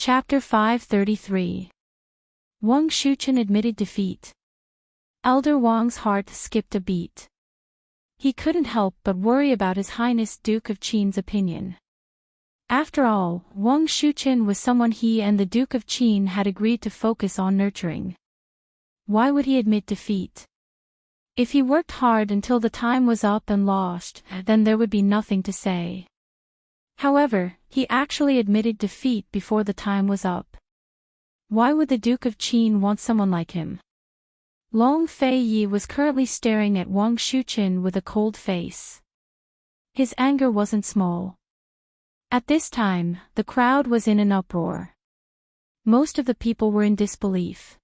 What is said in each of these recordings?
Chapter 533. Wang Shuchen admitted defeat. Elder Wang's heart skipped a beat. He couldn't help but worry about His Highness Duke of Qin's opinion. After all, Wang Shuchen was someone he and the Duke of Qin had agreed to focus on nurturing. Why would he admit defeat? If he worked hard until the time was up and lost, then there would be nothing to say. However, he actually admitted defeat before the time was up. Why would the Duke of Qin want someone like him? Long Fei Yi was currently staring at Wang Shuchen with a cold face. His anger wasn't small. At this time, the crowd was in an uproar. Most of the people were in disbelief.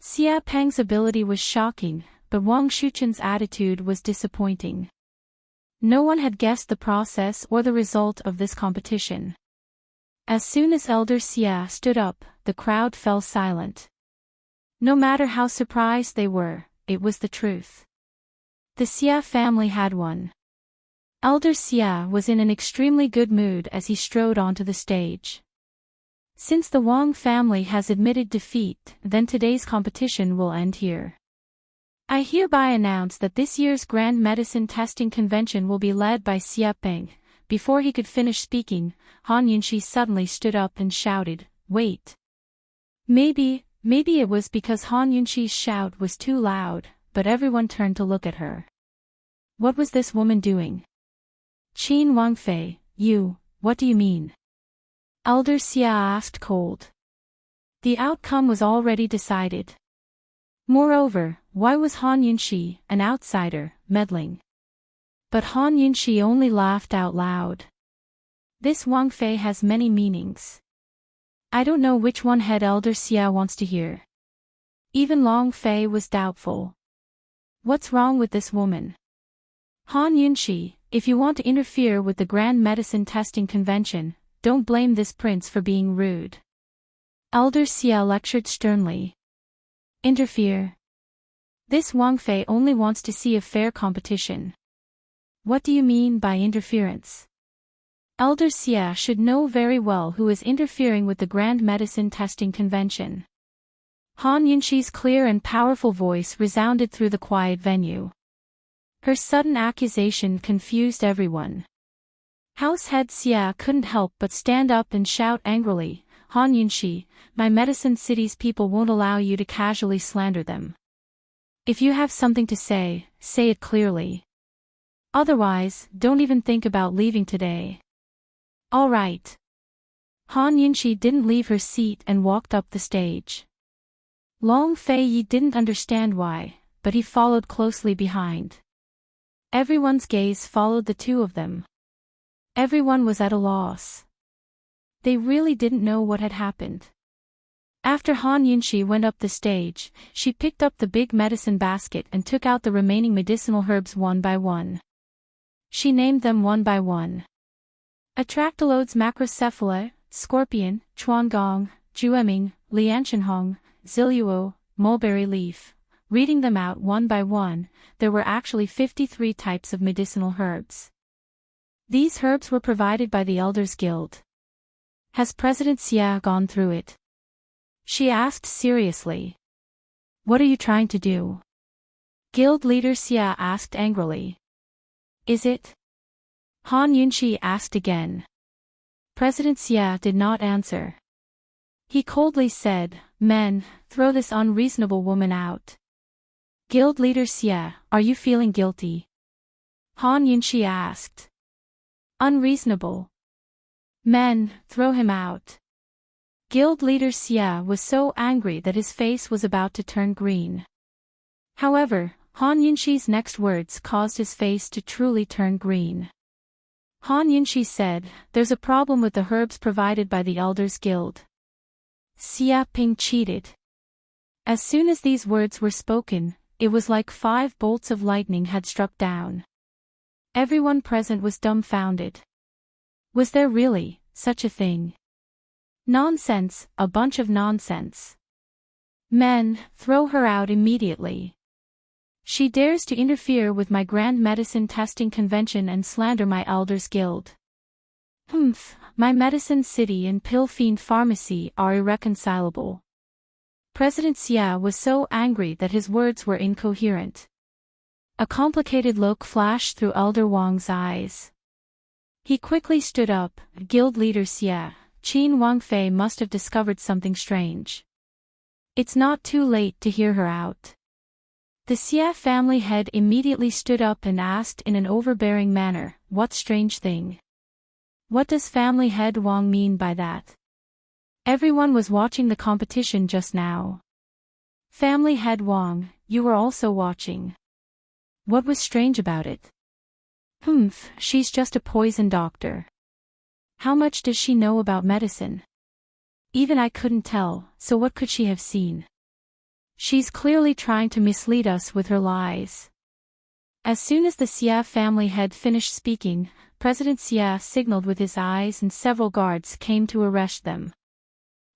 Xia Peng's ability was shocking, but Wang Shuchen's attitude was disappointing. No one had guessed the process or the result of this competition. As soon as Elder Xia stood up, the crowd fell silent. No matter how surprised they were, it was the truth. The Xia family had won. Elder Xia was in an extremely good mood as he strode onto the stage. Since the Wang family has admitted defeat, then today's competition will end here. I hereby announce that this year's Grand Medicine Testing Convention will be led by Xia Peng. Before he could finish speaking, Han Yunxi suddenly stood up and shouted, "Wait." Maybe it was because Han Yunxi's shout was too loud, but everyone turned to look at her. What was this woman doing? "Qin Wangfei, what do you mean?" Elder Xia asked cold. The outcome was already decided. Moreover, why was Han Yunxi, an outsider, meddling? But Han Yunxi only laughed out loud. This Wang Fei has many meanings. I don't know which one head Elder Xia wants to hear. Even Long Fei was doubtful. What's wrong with this woman? Han Yunxi, if you want to interfere with the Grand Medicine Testing Convention, don't blame this prince for being rude. Elder Xia lectured sternly. Interfere? This Wang Fei only wants to see a fair competition. What do you mean by interference? Elder Xia should know very well who is interfering with the Grand Medicine Testing Convention. Han Yunxi's clear and powerful voice resounded through the quiet venue. Her sudden accusation confused everyone. House head Xia couldn't help but stand up and shout angrily, "Han Yunxi, my Medicine City's people won't allow you to casually slander them. If you have something to say, say it clearly. Otherwise, don't even think about leaving today." All right. Han Yunxi didn't leave her seat and walked up the stage. Long Fei Yi didn't understand why, but he followed closely behind. Everyone's gaze followed the two of them. Everyone was at a loss. They really didn't know what had happened. After Han Yunxi went up the stage, she picked up the big medicine basket and took out the remaining medicinal herbs one by one. She named them one by one. Atractylodes macrocephala, scorpion, chuangong, jueming, lianchenhong, ziluo, mulberry leaf. Reading them out one by one, there were actually 53 types of medicinal herbs. These herbs were provided by the Elders Guild. Has President Xia gone through it? She asked seriously. What are you trying to do? Guild leader Xia asked angrily. Is it? Han Yunxi asked again. President Xia did not answer. He coldly said, "Men, throw this unreasonable woman out." Guild leader Xia, are you feeling guilty? Han Yunxi asked. Unreasonable. Men, throw him out. Guild leader Xia was so angry that his face was about to turn green. However, Han Yunxi's next words caused his face to truly turn green. Han Yunxi said, "There's a problem with the herbs provided by the Elders Guild." Xia Ping cheated. As soon as these words were spoken, it was like 5 bolts of lightning had struck down. Everyone present was dumbfounded. Was there really such a thing? Nonsense, a bunch of nonsense. Men, throw her out immediately. She dares to interfere with my Grand Medicine Testing Convention and slander my Elders Guild. My medicine city and pill fiend pharmacy are irreconcilable. President Xia was so angry that his words were incoherent. A complicated look flashed through Elder Wang's eyes. He quickly stood up. Guild leader Xia, Qin Wangfei must have discovered something strange. It's not too late to hear her out. The Xia family head immediately stood up and asked in an overbearing manner, "What strange thing? What does family head Wang mean by that?" Everyone was watching the competition just now. Family head Wang, you were also watching. What was strange about it? She's just a poison doctor. How much does she know about medicine? Even I couldn't tell, so what could she have seen? She's clearly trying to mislead us with her lies. As soon as the Xia family head finished speaking, President Xia signaled with his eyes and several guards came to arrest them.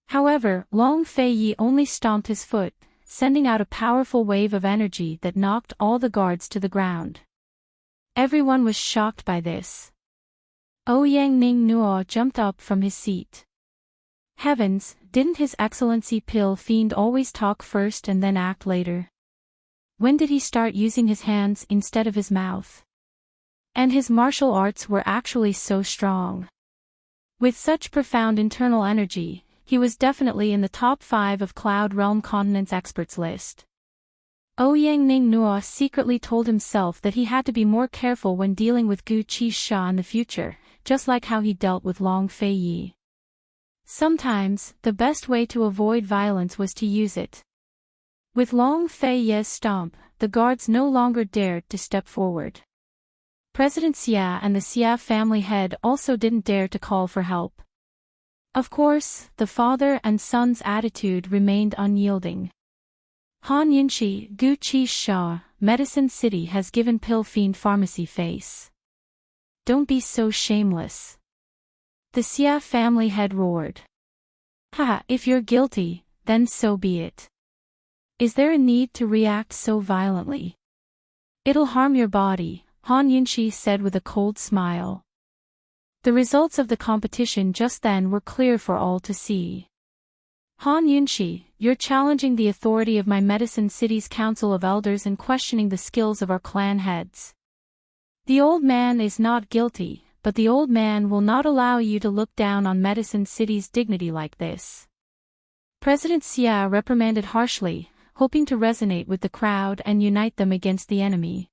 However, Long Feiyi only stomped his foot, sending out a powerful wave of energy that knocked all the guards to the ground. Everyone was shocked by this. Ouyang Ning Nuo jumped up from his seat. Heavens, didn't His Excellency Pill Fiend always talk first and then act later? When did he start using his hands instead of his mouth? And his martial arts were actually so strong. With such profound internal energy, he was definitely in the top 5 of Cloud Realm Continent's experts list. Ouyang Ning Nuo secretly told himself that he had to be more careful when dealing with Gu Qisha in the future, just like how he dealt with Long Feiyi. Sometimes, the best way to avoid violence was to use it. With Long Feiyi's stomp, the guards no longer dared to step forward. President Xia and the Xia family head also didn't dare to call for help. Of course, the father and son's attitude remained unyielding. Han Yinshi, Gu Qisha, Medicine City has given Pill Fiend Pharmacy face. Don't be so shameless. The Xia family head roared. Ha, if you're guilty, then so be it. Is there a need to react so violently? It'll harm your body, Han Yinshi said with a cold smile. The results of the competition just then were clear for all to see. Han Yunshi, you're challenging the authority of my Medicine City's Council of Elders and questioning the skills of our clan heads. The old man is not guilty, but the old man will not allow you to look down on Medicine City's dignity like this. President Xia reprimanded harshly, hoping to resonate with the crowd and unite them against the enemy.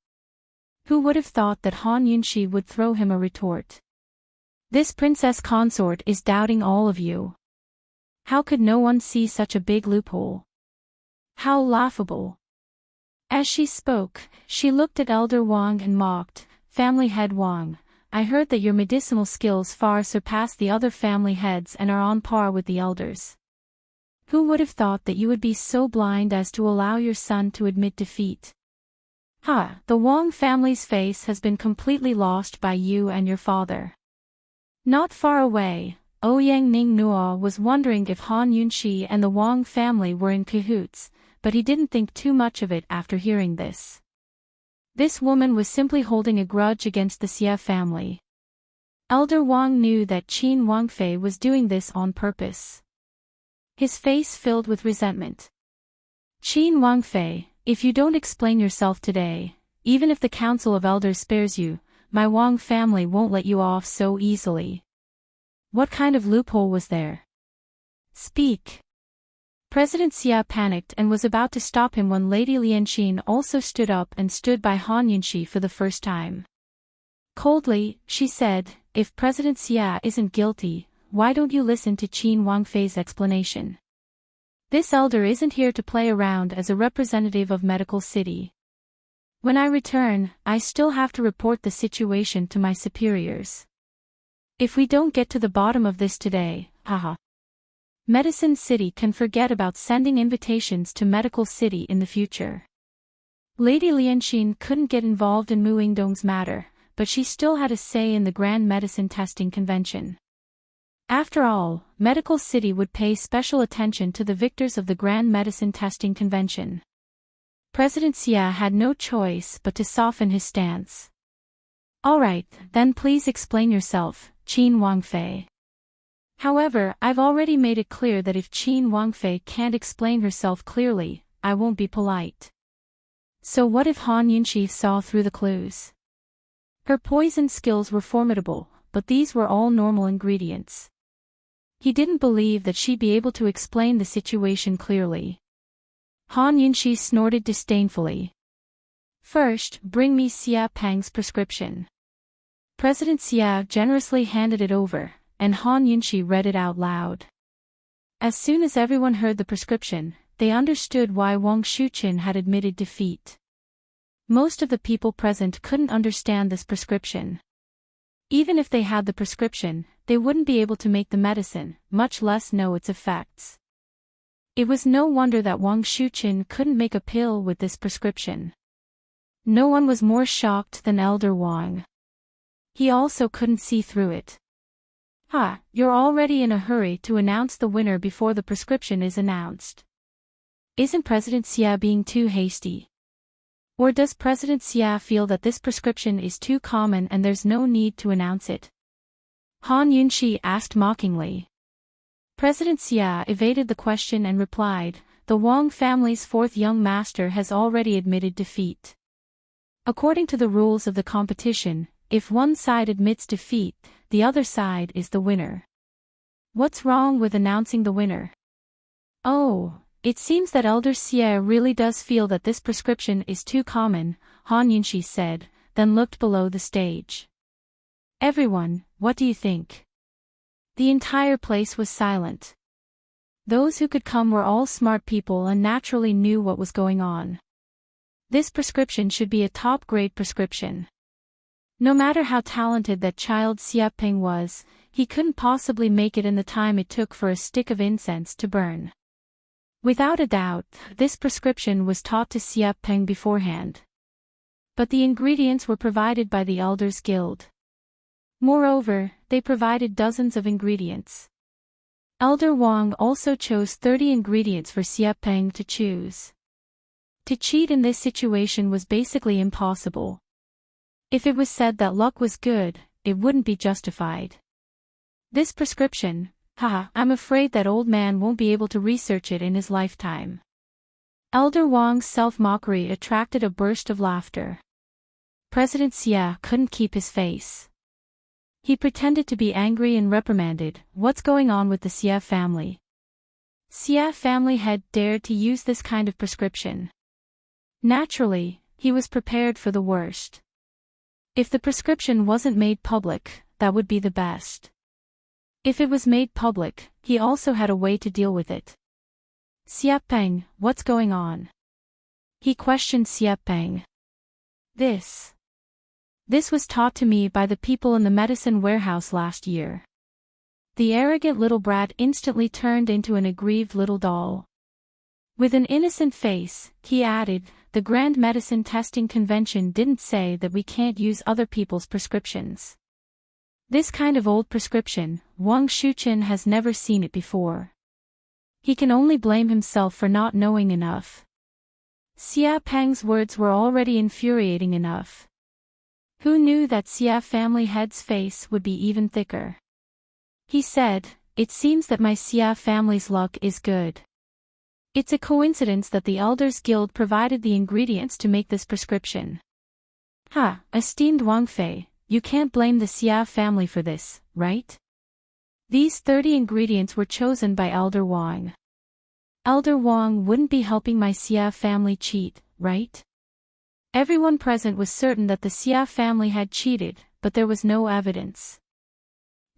Who would have thought that Han Yunshi would throw him a retort? This princess consort is doubting all of you. How could no one see such a big loophole? How laughable. As she spoke, she looked at Elder Wang and mocked, "Family head Wang, I heard that your medicinal skills far surpass the other family heads and are on par with the elders. Who would have thought that you would be so blind as to allow your son to admit defeat? Ha, the Wang family's face has been completely lost by you and your father." Not far away, Ouyang Ning Nuo was wondering if Han Yunshi and the Wang family were in cahoots, but he didn't think too much of it after hearing this. This woman was simply holding a grudge against the Xia family. Elder Wang knew that Qin Wangfei was doing this on purpose. His face filled with resentment. "Qin Wangfei, if you don't explain yourself today, even if the Council of Elders spares you, my Wang family won't let you off so easily. What kind of loophole was there? Speak." President Xia panicked and was about to stop him when Lady Lianxin also stood up and stood by Han Yunshi for the first time. Coldly, she said, "If President Xia isn't guilty, why don't you listen to Qin Wangfei's explanation? This elder isn't here to play around as a representative of Medical City. When I return, I still have to report the situation to my superiors. If we don't get to the bottom of this today, haha. Medicine City can forget about sending invitations to Medical City in the future." Lady Lianxin couldn't get involved in Mu Yingdong's matter, but she still had a say in the Grand Medicine Testing Convention. After all, Medical City would pay special attention to the victors of the Grand Medicine Testing Convention. President Xia had no choice but to soften his stance. Alright, then please explain yourself, Qin Wangfei. However, I've already made it clear that if Qin Wangfei can't explain herself clearly, I won't be polite. So what if Han Yunxi saw through the clues? Her poison skills were formidable, but these were all normal ingredients. He didn't believe that she'd be able to explain the situation clearly. Han Yunxi snorted disdainfully. First, bring me Xia Peng's prescription. President Xia generously handed it over, and Han Yunxi read it out loud. As soon as everyone heard the prescription, they understood why Wang Shuqin had admitted defeat. Most of the people present couldn't understand this prescription. Even if they had the prescription, they wouldn't be able to make the medicine, much less know its effects. It was no wonder that Wang Shuqin couldn't make a pill with this prescription. No one was more shocked than Elder Wang. He also couldn't see through it. You're already in a hurry to announce the winner before the prescription is announced. Isn't President Xia being too hasty? Or does President Xia feel that this prescription is too common and there's no need to announce it? Han Yunxi asked mockingly. President Xia evaded the question and replied, the Wang family's fourth young master has already admitted defeat. According to the rules of the competition, if one side admits defeat, the other side is the winner. What's wrong with announcing the winner? Oh, it seems that Elder Xia really does feel that this prescription is too common, Han Yunxi said, then looked below the stage. Everyone, what do you think? The entire place was silent. Those who could come were all smart people and naturally knew what was going on. This prescription should be a top-grade prescription. No matter how talented that child Xia Peng was, he couldn't possibly make it in the time it took for a stick of incense to burn. Without a doubt, this prescription was taught to Xia Peng beforehand. But the ingredients were provided by the Elders Guild. Moreover, they provided dozens of ingredients. Elder Wang also chose 30 ingredients for Xia Peng to choose. To cheat in this situation was basically impossible. If it was said that luck was good, it wouldn't be justified. This prescription, I'm afraid that old man won't be able to research it in his lifetime. Elder Wang's self-mockery attracted a burst of laughter. President Xia couldn't keep his face. He pretended to be angry and reprimanded, what's going on with the Xia family? Xia family had dared to use this kind of prescription. Naturally, he was prepared for the worst. If the prescription wasn't made public, that would be the best. If it was made public, he also had a way to deal with it. Xia Peng, what's going on? He questioned Xia Peng. This was taught to me by the people in the medicine warehouse last year. The arrogant little brat instantly turned into an aggrieved little doll. With an innocent face, he added, the Grand Medicine Testing Convention didn't say that we can't use other people's prescriptions. This kind of old prescription, Wang Shuqin has never seen it before. He can only blame himself for not knowing enough. Xia Peng's words were already infuriating enough. Who knew that Xia family head's face would be even thicker? He said, it seems that my Xia family's luck is good. It's a coincidence that the Elders Guild provided the ingredients to make this prescription. Esteemed Wangfei, you can't blame the Xia family for this, right? These 30 ingredients were chosen by Elder Wang. Elder Wang wouldn't be helping my Xia family cheat, right? Everyone present was certain that the Xia family had cheated, but there was no evidence.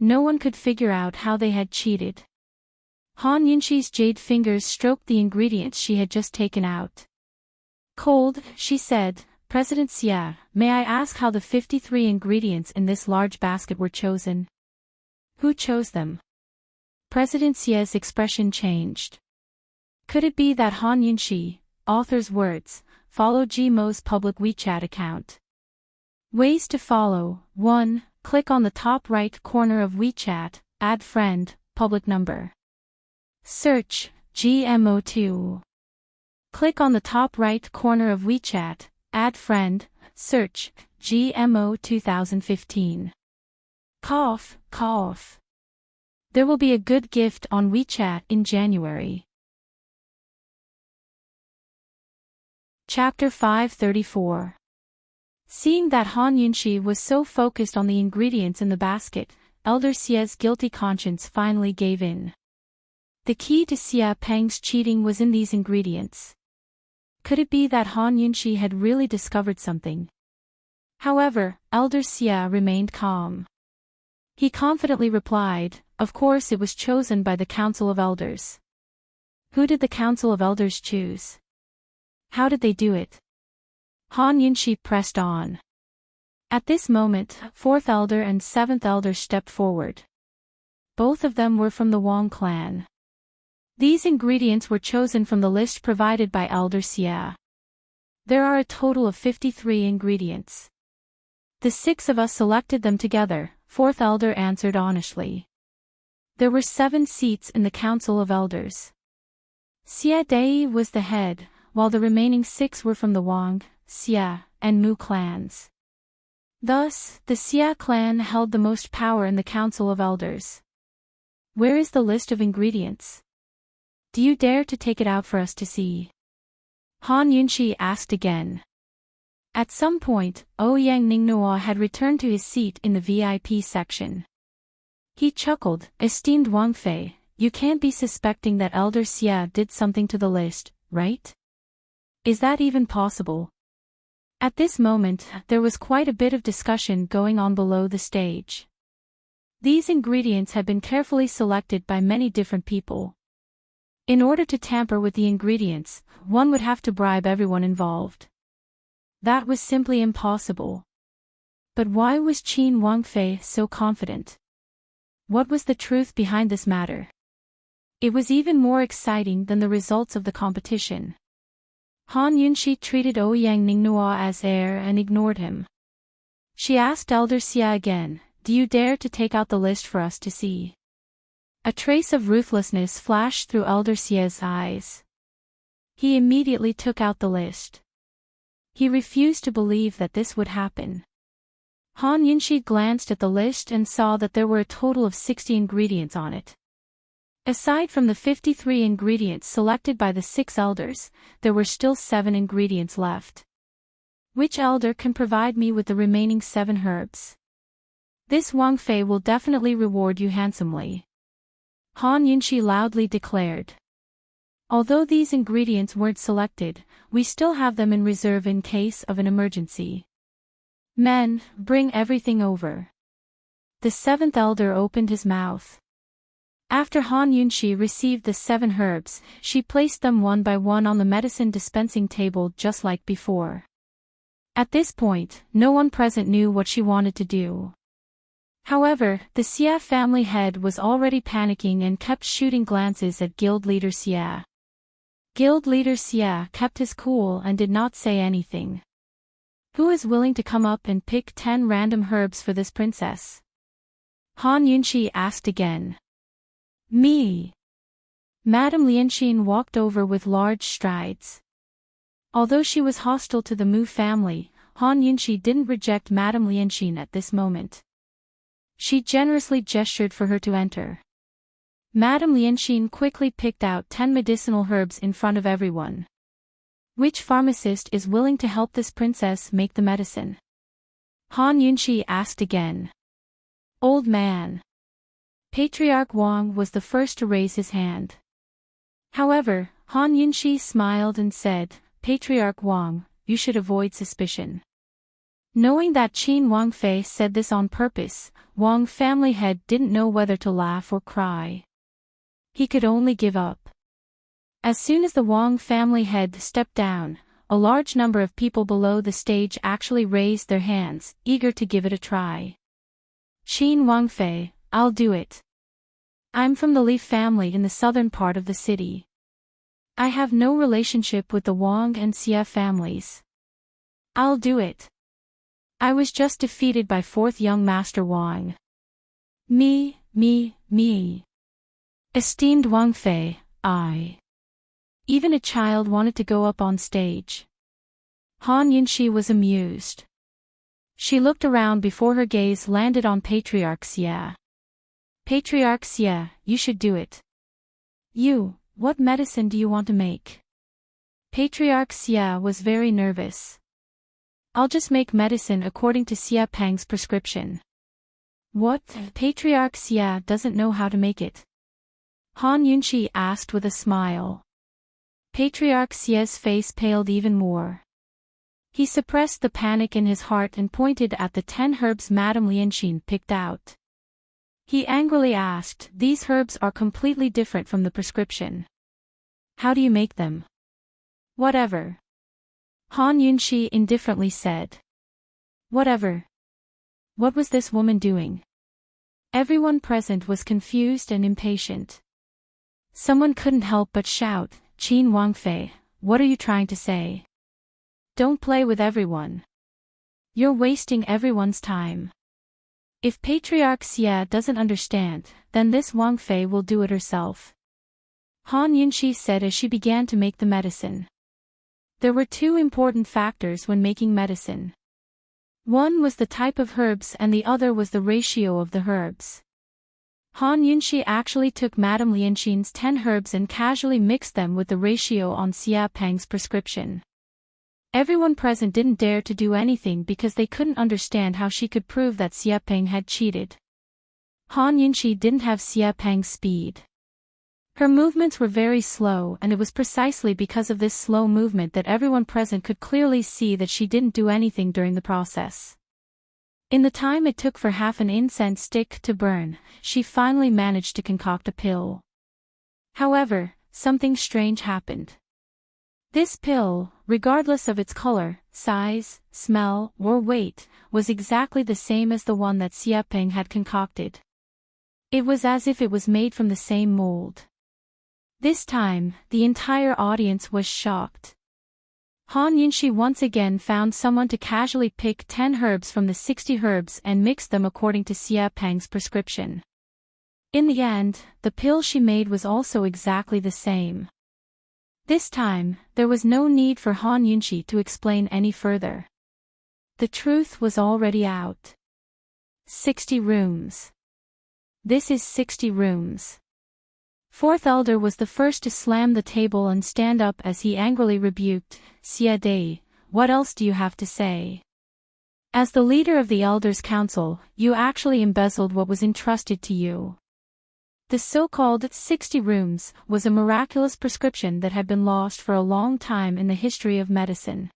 No one could figure out how they had cheated. Han Yunxi's jade fingers stroked the ingredients she had just taken out. Cold, she said, President Xia, may I ask how the 53 ingredients in this large basket were chosen? Who chose them? President Xia's expression changed. Could it be that Han Yunxi, author's words, followed Gmo's public WeChat account? Ways to follow: 1. Click on the top right corner of WeChat, add friend, public number. Search, GMO2. Click on the top right corner of WeChat, add friend, Search, GMO 2015. Cough, cough. There will be a good gift on WeChat in January. Chapter 534. Seeing that Han Yunxi was so focused on the ingredients in the basket, Elder Xia's guilty conscience finally gave in. The key to Xia Peng's cheating was in these ingredients. Could it be that Han Yunxi had really discovered something? However, Elder Xia remained calm. He confidently replied, "Of course it was chosen by the Council of Elders." Who did the Council of Elders choose? How did they do it? Han Yunxi pressed on. At this moment, 4th Elder and 7th Elder stepped forward. Both of them were from the Wang clan. These ingredients were chosen from the list provided by Elder Xia. There are a total of 53 ingredients. The 6 of us selected them together, 4th Elder answered honestly. There were 7 seats in the Council of Elders. Xia Dai was the head, while the remaining 6 were from the Wang, Xia, and Mu clans. Thus, the Xia clan held the most power in the Council of Elders. Where is the list of ingredients? Do you dare to take it out for us to see? Han Yunxi asked again. At some point, Ouyang Ningnua had returned to his seat in the VIP section. He chuckled, "Esteemed Wang Fei, you can't be suspecting that Elder Xia did something to the list, right? Is that even possible?" At this moment, there was quite a bit of discussion going on below the stage. These ingredients had been carefully selected by many different people. In order to tamper with the ingredients, one would have to bribe everyone involved. That was simply impossible. But why was Qin Wangfei so confident? What was the truth behind this matter? It was even more exciting than the results of the competition. Han Yunxi treated Ouyang Ningnua as heir and ignored him. She asked Elder Xia again, "Do you dare to take out the list for us to see?" A trace of ruthlessness flashed through Elder Xia's eyes. He immediately took out the list. He refused to believe that this would happen. Han Yunxi glanced at the list and saw that there were a total of 60 ingredients on it. Aside from the 53 ingredients selected by the 6 elders, there were still 7 ingredients left. Which elder can provide me with the remaining 7 herbs? This Wang Fei will definitely reward you handsomely. Han Yunxi loudly declared. Although these ingredients weren't selected, we still have them in reserve in case of an emergency. Men, bring everything over. The 7th elder opened his mouth. After Han Yunxi received the 7 herbs, she placed them one by one on the medicine dispensing table just like before. At this point, no one present knew what she wanted to do. However, the Xia family head was already panicking and kept shooting glances at Guild Leader Xia. Guild Leader Xia kept his cool and did not say anything. Who is willing to come up and pick 10 random herbs for this princess? Han Yunxi asked again. Me. Madame Lianxin walked over with large strides. Although she was hostile to the Mu family, Han Yunxi didn't reject Madame Lianxin at this moment. She generously gestured for her to enter. Madame Lianxin quickly picked out 10 medicinal herbs in front of everyone. Which pharmacist is willing to help this princess make the medicine? Han Yunxi asked again. Old man. Patriarch Wang was the first to raise his hand. However, Han Yunxi smiled and said, Patriarch Wang, you should avoid suspicion. Knowing that Qin Wangfei said this on purpose, Wang family head didn't know whether to laugh or cry. He could only give up. As soon as the Wang family head stepped down, a large number of people below the stage actually raised their hands, eager to give it a try. Qin Wangfei, I'll do it. I'm from the Li family in the southern part of the city. I have no relationship with the Wang and Xia families. I'll do it. I was just defeated by 4th young master Wang. Me. Esteemed Wang Fei, I. Even a child wanted to go up on stage. Han Yunxi was amused. She looked around before her gaze landed on Patriarch Xia. Patriarch Xia, you should do it. What medicine do you want to make? Patriarch Xia was very nervous. I'll just make medicine according to Xia Peng's prescription. What? Patriarch Xia doesn't know how to make it. Han Yunqi asked with a smile. Patriarch Xia's face paled even more. He suppressed the panic in his heart and pointed at the 10 herbs Madame Lianxin picked out. He angrily asked, "These herbs are completely different from the prescription. How do you make them?" "Whatever." Han Yunqi indifferently said. Whatever. What was this woman doing? Everyone present was confused and impatient. Someone couldn't help but shout, "Qin Wangfei, what are you trying to say? Don't play with everyone. You're wasting everyone's time. If Patriarch Xia doesn't understand, then this Wangfei will do it herself." Han Yunqi said as she began to make the medicine. There were two important factors when making medicine. One was the type of herbs and the other was the ratio of the herbs. Han Yunqi actually took Madame Lianxin's 10 herbs and casually mixed them with the ratio on Xia Peng's prescription. Everyone present didn't dare to do anything because they couldn't understand how she could prove that Xia Peng had cheated. Han Yunqi didn't have Xia Peng's speed. Her movements were very slow, and it was precisely because of this slow movement that everyone present could clearly see that she didn't do anything during the process. In the time it took for half an incense stick to burn, she finally managed to concoct a pill. However, something strange happened. This pill, regardless of its color, size, smell, or weight, was exactly the same as the one that Xia Peng had concocted. It was as if it was made from the same mold. This time, the entire audience was shocked. Han Yunqi once again found someone to casually pick 10 herbs from the 60 herbs and mix them according to Xia Peng's prescription. In the end, the pill she made was also exactly the same. This time, there was no need for Han Yunqi to explain any further. The truth was already out. 60 rooms. This is 60 rooms. Fourth elder was the first to slam the table and stand up as he angrily rebuked, "Xia Dei, what else do you have to say? As the leader of the elders' council, you actually embezzled what was entrusted to you." The so-called 60 rooms was a miraculous prescription that had been lost for a long time in the history of medicine.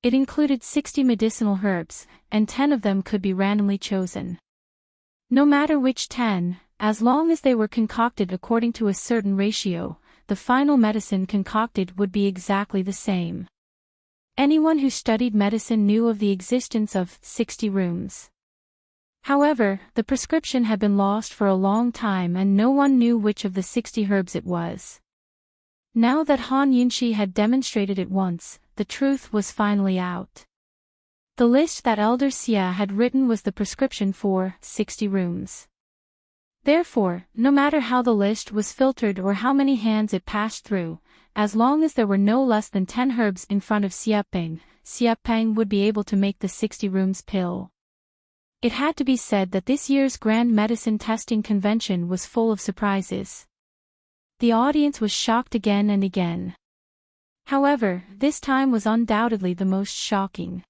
It included 60 medicinal herbs, and 10 of them could be randomly chosen. No matter which 10, as long as they were concocted according to a certain ratio, the final medicine concocted would be exactly the same. Anyone who studied medicine knew of the existence of 60 rooms. However, the prescription had been lost for a long time and no one knew which of the 60 herbs it was. Now that Han Yunqi had demonstrated it once, the truth was finally out. The list that Elder Xia had written was the prescription for 60 rooms. Therefore, no matter how the list was filtered or how many hands it passed through, as long as there were no less than 10 herbs in front of Xia Peng would be able to make the 60 rooms pill. It had to be said that this year's Grand Medicine Testing Convention was full of surprises. The audience was shocked again and again. However, this time was undoubtedly the most shocking.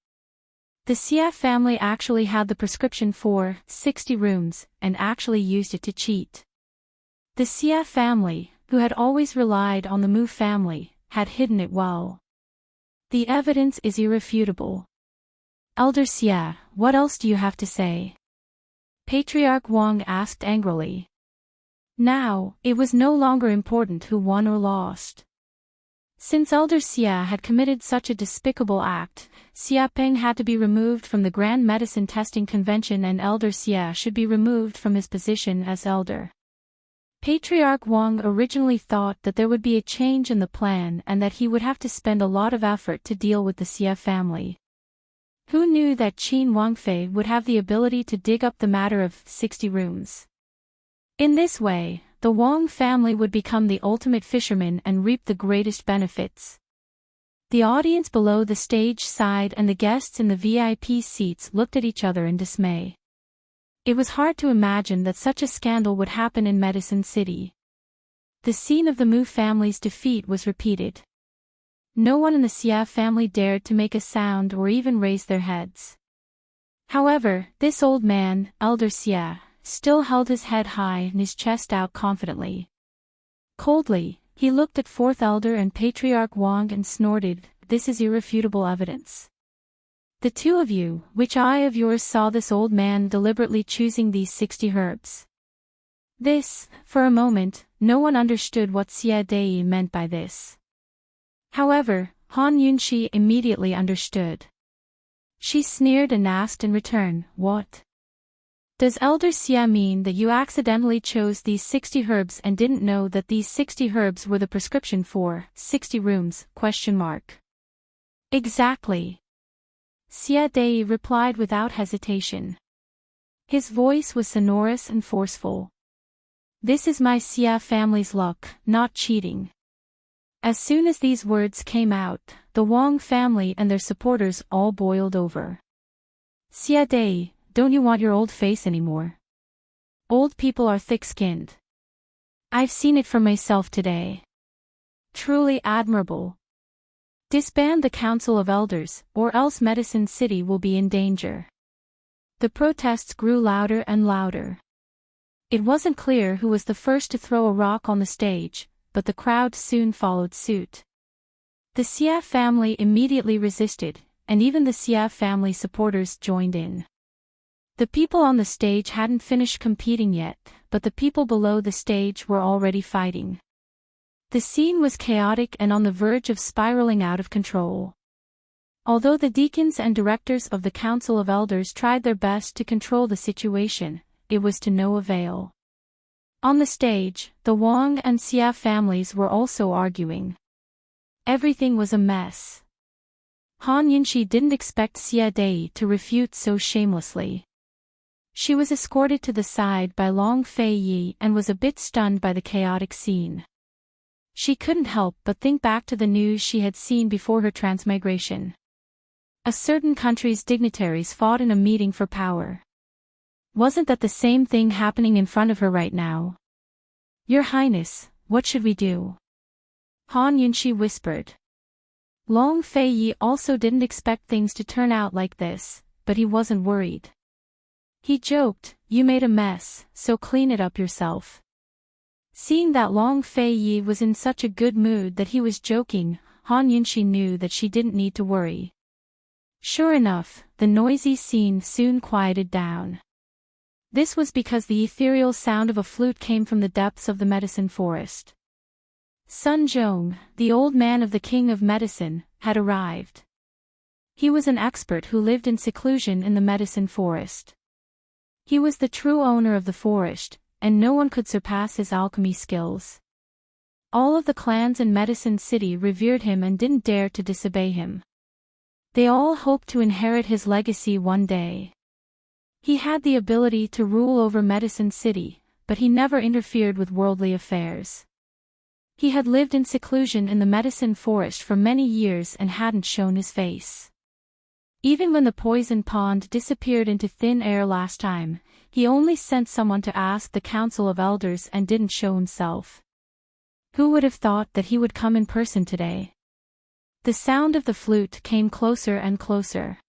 The Xia family actually had the prescription for 60 rooms, and actually used it to cheat. The Xia family, who had always relied on the Mu family, had hidden it well. The evidence is irrefutable. Elder Xia, what else do you have to say? Patriarch Wang asked angrily. Now, it was no longer important who won or lost. Since Elder Xia had committed such a despicable act, Xia Peng had to be removed from the Grand Medicine Testing Convention and Elder Xia should be removed from his position as elder. Patriarch Wang originally thought that there would be a change in the plan and that he would have to spend a lot of effort to deal with the Xia family. Who knew that Qin Wangfei would have the ability to dig up the matter of 60 rooms? In this way, the Wang family would become the ultimate fishermen and reap the greatest benefits. The audience below the stage sighed and the guests in the VIP seats looked at each other in dismay. It was hard to imagine that such a scandal would happen in Medicine City. The scene of the Mu family's defeat was repeated. No one in the Xia family dared to make a sound or even raise their heads. However, this old man, Elder Xia, still held his head high and his chest out confidently. Coldly, he looked at Fourth Elder and Patriarch Wang and snorted, "This is irrefutable evidence. The two of you, which eye of yours saw this old man deliberately choosing these 60 herbs?" This, for a moment, no one understood what Xia Dei meant by this. However, Han Yunxi immediately understood. She sneered and asked in return, "What? Does Elder Xia mean that you accidentally chose these 60 herbs and didn't know that these 60 herbs were the prescription for 60 rooms? Exactly. Xia Dei replied without hesitation. His voice was sonorous and forceful. This is my Xia family's luck, not cheating. As soon as these words came out, the Wang family and their supporters all boiled over. Xia Dei, don't you want your old face anymore? Old people are thick-skinned. I've seen it for myself today. Truly admirable. Disband the Council of Elders, or else Medicine City will be in danger. The protests grew louder and louder. It wasn't clear who was the first to throw a rock on the stage, but the crowd soon followed suit. The Xia family immediately resisted, and even the Xia family supporters joined in. The people on the stage hadn't finished competing yet, but the people below the stage were already fighting. The scene was chaotic and on the verge of spiraling out of control. Although the deacons and directors of the Council of Elders tried their best to control the situation, it was to no avail. On the stage, the Wang and Xia families were also arguing. Everything was a mess. Han Yunxi didn't expect Xia Dei to refute so shamelessly. She was escorted to the side by Long Fei Yi and was a bit stunned by the chaotic scene. She couldn't help but think back to the news she had seen before her transmigration. A certain country's dignitaries fought in a meeting for power. Wasn't that the same thing happening in front of her right now? Your Highness, what should we do? Han Yunxi whispered. Long Fei Yi also didn't expect things to turn out like this, but he wasn't worried. He joked, "You made a mess, so clean it up yourself." Seeing that Long Fei Yi was in such a good mood that he was joking, Han Yunxi knew that she didn't need to worry. Sure enough, the noisy scene soon quieted down. This was because the ethereal sound of a flute came from the depths of the medicine forest. Sun Zhong, the old man of the King of Medicine, had arrived. He was an expert who lived in seclusion in the medicine forest. He was the true owner of the forest, and no one could surpass his alchemy skills. All of the clans in Medicine City revered him and didn't dare to disobey him. They all hoped to inherit his legacy one day. He had the ability to rule over Medicine City, but he never interfered with worldly affairs. He had lived in seclusion in the medicine forest for many years and hadn't shown his face. Even when the poison pond disappeared into thin air last time, he only sent someone to ask the Council of Elders and didn't show himself. Who would have thought that he would come in person today? The sound of the flute came closer and closer.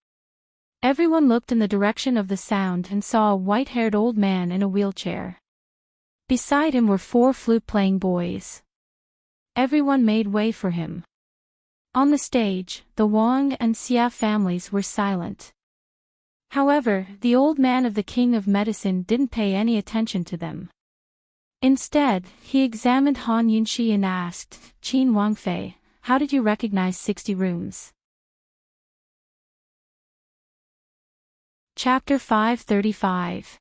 Everyone looked in the direction of the sound and saw a white-haired old man in a wheelchair. Beside him were 4 flute-playing boys. Everyone made way for him. On the stage, the Wang and Xia families were silent. However, the old man of the King of Medicine didn't pay any attention to them. Instead, he examined Han Yunxi and asked, "Qin Wangfei, how did you recognize 60 rooms?" Chapter 535.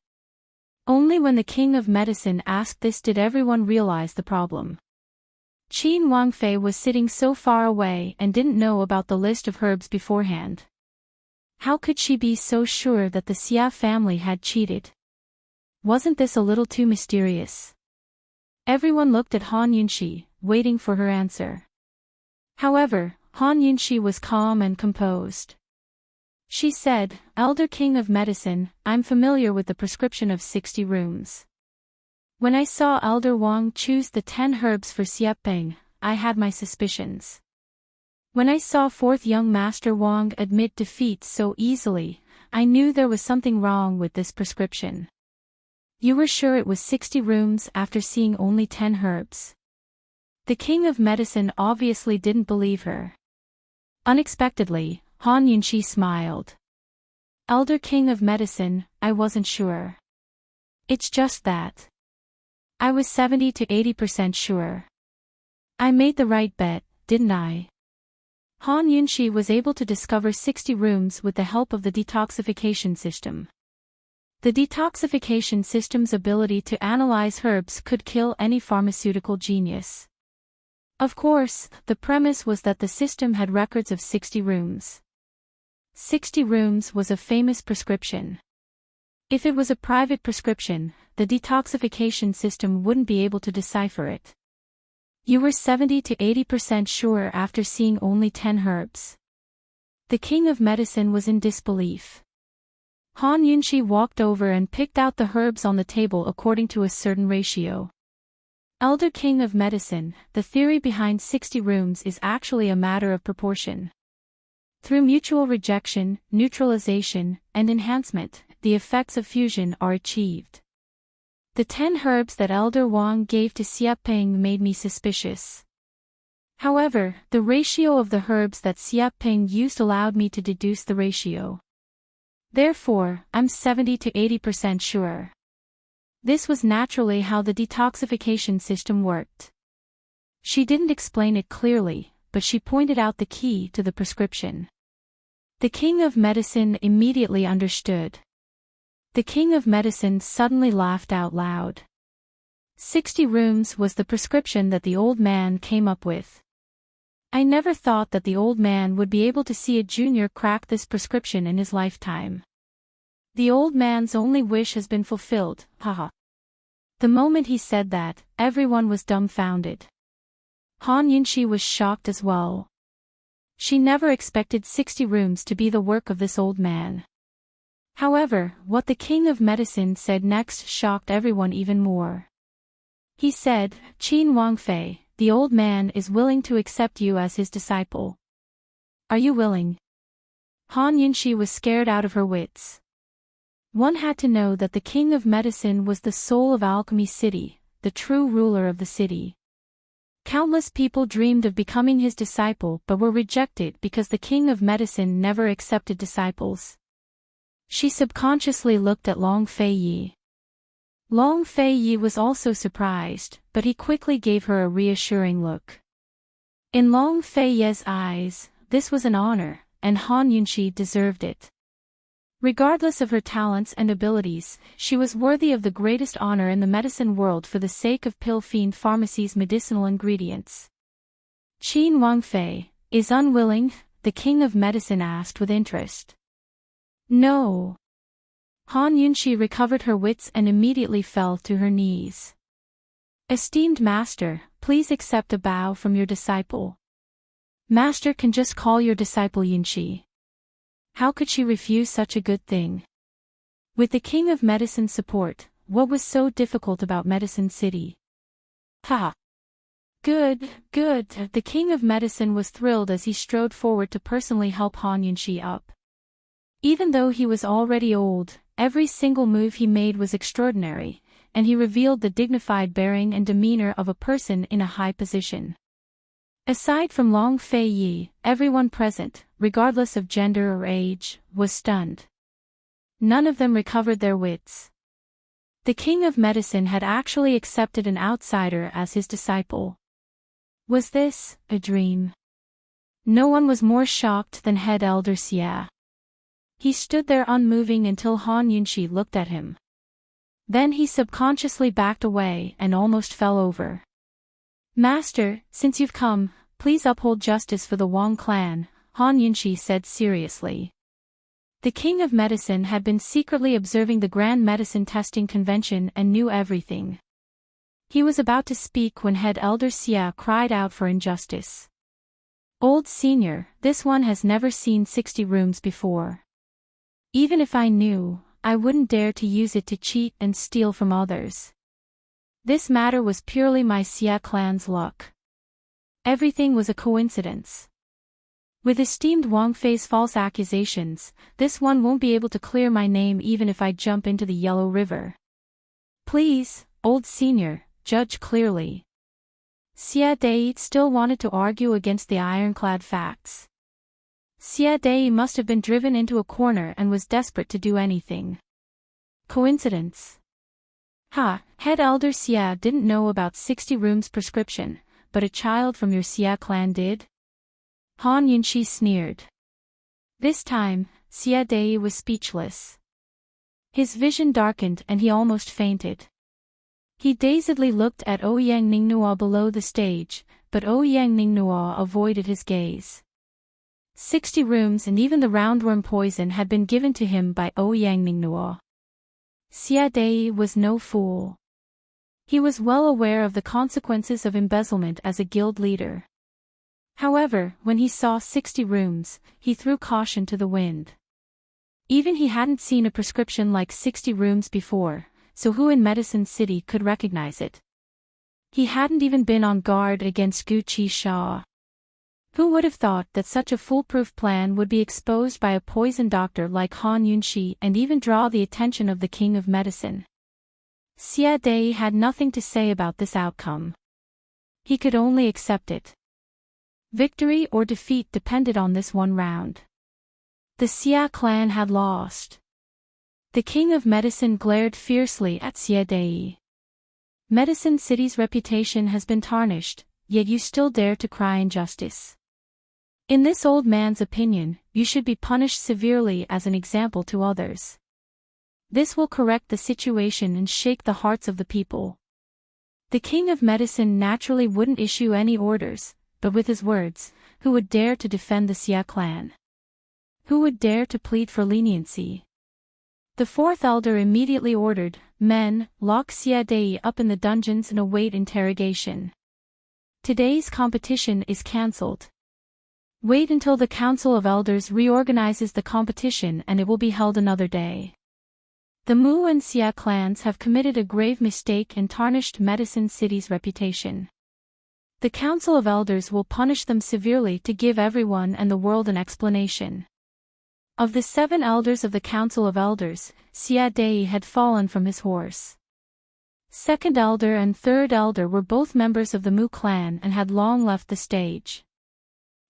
Only when the King of Medicine asked this did everyone realize the problem. Qin Wangfei was sitting so far away and didn't know about the list of herbs beforehand. How could she be so sure that the Xia family had cheated? Wasn't this a little too mysterious? Everyone looked at Han Yunxi, waiting for her answer. However, Han Yunshi was calm and composed. She said, "Elder King of Medicine, I'm familiar with the prescription of 60 rooms. When I saw Elder Wang choose the 10 herbs for Xiapeng, I had my suspicions. When I saw 4th young Master Wang admit defeat so easily, I knew there was something wrong with this prescription." "You were sure it was 60 rooms after seeing only 10 herbs?" The King of Medicine obviously didn't believe her. Unexpectedly, Han Yunshi smiled. "Elder King of Medicine, I wasn't sure. It's just that I was 70 to 80% sure. I made the right bet, didn't I?" Han Yunshi was able to discover 60 rooms with the help of the detoxification system. The detoxification system's ability to analyze herbs could kill any pharmaceutical genius. Of course, the premise was that the system had records of 60 rooms. 60 rooms was a famous prescription. If it was a private prescription, the detoxification system wouldn't be able to decipher it. "You were 70 to 80% sure after seeing only 10 herbs." The King of Medicine was in disbelief. Han Yunshi walked over and picked out the herbs on the table according to a certain ratio. "Elder King of Medicine, the theory behind 60 rooms is actually a matter of proportion. Through mutual rejection, neutralization, and enhancement, the effects of fusion are achieved. The 10 herbs that Elder Wang gave to Xiapeng made me suspicious. However, the ratio of the herbs that Xiapeng used allowed me to deduce the ratio. Therefore, I'm 70 to 80% sure." This was naturally how the detoxification system worked. She didn't explain it clearly, but she pointed out the key to the prescription. The King of Medicine immediately understood. The King of Medicine suddenly laughed out loud. 60 rooms was the prescription that the old man came up with. "I never thought that the old man would be able to see a junior crack this prescription in his lifetime. The old man's only wish has been fulfilled, haha." The moment he said that, everyone was dumbfounded. Han Yunshi was shocked as well. She never expected 60 rooms to be the work of this old man. However, what the King of Medicine said next shocked everyone even more. He said, "Qin Wangfei, the old man is willing to accept you as his disciple. Are you willing?" Han Yunshi was scared out of her wits. One had to know that the King of Medicine was the soul of Alchemy City, the true ruler of the city. Countless people dreamed of becoming his disciple but were rejected because the King of Medicine never accepted disciples. She subconsciously looked at Long Fei Yi. Long Fei Yi was also surprised, but he quickly gave her a reassuring look. In Long Fei Yi's eyes, this was an honor, and Han Yunshi deserved it. Regardless of her talents and abilities, she was worthy of the greatest honor in the medicine world for the sake of Pill Fiend Pharmacy's medicinal ingredients. Qin Wangfei is unwilling, the King of Medicine asked with interest. "No." Han Yunshi recovered her wits and immediately fell to her knees. "Esteemed Master, please accept a bow from your disciple." Master can just call your disciple Yunshi. How could she refuse such a good thing? With the King of Medicine's support, what was so difficult about Medicine City? Ha! Good, good. The King of Medicine was thrilled as he strode forward to personally help Han Yunshi up. Even though he was already old, every single move he made was extraordinary, and he revealed the dignified bearing and demeanor of a person in a high position. Aside from Long Fei Yi, everyone present, regardless of gender or age, was stunned. None of them recovered their wits. The King of Medicine had actually accepted an outsider as his disciple. Was this a dream? No one was more shocked than Head Elder Xia. He stood there unmoving until Han Yunshi looked at him. Then he subconsciously backed away and almost fell over. "Master, since you've come, please uphold justice for the Wang clan," Han Yunshi said seriously. The King of Medicine had been secretly observing the Grand Medicine Testing Convention and knew everything. He was about to speak when Head Elder Xia cried out for injustice. Old senior, this one has never seen 60 rooms before. Even if I knew, I wouldn't dare to use it to cheat and steal from others. This matter was purely my Xia clan's luck. Everything was a coincidence. With esteemed Wang Fei's false accusations, this one won't be able to clear my name even if I jump into the Yellow River. Please, old senior, judge clearly. Xia Dei still wanted to argue against the ironclad facts. Xia Dei must have been driven into a corner and was desperate to do anything. Coincidence? Head Elder Xia didn't know about 60 rooms prescription, but a child from your Xia clan did? Han Yunxi sneered. This time, Xia Dei was speechless. His vision darkened and he almost fainted. He dazedly looked at Ouyang Ningnua below the stage, but Ouyang Ningnua avoided his gaze. 60 rooms and even the roundworm poison had been given to him by Ouyang Ningnua. Xia Dei was no fool. He was well aware of the consequences of embezzlement as a guild leader. However, when he saw 60 rooms, he threw caution to the wind. Even he hadn't seen a prescription like 60 rooms before, so who in Medicine City could recognize it? He hadn't even been on guard against Gu Qi Sha. Who would have thought that such a foolproof plan would be exposed by a poison doctor like Han Yunxi and even draw the attention of the King of Medicine? Xia Dei had nothing to say about this outcome. He could only accept it. Victory or defeat depended on this one round. The Xia clan had lost. The King of Medicine glared fiercely at Xia Dei. Medicine City's reputation has been tarnished, yet you still dare to cry injustice. In this old man's opinion, you should be punished severely as an example to others. This will correct the situation and shake the hearts of the people. The King of Medicine naturally wouldn't issue any orders, but with his words, who would dare to defend the Xia clan? Who would dare to plead for leniency? The fourth elder immediately ordered, "Men, lock Xia Dei up in the dungeons and await interrogation. Today's competition is cancelled. Wait until the Council of Elders reorganizes the competition and it will be held another day. The Mu and Xia clans have committed a grave mistake and tarnished Medicine City's reputation. The Council of Elders will punish them severely to give everyone and the world an explanation." Of the 7 elders of the Council of Elders, Xia Dei had fallen from his horse. Second elder and third elder were both members of the Mu clan and had long left the stage.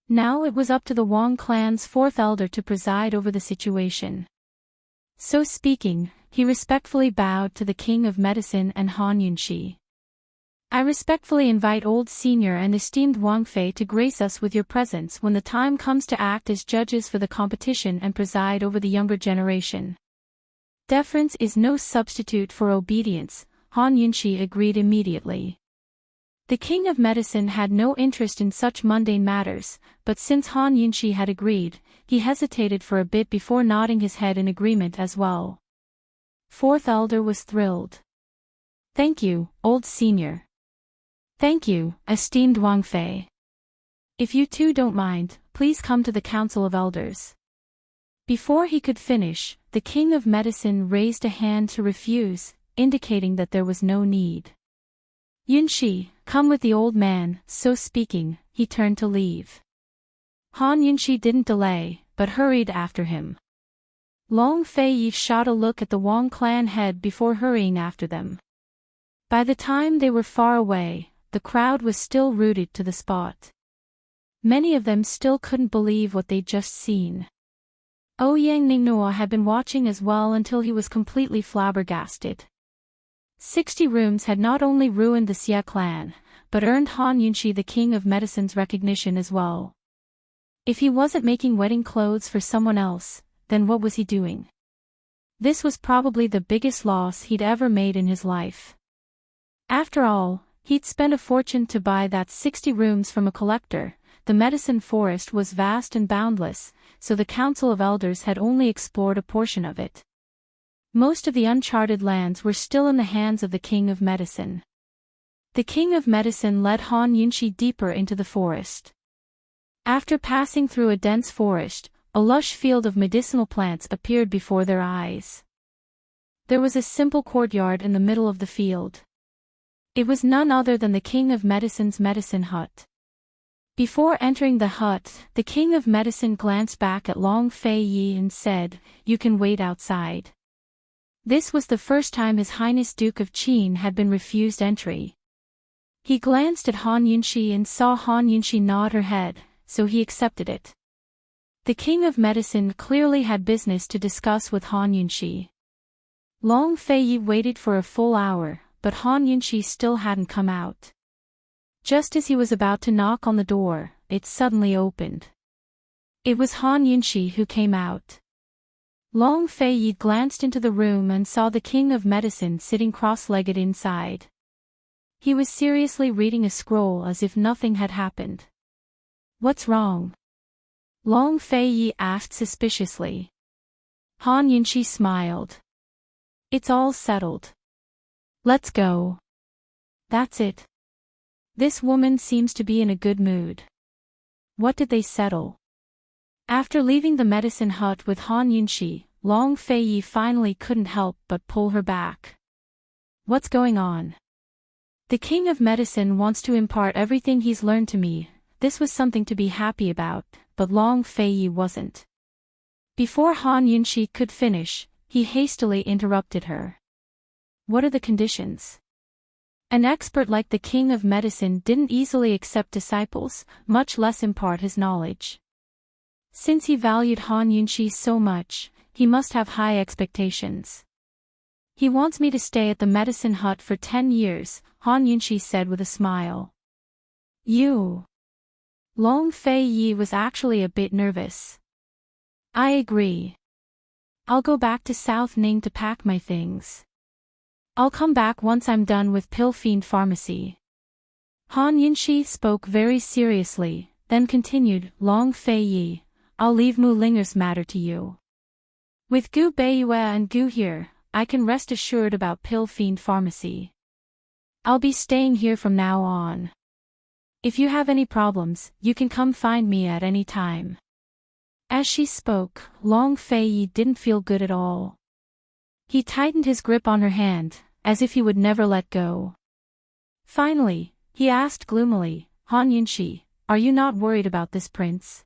Now it was up to the Wang clan's fourth elder to preside over the situation. So speaking, he respectfully bowed to the King of Medicine and Han Yunxi. "I respectfully invite old senior and esteemed Wang Fei to grace us with your presence when the time comes to act as judges for the competition and preside over the younger generation." Deference is no substitute for obedience, Han Yunxi agreed immediately. The King of Medicine had no interest in such mundane matters, but since Han Yunxi had agreed, he hesitated for a bit before nodding his head in agreement as well. Fourth elder was thrilled. "Thank you, old senior. Thank you, esteemed Wang Fei. If you two don't mind, please come to the Council of Elders." Before he could finish, the King of Medicine raised a hand to refuse, indicating that there was no need. "Yunxi, come with the old man." So speaking, he turned to leave. Han Yunxi didn't delay, but hurried after him. Long Fei shot a look at the Wang clan head before hurrying after them. By the time they were far away, the crowd was still rooted to the spot. Many of them still couldn't believe what they'd just seen. Ouyang Ningnua had been watching as well until he was completely flabbergasted. 60 rooms had not only ruined the Xia clan, but earned Han Yunxi the King of Medicine's recognition as well. If he wasn't making wedding clothes for someone else, then what was he doing? This was probably the biggest loss he'd ever made in his life. After all, he'd spent a fortune to buy that 60 rooms from a collector. The medicine forest was vast and boundless, so the Council of Elders had only explored a portion of it. Most of the uncharted lands were still in the hands of the King of Medicine. The King of Medicine led Han Yunxi deeper into the forest. After passing through a dense forest, a lush field of medicinal plants appeared before their eyes. There was a simple courtyard in the middle of the field. It was none other than the King of Medicine's medicine hut. Before entering the hut, the King of Medicine glanced back at Long Fei Yi and said, "You can wait outside." This was the first time His Highness Duke of Qin had been refused entry. He glanced at Han Yunxi and saw Han Yunxi nod her head, so he accepted it. The King of Medicine clearly had business to discuss with Han Yunxi. Long Fei Yi waited for a full hour, but Han Yunxi still hadn't come out. Just as he was about to knock on the door, it suddenly opened. It was Han Yunxi who came out. Long Fei Yi glanced into the room and saw the King of Medicine sitting cross-legged inside. He was seriously reading a scroll as if nothing had happened. "What's wrong?" Long Fei Yi asked suspiciously. Han Yunxi smiled. "It's all settled. Let's go." "That's it. This woman seems to be in a good mood." "What did they settle?" After leaving the medicine hut with Han Yunxi, Long Fei Yi finally couldn't help but pull her back. "What's going on?" "The King of Medicine wants to impart everything he's learned to me." This was something to be happy about, but Long Fei Yi wasn't. Before Han Yunxi could finish, he hastily interrupted her. "What are the conditions?" An expert like the King of Medicine didn't easily accept disciples, much less impart his knowledge. Since he valued Han Yunxi so much, he must have high expectations. "He wants me to stay at the medicine hut for 10 years, Han Yunxi said with a smile. "You?" Long Fei Yi was actually a bit nervous. "I agree. I'll go back to South Ning to pack my things. I'll come back once I'm done with Pill Fiend Pharmacy." Han Yunxi spoke very seriously, then continued, "Long Fei Yi, I'll leave Mu Linger's matter to you. With Gu Beiyue and Gu here, I can rest assured about Pill Fiend Pharmacy. I'll be staying here from now on. If you have any problems, you can come find me at any time." As she spoke, Long Fei Yi didn't feel good at all. He tightened his grip on her hand, as if he would never let go. Finally, he asked gloomily, "Han Yunxi, are you not worried about this prince?"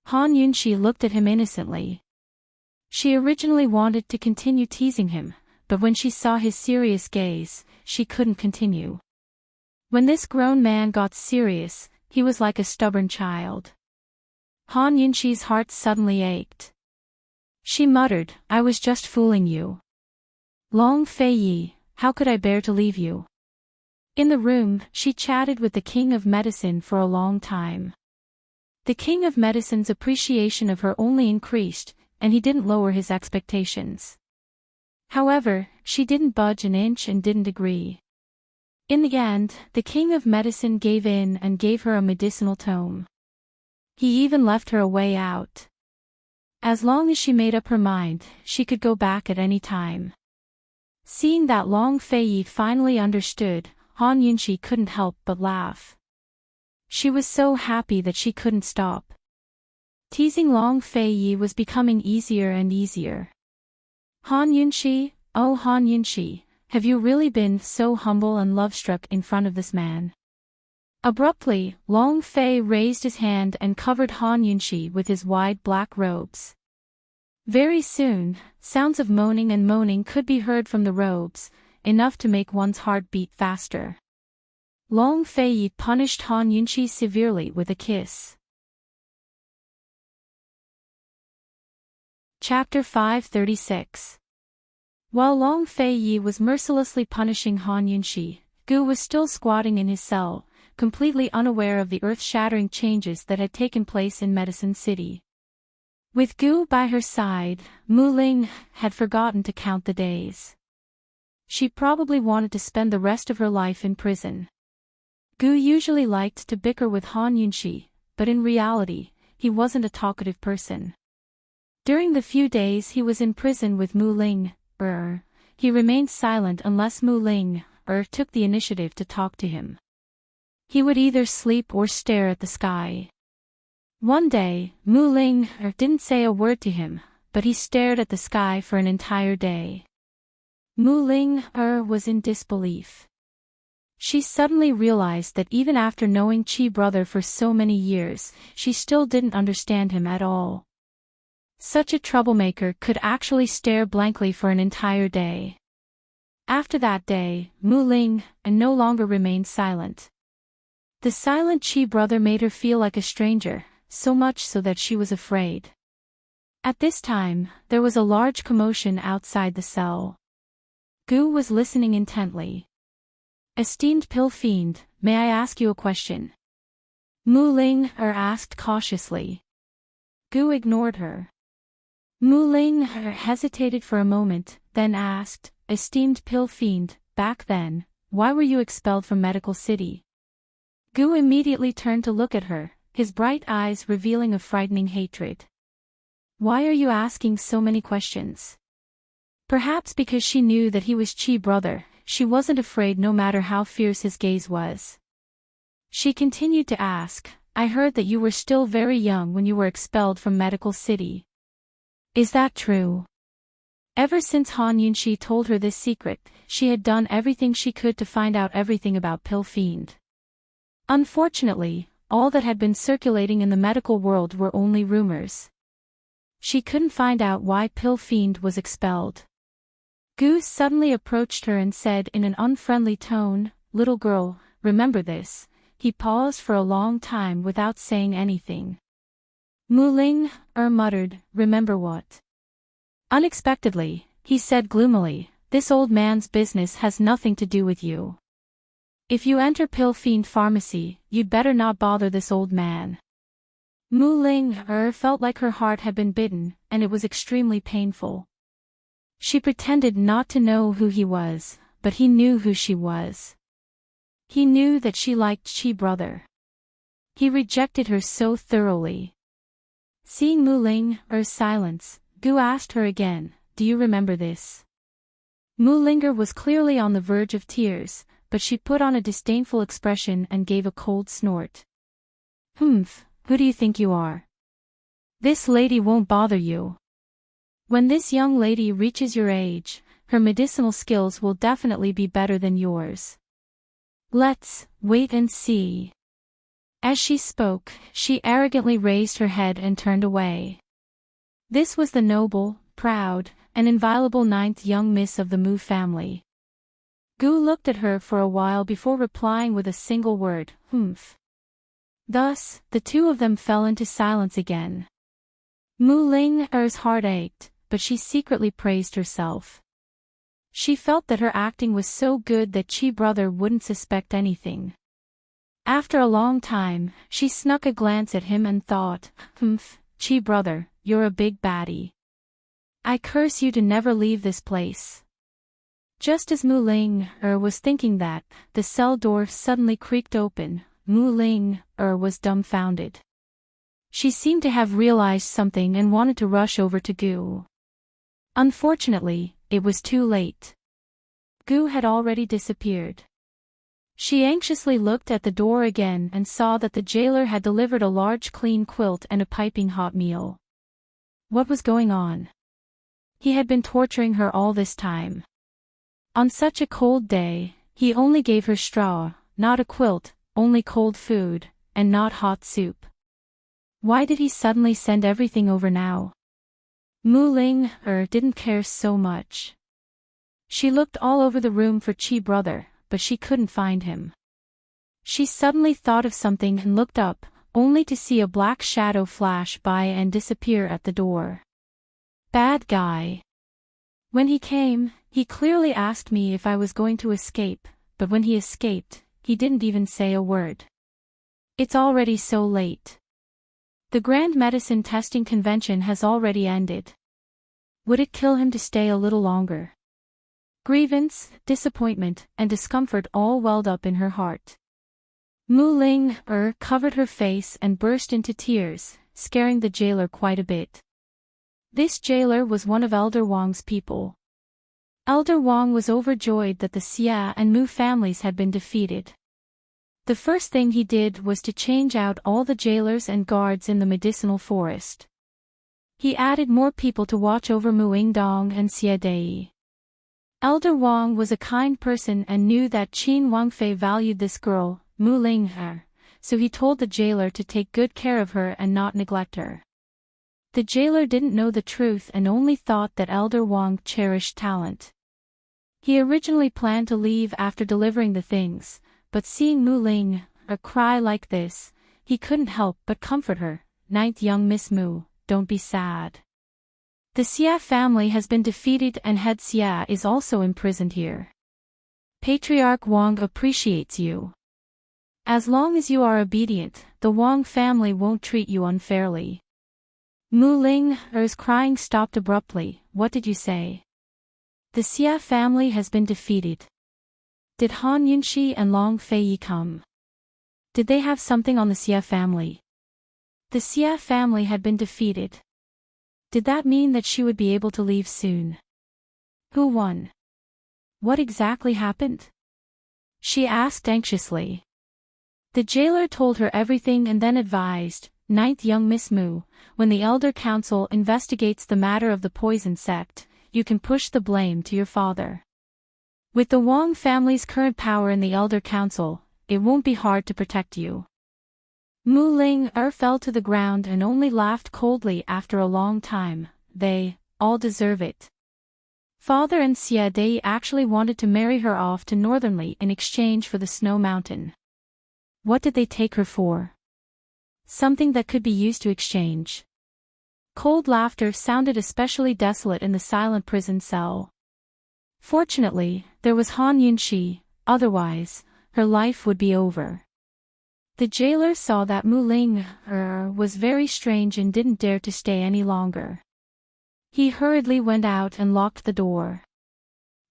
Han Yunxi looked at him innocently. She originally wanted to continue teasing him, but when she saw his serious gaze, she couldn't continue. When this grown man got serious, he was like a stubborn child. Han Yunxi's heart suddenly ached. She muttered, "I was just fooling you. Long Fei Yi, how could I bear to leave you?" In the room, she chatted with the King of Medicine for a long time. The King of Medicine's appreciation of her only increased, and he didn't lower his expectations. However, she didn't budge an inch and didn't agree. In the end, the King of Medicine gave in and gave her a medicinal tome. He even left her a way out. As long as she made up her mind, she could go back at any time. Seeing that Long Fei Yi finally understood, Han Yunxi couldn't help but laugh. She was so happy that she couldn't stop. Teasing Long Fei Yi was becoming easier and easier. "Han Yunxi, oh Han Yunxi, have you really been so humble and love-struck in front of this man?" Abruptly, Long Fei raised his hand and covered Han Yunxi with his wide black robes. Very soon, sounds of moaning and moaning could be heard from the robes, enough to make one's heart beat faster. Long Fei Yi punished Han Yunxi severely with a kiss. Chapter 536. While Long Fei Yi was mercilessly punishing Han Yunxi, Gu was still squatting in his cell, completely unaware of the earth-shattering changes that had taken place in Medicine City. With Gu by her side, Mu Ling had forgotten to count the days. She probably wanted to spend the rest of her life in prison. Gu usually liked to bicker with Han Yunxi, but in reality, he wasn't a talkative person. During the few days he was in prison with Mu Ling, he remained silent unless Mu Ling, took the initiative to talk to him. He would either sleep or stare at the sky. One day, Mu Ling didn't say a word to him, but he stared at the sky for an entire day. Mu Ling was in disbelief. She suddenly realized that even after knowing Chi brother for so many years, she still didn't understand him at all. Such a troublemaker could actually stare blankly for an entire day. After that day, Mu Ling no longer remained silent. The silent Chi brother made her feel like a stranger, so much so that she was afraid. At this time, there was a large commotion outside the cell. Gu was listening intently. "Esteemed pill fiend, may I ask you a question?" Mu Ling asked cautiously. Gu ignored her. Mu Ling hesitated for a moment, then asked, "Esteemed pill fiend, back then, why were you expelled from Medical City?" Gu immediately turned to look at her, his bright eyes revealing a frightening hatred. "Why are you asking so many questions?" Perhaps because she knew that he was Chi brother, she wasn't afraid no matter how fierce his gaze was. She continued to ask, "I heard that you were still very young when you were expelled from Medical City. Is that true?" Ever since Han Yunxi told her this secret, she had done everything she could to find out everything about Pill Fiend. Unfortunately, all that had been circulating in the medical world were only rumors. She couldn't find out why Pill Fiend was expelled. Gu suddenly approached her and said in an unfriendly tone, "Little girl, remember this." He paused for a long time without saying anything. Mu Ling muttered, "Remember what?" Unexpectedly, he said gloomily, "This old man's business has nothing to do with you. If you enter Pill Fiend Pharmacy, you'd better not bother this old man." Mu Ling felt like her heart had been bitten, and it was extremely painful. She pretended not to know who he was, but he knew who she was. He knew that she liked Chi brother. He rejected her so thoroughly. Seeing Mu Ling's silence, Gu asked her again, "Do you remember this?" Mu Linger was clearly on the verge of tears, but she put on a disdainful expression and gave a cold snort. "Humph, who do you think you are? This lady won't bother you. When this young lady reaches your age, her medicinal skills will definitely be better than yours. Let's wait and see." As she spoke, she arrogantly raised her head and turned away. This was the noble, proud, and inviolable ninth young miss of the Mu family. Gu looked at her for a while before replying with a single word, "Humph." Thus, the two of them fell into silence again. Mu Ling's heart ached, but she secretly praised herself. She felt that her acting was so good that Chi brother wouldn't suspect anything. After a long time, she snuck a glance at him and thought, "Humph, Chi brother, you're a big baddie. I curse you to never leave this place." Just as Mu Ling was thinking that, the cell door suddenly creaked open. Mu Ling was dumbfounded. She seemed to have realized something and wanted to rush over to Gu. Unfortunately, it was too late. Gu had already disappeared. She anxiously looked at the door again and saw that the jailer had delivered a large clean quilt and a piping hot meal. What was going on? He had been torturing her all this time. On such a cold day, he only gave her straw, not a quilt, only cold food, and not hot soup. Why did he suddenly send everything over now? Mu Ling didn't care so much. She looked all over the room for Chi brother, but she couldn't find him. She suddenly thought of something and looked up, only to see a black shadow flash by and disappear at the door. Bad guy. When he came, he clearly asked me if I was going to escape, but when he escaped, he didn't even say a word. It's already so late. The Grand Medicine Testing Convention has already ended. Would it kill him to stay a little longer? Grievance, disappointment, and discomfort all welled up in her heart. Mu Ling covered her face and burst into tears, scaring the jailer quite a bit. This jailer was one of Elder Wang's people. Elder Wang was overjoyed that the Xia and Mu families had been defeated. The first thing he did was to change out all the jailers and guards in the medicinal forest. He added more people to watch over Muing Dong and Xia Dei. Elder Wang was a kind person and knew that Qin Wangfei valued this girl, Mu Ling, so he told the jailer to take good care of her and not neglect her. The jailer didn't know the truth and only thought that Elder Wang cherished talent. He originally planned to leave after delivering the things, but seeing Mu Ling cry like this, he couldn't help but comfort her. "Ninth young Miss Mu, don't be sad. The Xia family has been defeated and head Xia is also imprisoned here. Patriarch Wang appreciates you. As long as you are obedient, the Wang family won't treat you unfairly." Mu Ling's crying stopped abruptly. "What did you say?" "The Xia family has been defeated." "Did Han Yunxi and Long Feiyi come? Did they have something on the Xia family?" The Xia family had been defeated. Did that mean that she would be able to leave soon? Who won? What exactly happened? She asked anxiously. The jailer told her everything and then advised, "Ninth young Miss Mu, when the Elder Council investigates the matter of the poison sect, you can push the blame to your father. With the Wang family's current power in the Elder Council, it won't be hard to protect you." Mu Ling fell to the ground and only laughed coldly after a long time. "They all deserve it. Father and Xia Dei actually wanted to marry her off to Northernly in exchange for the Snow Mountain. What did they take her for? Something that could be used to exchange." Cold laughter sounded especially desolate in the silent prison cell. Fortunately, there was Han Yunxi, otherwise, her life would be over. The jailer saw that Mu Ling was very strange and didn't dare to stay any longer. He hurriedly went out and locked the door.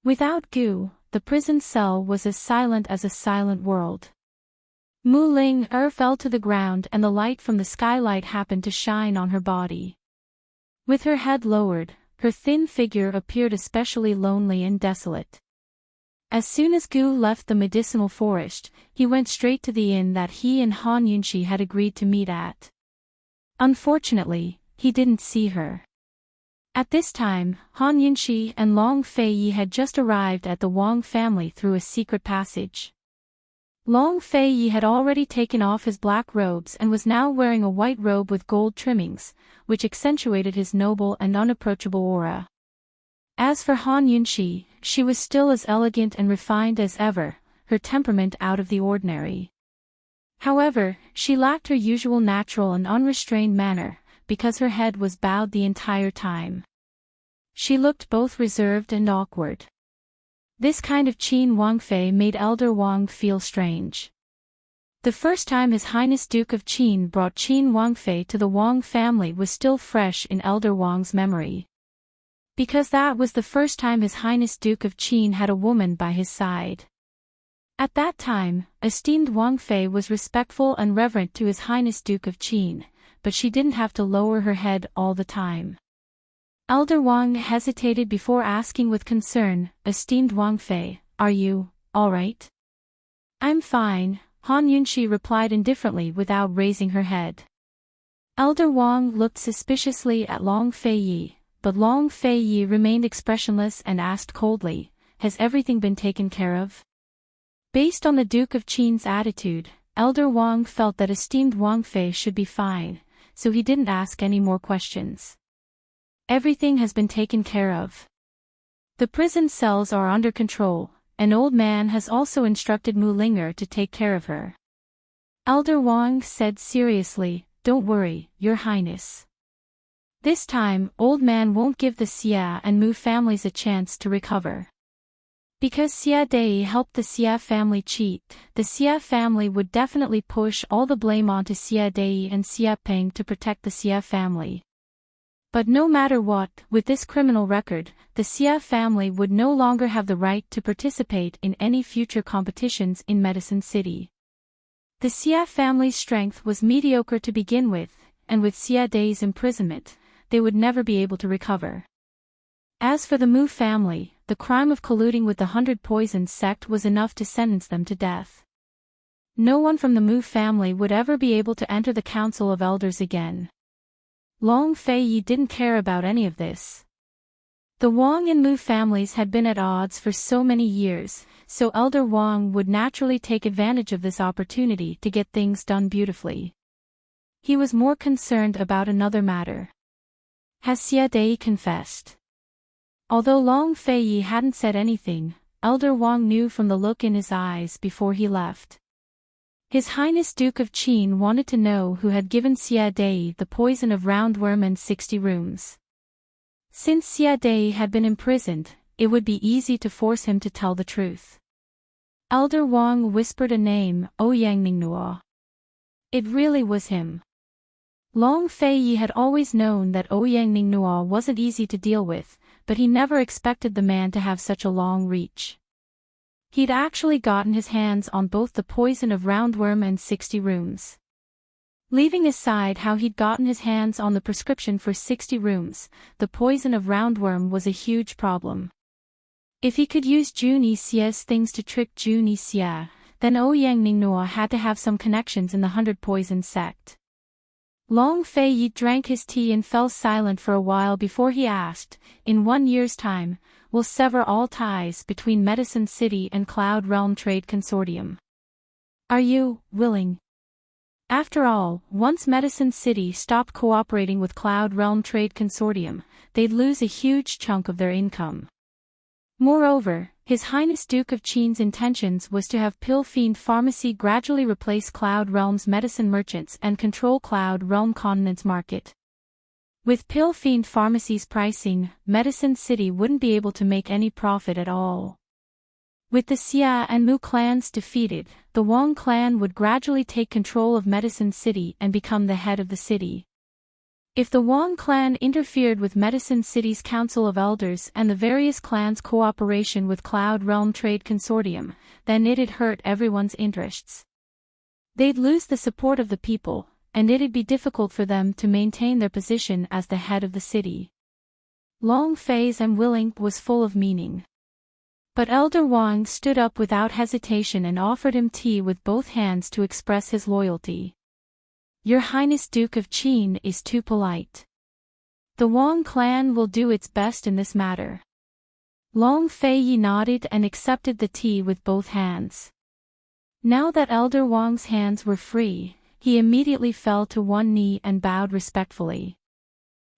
Without Gu, the prison cell was as silent as a silent world. Mu Ling fell to the ground and the light from the skylight happened to shine on her body. With her head lowered, her thin figure appeared especially lonely and desolate. As soon as Gu left the medicinal forest, he went straight to the inn that he and Han Yunxi had agreed to meet at. Unfortunately, he didn't see her. At this time, Han Yunxi and Long Feiyi had just arrived at the Wang family through a secret passage. Long Feiyi had already taken off his black robes and was now wearing a white robe with gold trimmings, which accentuated his noble and unapproachable aura. As for Han Yunxi, she was still as elegant and refined as ever, her temperament out of the ordinary. However, she lacked her usual natural and unrestrained manner, because her head was bowed the entire time. She looked both reserved and awkward. This kind of Qin Wangfei made Elder Wang feel strange. The first time His Highness Duke of Qin brought Qin Wangfei to the Wang family was still fresh in Elder Wang's memory. Because that was the first time His Highness Duke of Qin had a woman by his side. At that time, esteemed Wangfei was respectful and reverent to His Highness Duke of Qin, but she didn't have to lower her head all the time. Elder Wang hesitated before asking with concern, "Esteemed Wangfei, are you all right?" "I'm fine," Han Yunxi replied indifferently without raising her head. Elder Wang looked suspiciously at Long Feiyi, but Long Feiyi remained expressionless and asked coldly, "Has everything been taken care of?" Based on the Duke of Qin's attitude, Elder Wang felt that esteemed Wangfei should be fine, so he didn't ask any more questions. "Everything has been taken care of. The prison cells are under control. An old man has also instructed Mu Linger to take care of her." Elder Wang said seriously, "Don't worry, Your Highness. This time, old man won't give the Xia and Mu families a chance to recover. Because Xia Dei helped the Xia family cheat, the Xia family would definitely push all the blame onto Xia Dei and Xia Peng to protect the Xia family. But no matter what, with this criminal record, the Xia family would no longer have the right to participate in any future competitions in Medicine City. The Xia family's strength was mediocre to begin with, and with Xia Dei's imprisonment, they would never be able to recover. As for the Mu family, the crime of colluding with the 100 Poisons sect was enough to sentence them to death. No one from the Mu family would ever be able to enter the Council of Elders again. Long Feiyi didn't care about any of this. The Wang and Mu families had been at odds for so many years, so Elder Wang would naturally take advantage of this opportunity to get things done beautifully. He was more concerned about another matter. Has Xie Dei confessed? Although Long Feiyi hadn't said anything, Elder Wang knew from the look in his eyes before he left. His Highness Duke of Qin wanted to know who had given Xie Dei the poison of roundworm and 60 rooms. Since Xie Dei had been imprisoned, it would be easy to force him to tell the truth. Elder Wang whispered a name, Ouyang Ningnuo. It really was him. Long Feiyi had always known that Ouyang Ningnuo wasn't easy to deal with, but he never expected the man to have such a long reach. He'd actually gotten his hands on both the poison of roundworm and 60 rooms. Leaving aside how he'd gotten his hands on the prescription for 60 rooms, the poison of roundworm was a huge problem. If he could use Jun Yixie's things to trick Jun Yixie, then Ouyang Ningnuo had to have some connections in the 100 Poison sect. Long Feiyi drank his tea and fell silent for a while before he asked, in 1 year's time, we'll sever all ties between Medicine City and Cloud Realm Trade Consortium. Are you willing? After all, once Medicine City stopped cooperating with Cloud Realm Trade Consortium, they'd lose a huge chunk of their income. Moreover, His Highness Duke of Qin's intentions was to have Pill Fiend Pharmacy gradually replace Cloud Realm's medicine merchants and control Cloud Realm Continent's market. With Pill Fiend Pharmacy's pricing, Medicine City wouldn't be able to make any profit at all. With the Xia and Mu clans defeated, the Wang clan would gradually take control of Medicine City and become the head of the city. If the Wang clan interfered with Medicine City's Council of Elders and the various clans' cooperation with Cloud Realm Trade Consortium, then it'd hurt everyone's interests. They'd lose the support of the people, and it'd be difficult for them to maintain their position as the head of the city. Long Fei's "I'm willing" was full of meaning. But Elder Wang stood up without hesitation and offered him tea with both hands to express his loyalty. Your Highness Duke of Qin is too polite. The Wang clan will do its best in this matter. Long Feiyi nodded and accepted the tea with both hands. Now that Elder Wang's hands were free, he immediately fell to one knee and bowed respectfully.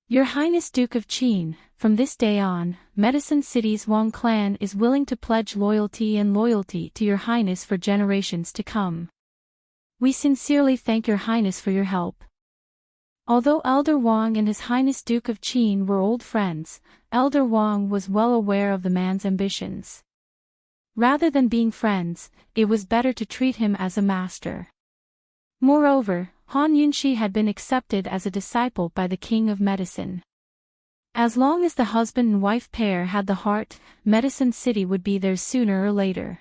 Your Highness Duke of Qin, from this day on, Medicine City's Wang clan is willing to pledge loyalty to your Highness for generations to come. We sincerely thank your Highness for your help. Although Elder Wang and His Highness Duke of Qin were old friends, Elder Wang was well aware of the man's ambitions. Rather than being friends, it was better to treat him as a master. Moreover, Han Yunxi had been accepted as a disciple by the King of Medicine. As long as the husband and wife pair had the heart, Medicine City would be theirs sooner or later.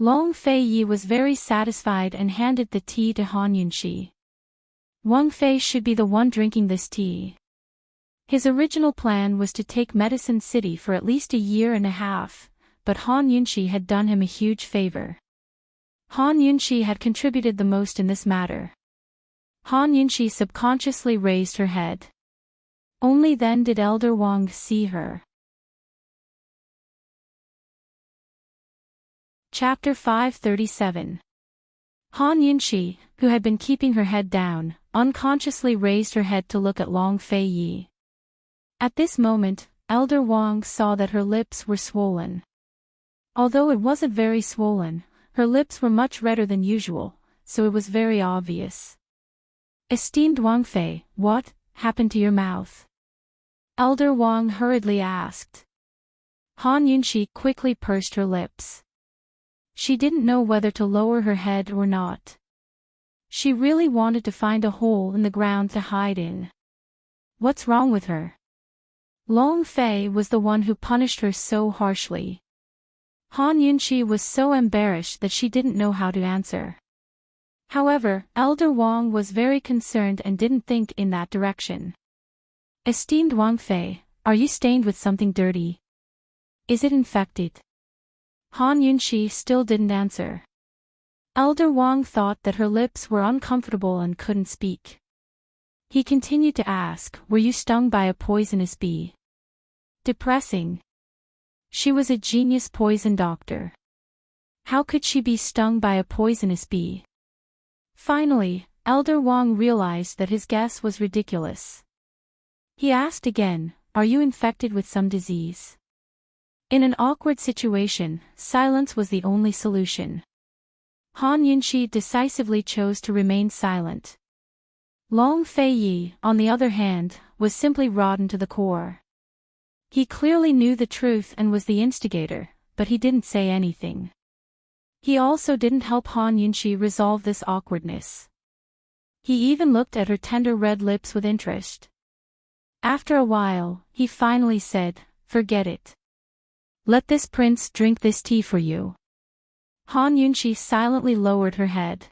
Long Feiyi was very satisfied and handed the tea to Han Yunxi. Wang Fei should be the one drinking this tea. His original plan was to take Medicine City for at least 1.5 years, but Han Yunxi had done him a huge favor. Han Yunxi had contributed the most in this matter. Han Yunxi subconsciously raised her head. Only then did Elder Wang see her. Chapter 537. Han Yunxi, who had been keeping her head down, unconsciously raised her head to look at Long Feiyi. At this moment, Elder Wang saw that her lips were swollen. Although it wasn't very swollen, her lips were much redder than usual, so it was very obvious. Esteemed Wang Fei, what happened to your mouth? Elder Wang hurriedly asked. Han Yunxi quickly pursed her lips. She didn't know whether to lower her head or not. She really wanted to find a hole in the ground to hide in. What's wrong with her? Long Fei was the one who punished her so harshly. Han Yunxi was so embarrassed that she didn't know how to answer. However, Elder Wang was very concerned and didn't think in that direction. Esteemed Wang Fei, are you stained with something dirty? Is it infected? Han Yunxi still didn't answer. Elder Wang thought that her lips were uncomfortable and couldn't speak. He continued to ask, "Were you stung by a poisonous bee?" Depressing. She was a genius poison doctor. How could she be stung by a poisonous bee? Finally, Elder Wang realized that his guess was ridiculous. He asked again, "Are you infected with some disease?" In an awkward situation, silence was the only solution. Han Yunxi decisively chose to remain silent. Long Feiyi, on the other hand, was simply rotten to the core. He clearly knew the truth and was the instigator, but he didn't say anything. He also didn't help Han Yunxi resolve this awkwardness. He even looked at her tender red lips with interest. After a while, he finally said, "Forget it. Let this prince drink this tea for you." Han Yunxi silently lowered her head.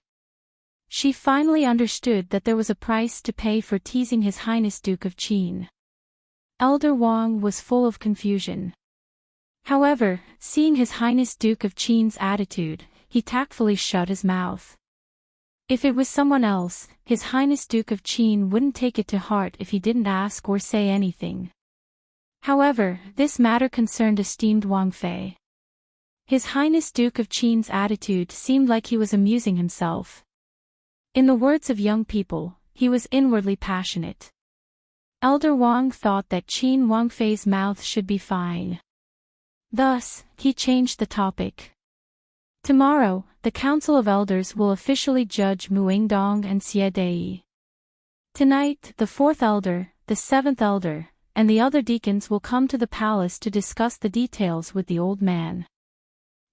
She finally understood that there was a price to pay for teasing His Highness Duke of Qin. Elder Wang was full of confusion. However, seeing His Highness Duke of Qin's attitude, he tactfully shut his mouth. If it was someone else, His Highness Duke of Qin wouldn't take it to heart if he didn't ask or say anything. However, this matter concerned esteemed Wang Fei. His Highness Duke of Qin's attitude seemed like he was amusing himself. In the words of young people, he was inwardly passionate. Elder Wang thought that Qin Wang Fei's mouth should be fine. Thus, he changed the topic. Tomorrow, the Council of Elders will officially judge Muingdong and Xie Dei. Tonight, the 4th Elder, the 7th Elder, and the other deacons will come to the palace to discuss the details with the old man.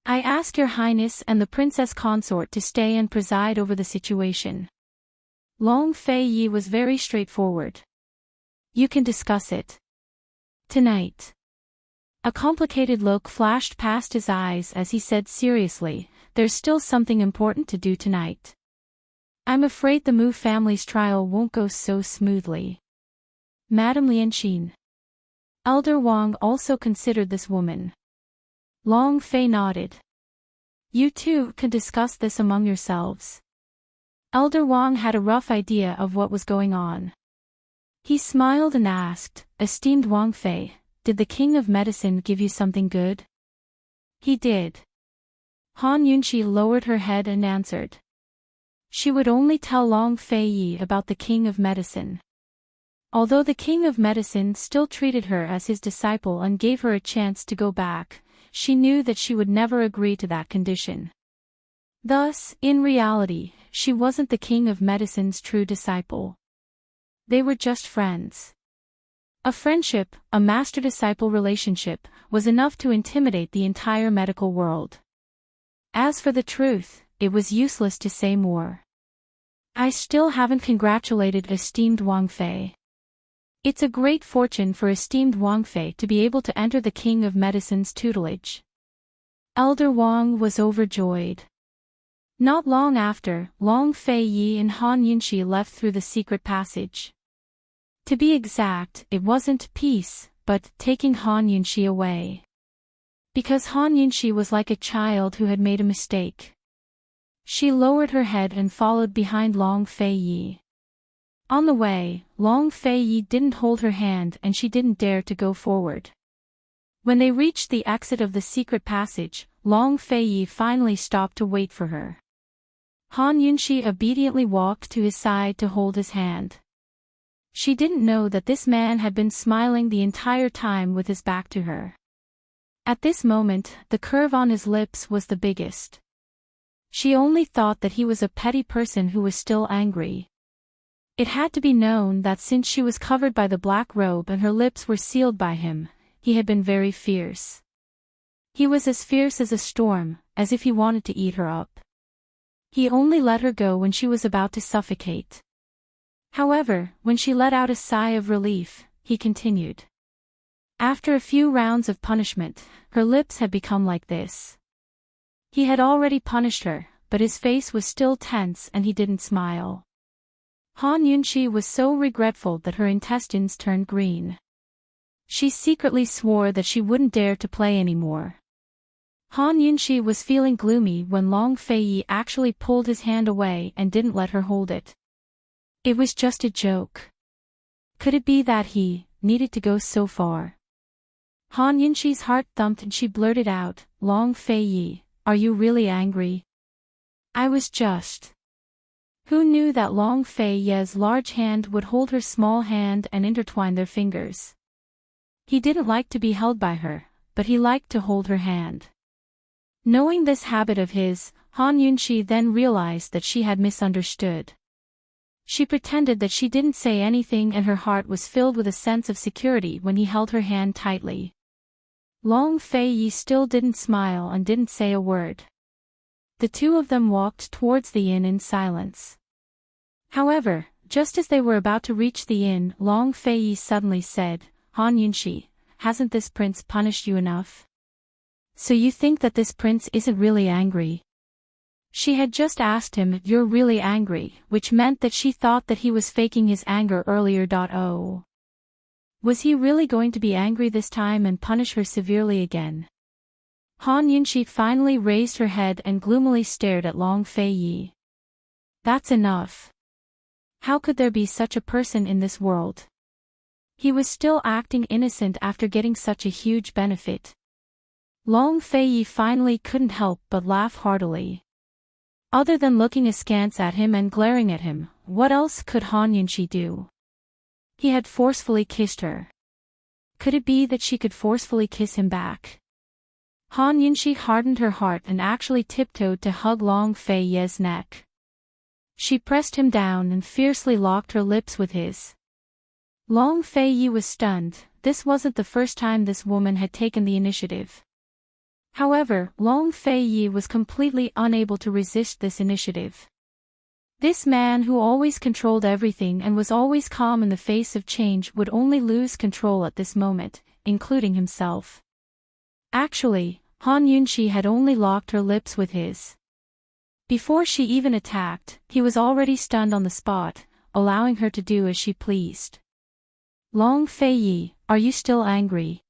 I ask your highness and the princess consort to stay and preside over the situation. Long Feiyi was very straightforward. You can discuss it tonight. A complicated look flashed past his eyes as he said seriously, "There's still something important to do tonight. I'm afraid the Mu family's trial won't go so smoothly." Madame Lianqin. Elder Wang also considered this woman. Long Fei nodded. You two can discuss this among yourselves. Elder Wang had a rough idea of what was going on. He smiled and asked, "Esteemed Wang Fei, did the King of Medicine give you something good?" He did. Han Yunxi lowered her head and answered. She would only tell Long Feiyi about the King of Medicine. Although the King of Medicine still treated her as his disciple and gave her a chance to go back, she knew that she would never agree to that condition. Thus, in reality, she wasn't the King of Medicine's true disciple. They were just friends. A friendship, a master-disciple relationship, was enough to intimidate the entire medical world. As for the truth, it was useless to say more. I still haven't congratulated esteemed Wang Fei. It's a great fortune for esteemed Wang Fei to be able to enter the King of Medicine's tutelage. Elder Wang was overjoyed. Not long after, Long Feiyi and Han Yunxi left through the secret passage. To be exact, it wasn't peace, but taking Han Yunxi away. Because Han Yunxi was like a child who had made a mistake. She lowered her head and followed behind Long Feiyi. On the way, Long Feiyi didn't hold her hand and she didn't dare to go forward. When they reached the exit of the secret passage, Long Feiyi finally stopped to wait for her. Han Yunxi obediently walked to his side to hold his hand. She didn't know that this man had been smiling the entire time with his back to her. At this moment, the curve on his lips was the biggest. She only thought that he was a petty person who was still angry. It had to be known that since she was covered by the black robe and her lips were sealed by him, he had been very fierce. He was as fierce as a storm, as if he wanted to eat her up. He only let her go when she was about to suffocate. However, when she let out a sigh of relief, he continued. After a few rounds of punishment, her lips had become like this. He had already punished her, but his face was still tense and he didn't smile. Han Yunxi was so regretful that her intestines turned green. She secretly swore that she wouldn't dare to play anymore. Han Yunxi was feeling gloomy when Long Feiyi actually pulled his hand away and didn't let her hold it. It was just a joke. Could it be that he needed to go so far? Han Yunxi's heart thumped and she blurted out, "Long Feiyi, are you really angry?" "I was just..." Who knew that Long Feiyi's large hand would hold her small hand and intertwine their fingers? He didn't like to be held by her, but he liked to hold her hand. Knowing this habit of his, Han Yunxi then realized that she had misunderstood. She pretended that she didn't say anything and her heart was filled with a sense of security when he held her hand tightly. Long Feiyi still didn't smile and didn't say a word. The two of them walked towards the inn in silence. However, just as they were about to reach the inn, Long Feiyi suddenly said, "Han Yunxi, hasn't this prince punished you enough? So you think that this prince isn't really angry?" She had just asked him, "You're really angry," which meant that she thought that he was faking his anger earlier. Oh. Was he really going to be angry this time and punish her severely again? Han Yunxi finally raised her head and gloomily stared at Long Feiyi. That's enough. How could there be such a person in this world? He was still acting innocent after getting such a huge benefit. Long Feiyi finally couldn't help but laugh heartily. Other than looking askance at him and glaring at him, what else could Han Yunxi do? He had forcefully kissed her. Could it be that she could forcefully kiss him back? Han Yunxi hardened her heart and actually tiptoed to hug Long Feiyi's neck. She pressed him down and fiercely locked her lips with his. Long Feiyi was stunned. This wasn't the first time this woman had taken the initiative. However, Long Feiyi was completely unable to resist this initiative. This man who always controlled everything and was always calm in the face of change would only lose control at this moment, including himself. Actually, Han Yunxi had only locked her lips with his. Before she even attacked, he was already stunned on the spot, allowing her to do as she pleased. "Long Feiyi, are you still angry?"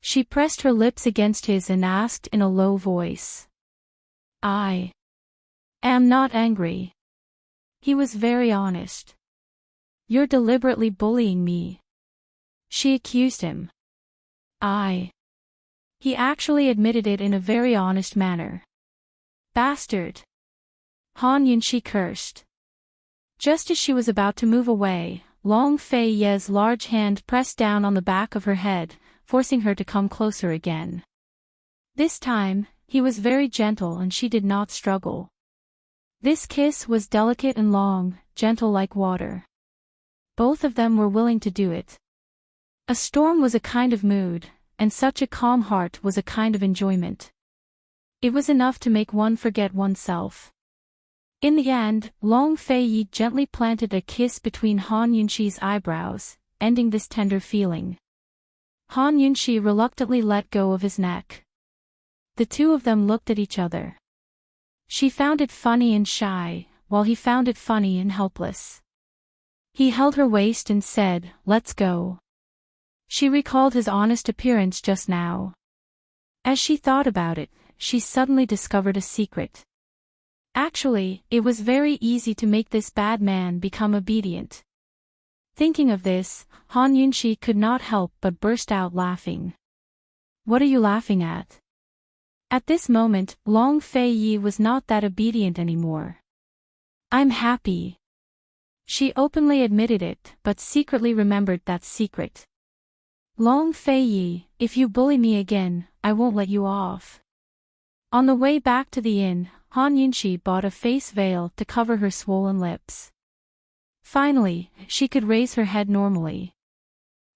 She pressed her lips against his and asked in a low voice. "I am not angry." He was very honest. "You're deliberately bullying me," she accused him. He actually admitted it in a very honest manner. "Bastard!" Han Yunxi cursed. Just as she was about to move away, Long Feiyi's large hand pressed down on the back of her head, forcing her to come closer again. This time, he was very gentle and she did not struggle. This kiss was delicate and long, gentle like water. Both of them were willing to do it. A storm was a kind of mood, and such a calm heart was a kind of enjoyment. It was enough to make one forget oneself. In the end, Long Feiyi gently planted a kiss between Han Yunxi's eyebrows, ending this tender feeling. Han Yunxi reluctantly let go of his neck. The two of them looked at each other. She found it funny and shy, while he found it funny and helpless. He held her waist and said, "Let's go." She recalled his honest appearance just now. As she thought about it, she suddenly discovered a secret. Actually, it was very easy to make this bad man become obedient. Thinking of this, Han Yunxi could not help but burst out laughing. "What are you laughing at?" At this moment, Long Feiyi was not that obedient anymore. "I'm happy." She openly admitted it, but secretly remembered that secret. "Long Feiyi, if you bully me again, I won't let you off." On the way back to the inn, Han Yunxi bought a face veil to cover her swollen lips. Finally, she could raise her head normally.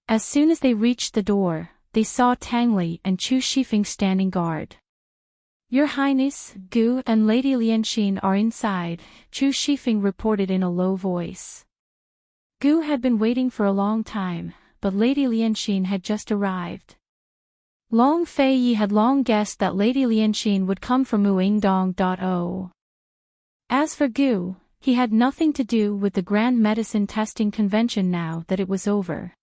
As soon as they reached the door, they saw Tang Li and Chu Shifeng standing guard. "Your Highness, Gu and Lady Lianxin are inside," Chu Shifeng reported in a low voice. Gu had been waiting for a long time, but Lady Lianxin had just arrived. Long Feiyi had long guessed that Lady Lianxin would come from Muingdong. As for Gu, he had nothing to do with the Grand Medicine Testing Convention now that it was over.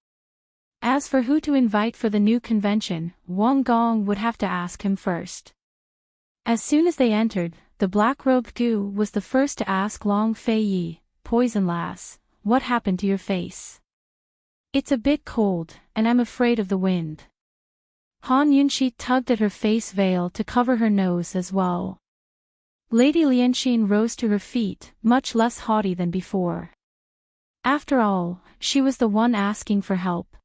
As for who to invite for the new convention, Wang Gong would have to ask him first. As soon as they entered, the black-robed Gu was the first to ask Long Fei Yi, "Poison lass, what happened to your face?" "It's a bit cold, and I'm afraid of the wind." Han Yunxi tugged at her face veil to cover her nose as well. Lady Lianxin rose to her feet, much less haughty than before. After all, she was the one asking for help.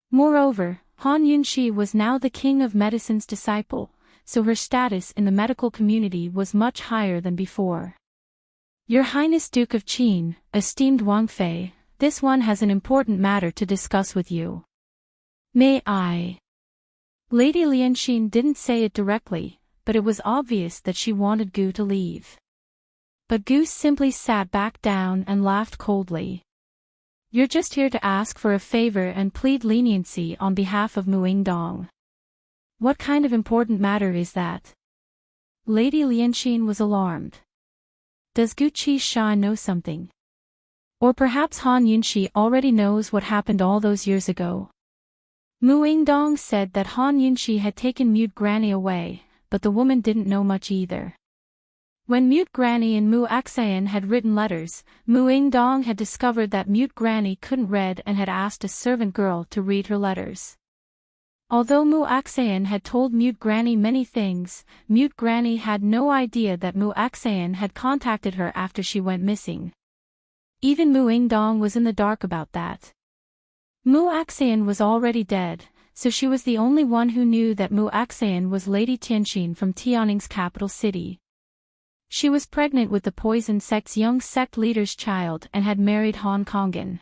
Moreover, Han Yunxi was now the king of medicine's disciple, so her status in the medical community was much higher than before. "Your Highness Duke of Qin, esteemed Wang Fei, this one has an important matter to discuss with you. May I?" Lady Lianxin didn't say it directly, but it was obvious that she wanted Gu to leave. But Gu simply sat back down and laughed coldly. "You're just here to ask for a favor and plead leniency on behalf of Muingdong. What kind of important matter is that?" Lady Lianxin was alarmed. Does Gu Qisha know something? Or perhaps Han Yunxi already knows what happened all those years ago? Muingdong said that Han Yunxi had taken Mute Granny away, but the woman didn't know much either. When Mute Granny and Mu Axayan had written letters, Muingdong had discovered that Mute Granny couldn't read and had asked a servant girl to read her letters. Although Mu Axayan had told Mute Granny many things, Mute Granny had no idea that Mu Axayan had contacted her after she went missing. Even Muingdong was in the dark about that. Mu Axayan was already dead, so she was the only one who knew that Mu Axayan was Lady Tianxin from Tianning's capital city. She was pregnant with the Poison Sect's young sect leader's child and had married Hong Kongan.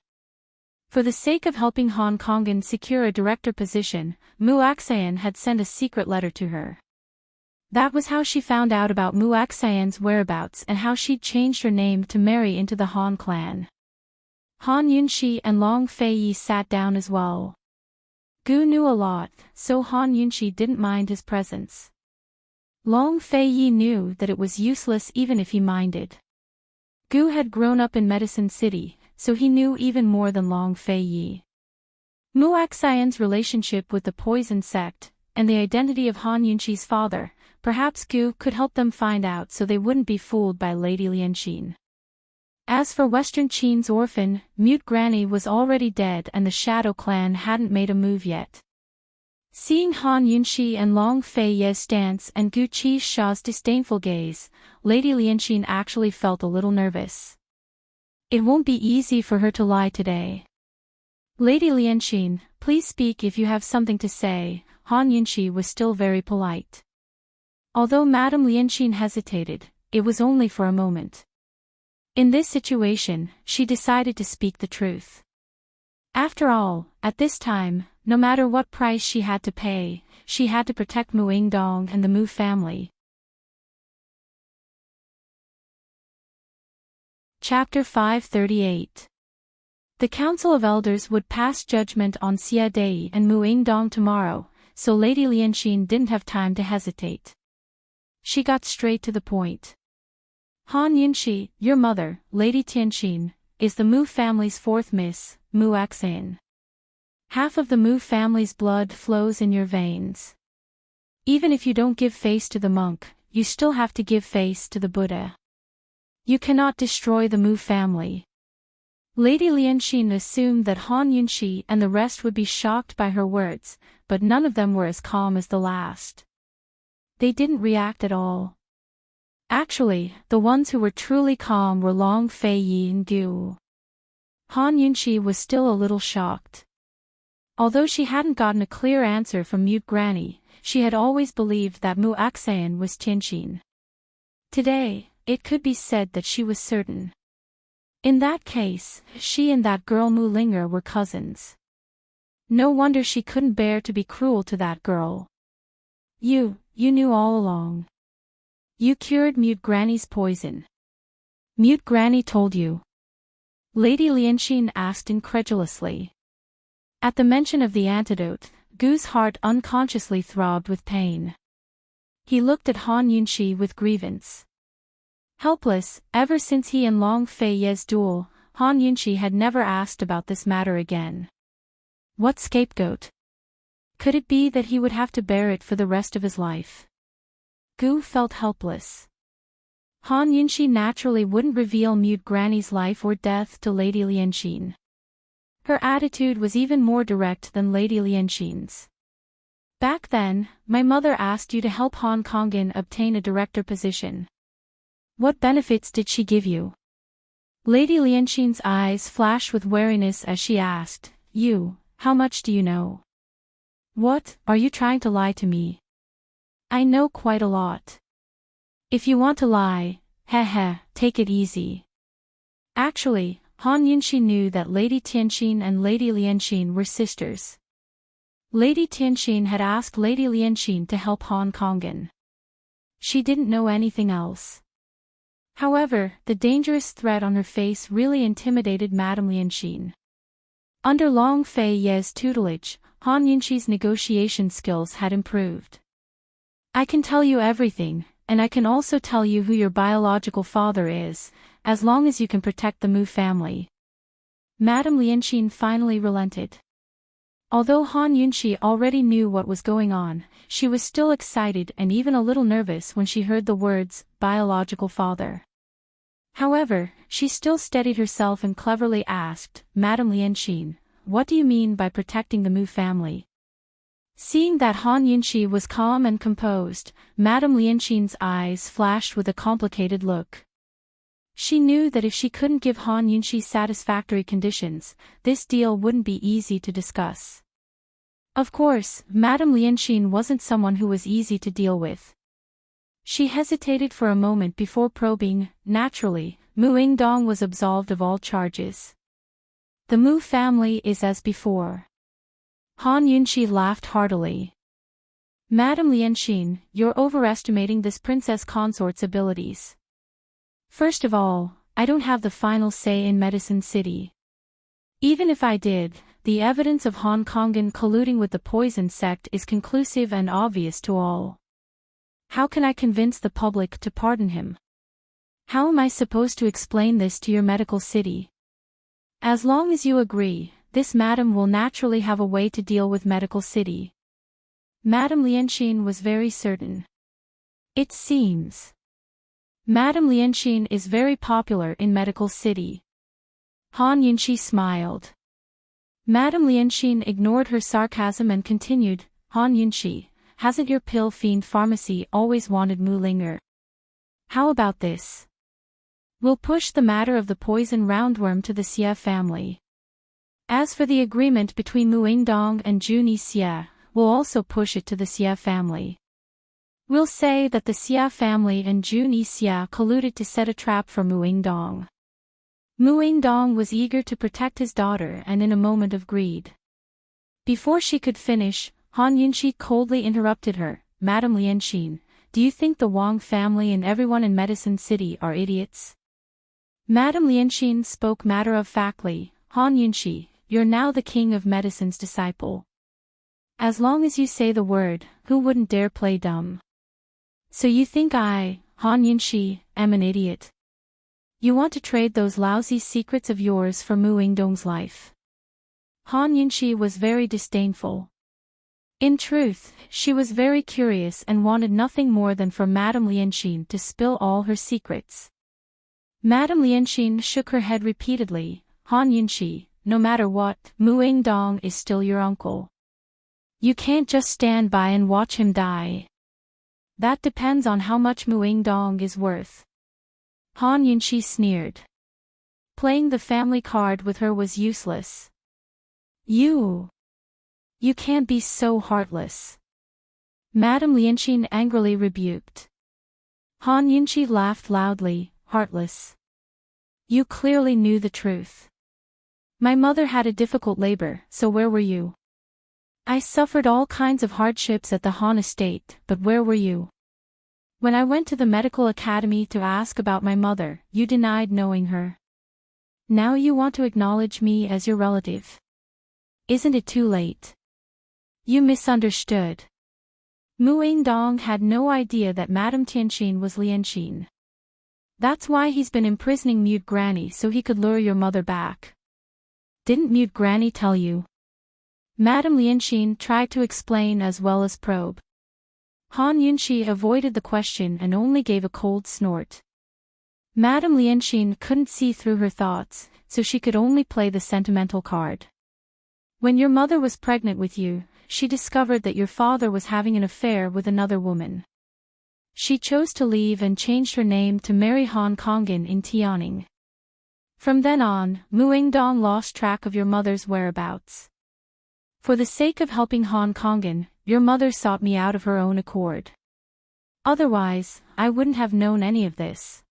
For the sake of helping Hong Kongan secure a director position, Mu Axayan had sent a secret letter to her. That was how she found out about Mu Axayan's whereabouts and how she'd changed her name to marry into the Han clan. Han Yunxi and Long Fei Yi sat down as well. Gu knew a lot, so Han Yunxi didn't mind his presence. Long Fei Yi knew that it was useless even if he minded. Gu had grown up in Medicine City, so he knew even more than Long Fei Yi. Mu Axayan's relationship with the Poison Sect, and the identity of Han Yunxi's father, perhaps Gu could help them find out so they wouldn't be fooled by Lady Lianxin. As for Western Qin's orphan, Mute Granny was already dead and the Shadow Clan hadn't made a move yet. Seeing Han Yunxi and Long Fei Ye's stance and Gu Qisha's disdainful gaze, Lady Lianxin actually felt a little nervous. It won't be easy for her to lie today. "Lady Lianxin, please speak if you have something to say." Han Yunxi was still very polite. Although Madame Lianxin hesitated, it was only for a moment. In this situation, she decided to speak the truth. After all, at this time, no matter what price she had to pay, she had to protect Muingdong and the Mu family. Chapter 538. The Council of Elders would pass judgment on Xia Dei and Muingdong tomorrow, so Lady Lianxin didn't have time to hesitate. She got straight to the point. "Han Yunxi, your mother, Lady Tianxin, is the Mu family's fourth miss, Mu Axayan. Half of the Mu family's blood flows in your veins. Even if you don't give face to the monk, you still have to give face to the Buddha. You cannot destroy the Mu family." Lady Lianxin assumed that Han Yunxi and the rest would be shocked by her words, but none of them were as calm as the last. They didn't react at all. Actually, the ones who were truly calm were Long Fei Yi and Gu. Han Yunxi was still a little shocked. Although she hadn't gotten a clear answer from Mute Granny, she had always believed that Mu Axayan was Tianxin. Today, it could be said that she was certain. In that case, she and that girl Mu Linger were cousins. No wonder she couldn't bear to be cruel to that girl. You knew all along. You cured Mute Granny's poison." "Mute Granny told you?" Lady Lianxin asked incredulously. At the mention of the antidote, Gu's heart unconsciously throbbed with pain. He looked at Han Yunxi with grievance. Helpless, ever since he and Long Fei Ye's duel, Han Yunxi had never asked about this matter again. What scapegoat? Could it be that he would have to bear it for the rest of his life? Gu felt helpless. Han Yunxi naturally wouldn't reveal Mute Granny's life or death to Lady Lianxin. Her attitude was even more direct than Lady Lianxin's. Back then, my mother asked you to help Hong Kongin obtain a director position. What benefits did she give you? Lady Lianxin's eyes flashed with wariness as she asked, You, how much do you know? What, are you trying to lie to me? I know quite a lot. If you want to lie, take it easy. Actually, Han Yunxi knew that Lady Tianxin and Lady Lianxin were sisters. Lady Tianxin had asked Lady Lianxin to help Hong Kongin. She didn't know anything else. However, the dangerous threat on her face really intimidated Madame Lianxin. Under Long Fei Ye's tutelage, Han Yunxi's negotiation skills had improved. I can tell you everything, and I can also tell you who your biological father is, as long as you can protect the Mu family. Madame Lianxin finally relented. Although Han Yunxi already knew what was going on, she was still excited and even a little nervous when she heard the words, biological father. However, she still steadied herself and cleverly asked, Madame Lianxin, what do you mean by protecting the Mu family? Seeing that Han Yunxi was calm and composed, Madame Lianxin's eyes flashed with a complicated look. She knew that if she couldn't give Han Yunxi satisfactory conditions, this deal wouldn't be easy to discuss. Of course, Madame Lianxin wasn't someone who was easy to deal with. She hesitated for a moment before probing. Naturally, Mu Yingdong was absolved of all charges. The Mu family is as before. Han Yunxi laughed heartily. Madame Lianxin, you're overestimating this Princess Consort's abilities. First of all, I don't have the final say in Medicine City. Even if I did, the evidence of Hong Kongin colluding with the poison sect is conclusive and obvious to all. How can I convince the public to pardon him? How am I supposed to explain this to your medical city? As long as you agree, this madam will naturally have a way to deal with medical city. Madame Lianxin was very certain. It seems. Madame Lianxin is very popular in medical city. Han Yunxi smiled. Madame Lianxin ignored her sarcasm and continued, Han Yunxi, hasn't your pill fiend pharmacy always wanted Mu Linger? How about this? We'll push the matter of the poison roundworm to the Xie family. As for the agreement between Mu Yingdong and Juni Xie, we'll also push it to the Xie family. We'll say that the Xia family and Juni Xie colluded to set a trap for Mu Yingdong. Mu Yingdong was eager to protect his daughter and in a moment of greed. Before she could finish, Han Yunxi coldly interrupted her, Madame Lianxin, do you think the Wang family and everyone in Medicine City are idiots? Madame Lianxin spoke matter-of-factly, Han Yunxi, you're now the king of medicine's disciple. As long as you say the word, who wouldn't dare play dumb? So you think I, Han Yunxi, am an idiot? You want to trade those lousy secrets of yours for Mu Yingdong's life? Han Yunxi was very disdainful. In truth, she was very curious and wanted nothing more than for Madame Lianxin to spill all her secrets. Madame Lianxin shook her head repeatedly, Han Yunxi, no matter what, Mu Yingdong is still your uncle. You can't just stand by and watch him die. That depends on how much Mu Yingdong is worth. Han Yunxi sneered. Playing the family card with her was useless. You can't be so heartless. Madame Lianxin angrily rebuked. Han Yunxi laughed loudly, heartless. You clearly knew the truth. My mother had a difficult labor, so where were you? I suffered all kinds of hardships at the Han estate, but where were you? When I went to the medical academy to ask about my mother, you denied knowing her. Now you want to acknowledge me as your relative. Isn't it too late? You misunderstood. Mu Yingdong had no idea that Madame Tianxin was Lianxin. That's why he's been imprisoning Mute Granny so he could lure your mother back. Didn't Mute Granny tell you? Madame Lianxin tried to explain as well as probe. Han Yunxi avoided the question and only gave a cold snort. Madame Lianxin couldn't see through her thoughts, so she could only play the sentimental card. When your mother was pregnant with you, she discovered that your father was having an affair with another woman. She chose to leave and changed her name to Mary Han Kongan in Tianning. From then on, Muingdong lost track of your mother's whereabouts. For the sake of helping Han Kongan, your mother sought me out of her own accord. Otherwise, I wouldn't have known any of this.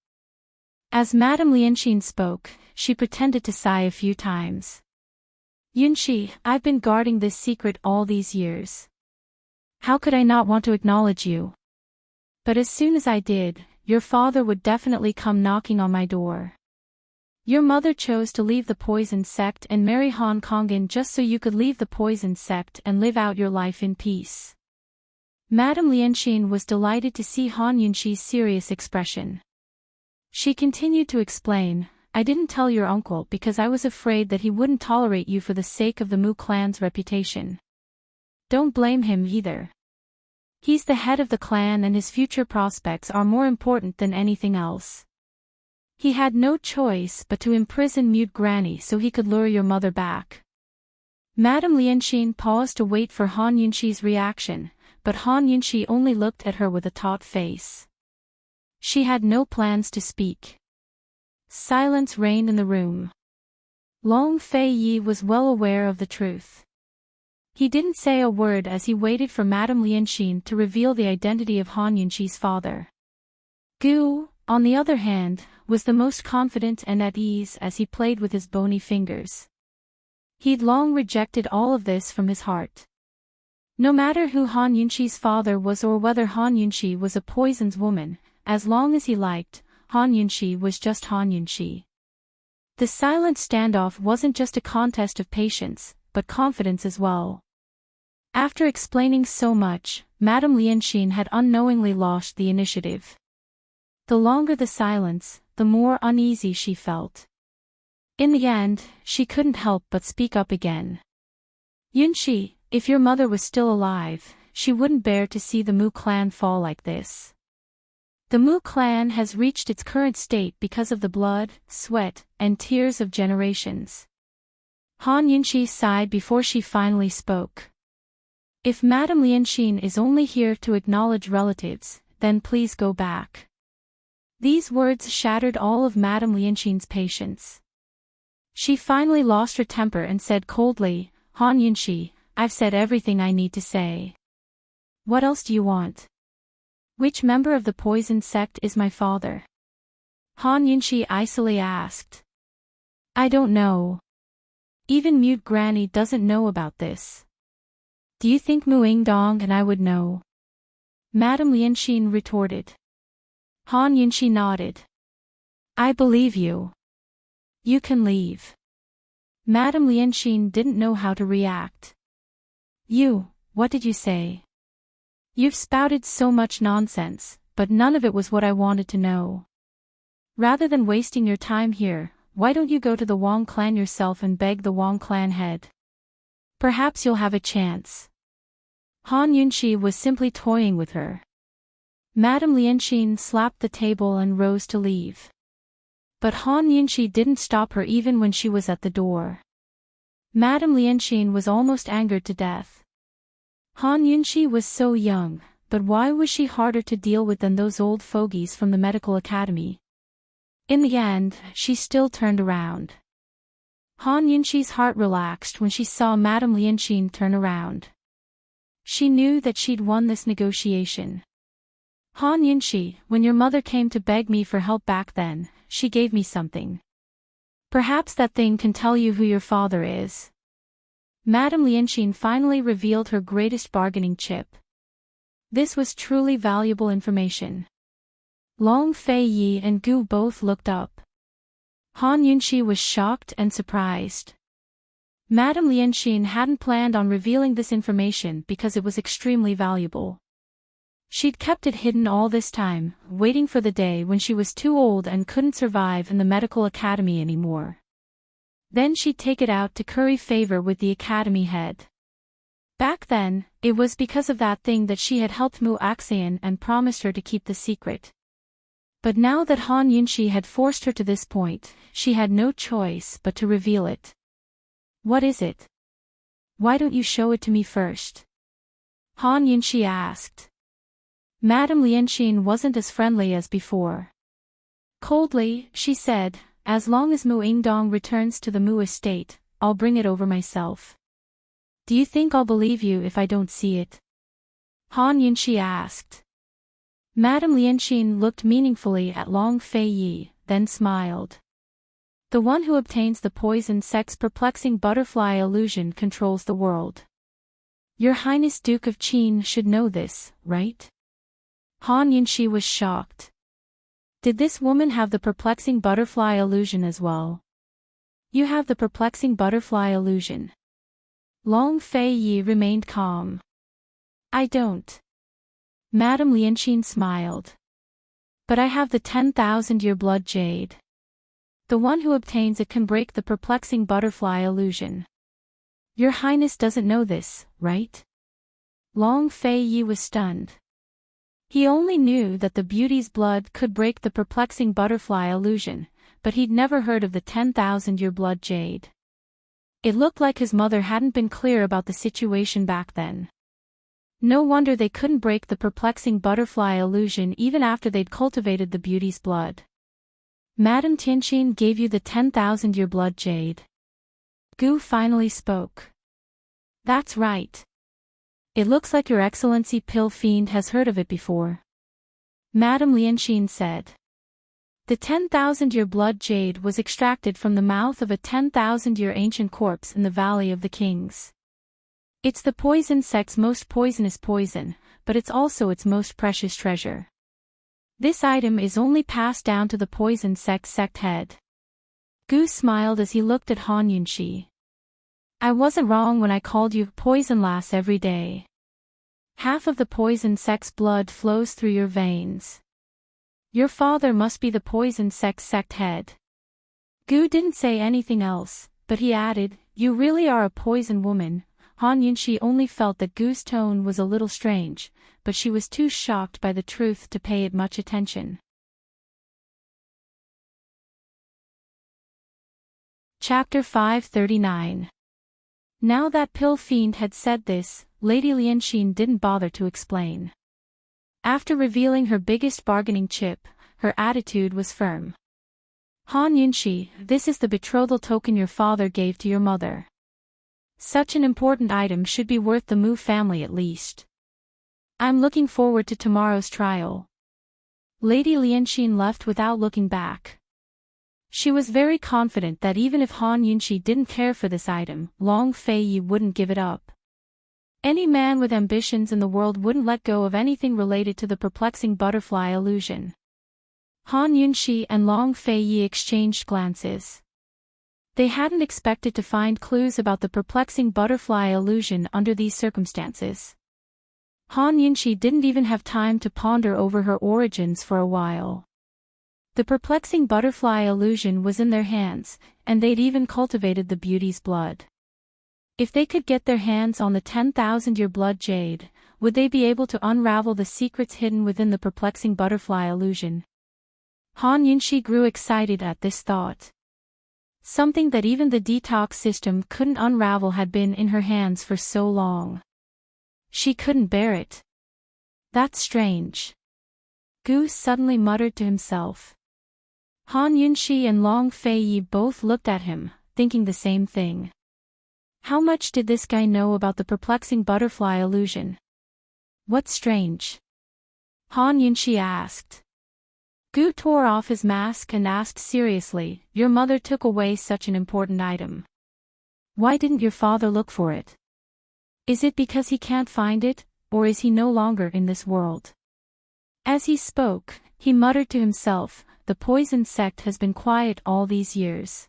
As Madame Lianxin spoke, she pretended to sigh a few times. Yunxi, I've been guarding this secret all these years. How could I not want to acknowledge you? But as soon as I did, your father would definitely come knocking on my door. Your mother chose to leave the poison sect and marry Han Kongan just so you could leave the poison sect and live out your life in peace. Madame Lianxin was delighted to see Han Yunxi's serious expression. She continued to explain, I didn't tell your uncle because I was afraid that he wouldn't tolerate you for the sake of the Mu clan's reputation. Don't blame him either. He's the head of the clan and his future prospects are more important than anything else. He had no choice but to imprison Mute Granny so he could lure your mother back. Madame Lianxin paused to wait for Han Yunxi's reaction, but Han Yunxi only looked at her with a taut face. She had no plans to speak. Silence reigned in the room. Long Fei Yi was well aware of the truth. He didn't say a word as he waited for Madame Lianxin to reveal the identity of Han Yunxi's father. Gu, on the other hand, was the most confident and at ease as he played with his bony fingers. He'd long rejected all of this from his heart. No matter who Han Yunxi's father was or whether Han Yunxi was a poison's woman, as long as he liked, Han Yunxi was just Han Yunxi. The silent standoff wasn't just a contest of patience, but confidence as well. After explaining so much, Madame Lianxin had unknowingly lost the initiative. The longer the silence, the more uneasy she felt. In the end, she couldn't help but speak up again. Yunxi, if your mother was still alive, she wouldn't bear to see the Mu clan fall like this. The Mu clan has reached its current state because of the blood, sweat, and tears of generations. Han Yunxi sighed before she finally spoke. If Madame Lianxin is only here to acknowledge relatives, then please go back. These words shattered all of Madame Lianxin's patience. She finally lost her temper and said coldly, Han Yunxi, I've said everything I need to say. What else do you want? Which member of the poison sect is my father? Han Yunxi icily asked. I don't know. Even Mute Granny doesn't know about this. Do you think Muingdong and I would know? Madame Lianxin retorted. Han Yunxi nodded. I believe you. You can leave. Madame Lianxin didn't know how to react. What did you say? You've spouted so much nonsense, but none of it was what I wanted to know. Rather than wasting your time here, why don't you go to the Wang clan yourself and beg the Wang clan head? Perhaps you'll have a chance. Han Yunxi was simply toying with her. Madame Lianxin slapped the table and rose to leave. But Han Yunxi didn't stop her even when she was at the door. Madame Lianxin was almost angered to death. Han Yunxi was so young, but why was she harder to deal with than those old fogies from the medical academy? In the end, she still turned around. Han Yunxi's heart relaxed when she saw Madame Lianxin turn around. She knew that she'd won this negotiation. Han Yunxi, when your mother came to beg me for help back then, she gave me something. Perhaps that thing can tell you who your father is. Madame Lianxin finally revealed her greatest bargaining chip. This was truly valuable information. Long Fei Yi and Gu both looked up. Han Yunxi was shocked and surprised. Madame Lianxin hadn't planned on revealing this information because it was extremely valuable. She'd kept it hidden all this time, waiting for the day when she was too old and couldn't survive in the medical academy anymore. Then she'd take it out to curry favor with the academy head. Back then, it was because of that thing that she had helped Mu Axian and promised her to keep the secret. But now that Han Yunxi had forced her to this point, she had no choice but to reveal it. What is it? Why don't you show it to me first? Han Yunxi asked. Madame Lianxin wasn't as friendly as before. Coldly, she said, as long as Mu Yingdong returns to the Mu estate, I'll bring it over myself. Do you think I'll believe you if I don't see it? Han Yunxi asked. Madame Lianxin looked meaningfully at Long Fei Yi, then smiled. The one who obtains the poison sex perplexing butterfly illusion controls the world. Your Highness Duke of Qin should know this, right? Han Yunxi was shocked. Did this woman have the perplexing butterfly illusion as well? You have the perplexing butterfly illusion. Long Fei Yi remained calm. I don't. Madame Lianxin smiled. But I have the 10,000-year blood jade. The one who obtains it can break the perplexing butterfly illusion. Your Highness doesn't know this, right? Long Fei Yi was stunned. He only knew that the beauty's blood could break the perplexing butterfly illusion, but he'd never heard of the 10,000-year blood jade. It looked like his mother hadn't been clear about the situation back then. No wonder they couldn't break the perplexing butterfly illusion even after they'd cultivated the beauty's blood. Madame Tianqin gave you the 10,000-year blood jade. Gu finally spoke. That's right. It looks like Your Excellency Pill Fiend has heard of it before. Madame Lianxin said. The 10,000-year blood jade was extracted from the mouth of a 10,000-year ancient corpse in the Valley of the Kings. It's the poison sect's most poisonous poison, but it's also its most precious treasure. This item is only passed down to the poison sect head. Gu smiled as he looked at Han Yunxi. I wasn't wrong when I called you poison lass every day. Half of the poison sect's blood flows through your veins. Your father must be the poison sect head. Gu didn't say anything else, but he added, you really are a poison woman. Han Yunxi only felt that Gu's tone was a little strange, but she was too shocked by the truth to pay it much attention. Chapter 539. Now that Pill Fiend had said this, Lady Lianxin didn't bother to explain. After revealing her biggest bargaining chip, her attitude was firm. Han Yunxi, this is the betrothal token your father gave to your mother. Such an important item should be worth the Mu family at least. I'm looking forward to tomorrow's trial. Lady Lianxin left without looking back. She was very confident that even if Han Yunxi didn't care for this item, Long Fei Yi wouldn't give it up. Any man with ambitions in the world wouldn't let go of anything related to the perplexing butterfly illusion. Han Yunxi and Long Fei Yi exchanged glances. They hadn't expected to find clues about the perplexing butterfly illusion under these circumstances. Han Yunxi didn't even have time to ponder over her origins for a while. The perplexing butterfly illusion was in their hands, and they'd even cultivated the beauty's blood. If they could get their hands on the 10,000-year blood jade, would they be able to unravel the secrets hidden within the perplexing butterfly illusion? Han Yunxi grew excited at this thought. Something that even the detox system couldn't unravel had been in her hands for so long. She couldn't bear it. That's strange. Gu suddenly muttered to himself. Han Yunxi and Long Fei Yi both looked at him, thinking the same thing. How much did this guy know about the perplexing butterfly illusion? What's strange? Han Yunxi asked. Gu tore off his mask and asked seriously, your mother took away such an important item. Why didn't your father look for it? Is it because he can't find it, or is he no longer in this world? As he spoke, he muttered to himself, the poison sect has been quiet all these years.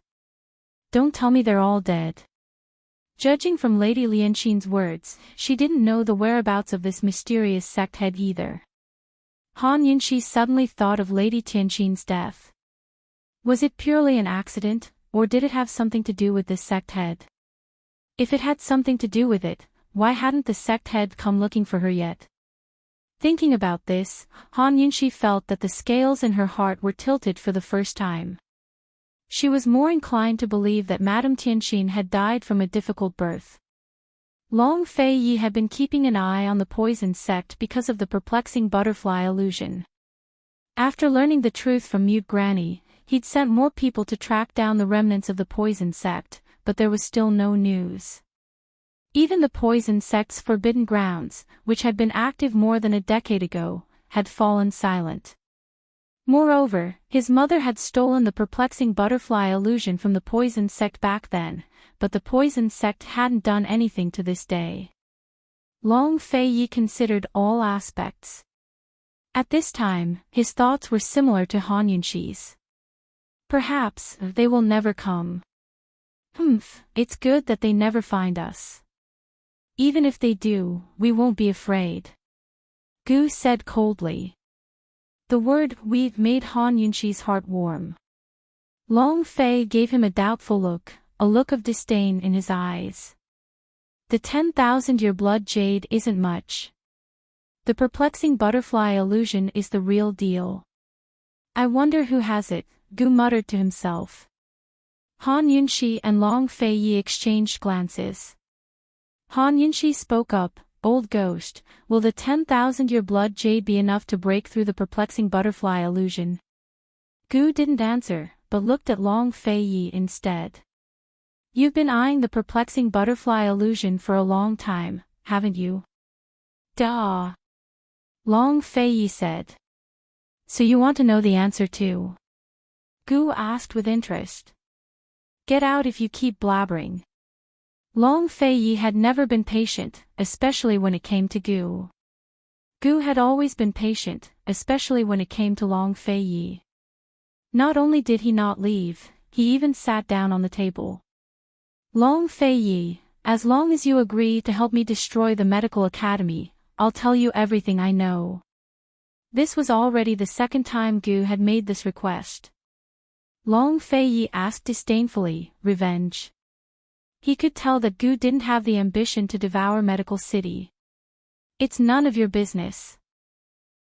Don't tell me they're all dead. Judging from Lady Lianxin's words, she didn't know the whereabouts of this mysterious sect head either. Han Yunxi suddenly thought of Lady Tianqin's death. Was it purely an accident, or did it have something to do with this sect head? If it had something to do with it, why hadn't the sect head come looking for her yet? Thinking about this, Han Yunxi felt that the scales in her heart were tilted for the first time. She was more inclined to believe that Madame Tianxin had died from a difficult birth. Long Fei Yi had been keeping an eye on the poison sect because of the perplexing butterfly illusion. After learning the truth from Mute Granny, he'd sent more people to track down the remnants of the poison sect, but there was still no news. Even the poison sect's forbidden grounds, which had been active more than a decade ago, had fallen silent. Moreover, his mother had stolen the perplexing butterfly illusion from the poison sect back then, but the poison sect hadn't done anything to this day. Long Fei Yi considered all aspects. At this time, his thoughts were similar to Han Yunxi's. Perhaps they will never come. It's good that they never find us. Even if they do, we won't be afraid. Gu said coldly. The word "we" made Han Yunxi's heart warm. Long Fei gave him a doubtful look, a look of disdain in his eyes. The 10,000-year blood jade isn't much. The perplexing butterfly illusion is the real deal. I wonder who has it, Gu muttered to himself. Han Yunxi and Long Fei Yi exchanged glances. Han Yunxi spoke up, Old Ghost, will the 10,000-year blood jade be enough to break through the perplexing butterfly illusion? Gu didn't answer, but looked at Long Fei Yi instead. You've been eyeing the perplexing butterfly illusion for a long time, haven't you? Duh. Long Fei Yi said. So you want to know the answer too? Gu asked with interest. Get out if you keep blabbering. Long Fei Yi had never been patient, especially when it came to Gu. Gu had always been patient, especially when it came to Long Fei Yi. Not only did he not leave, he even sat down on the table. Long Fei Yi, as long as you agree to help me destroy the medical academy, I'll tell you everything I know. This was already the second time Gu had made this request. Long Fei Yi asked disdainfully, revenge. He could tell that Gu didn't have the ambition to devour Medical City. It's none of your business.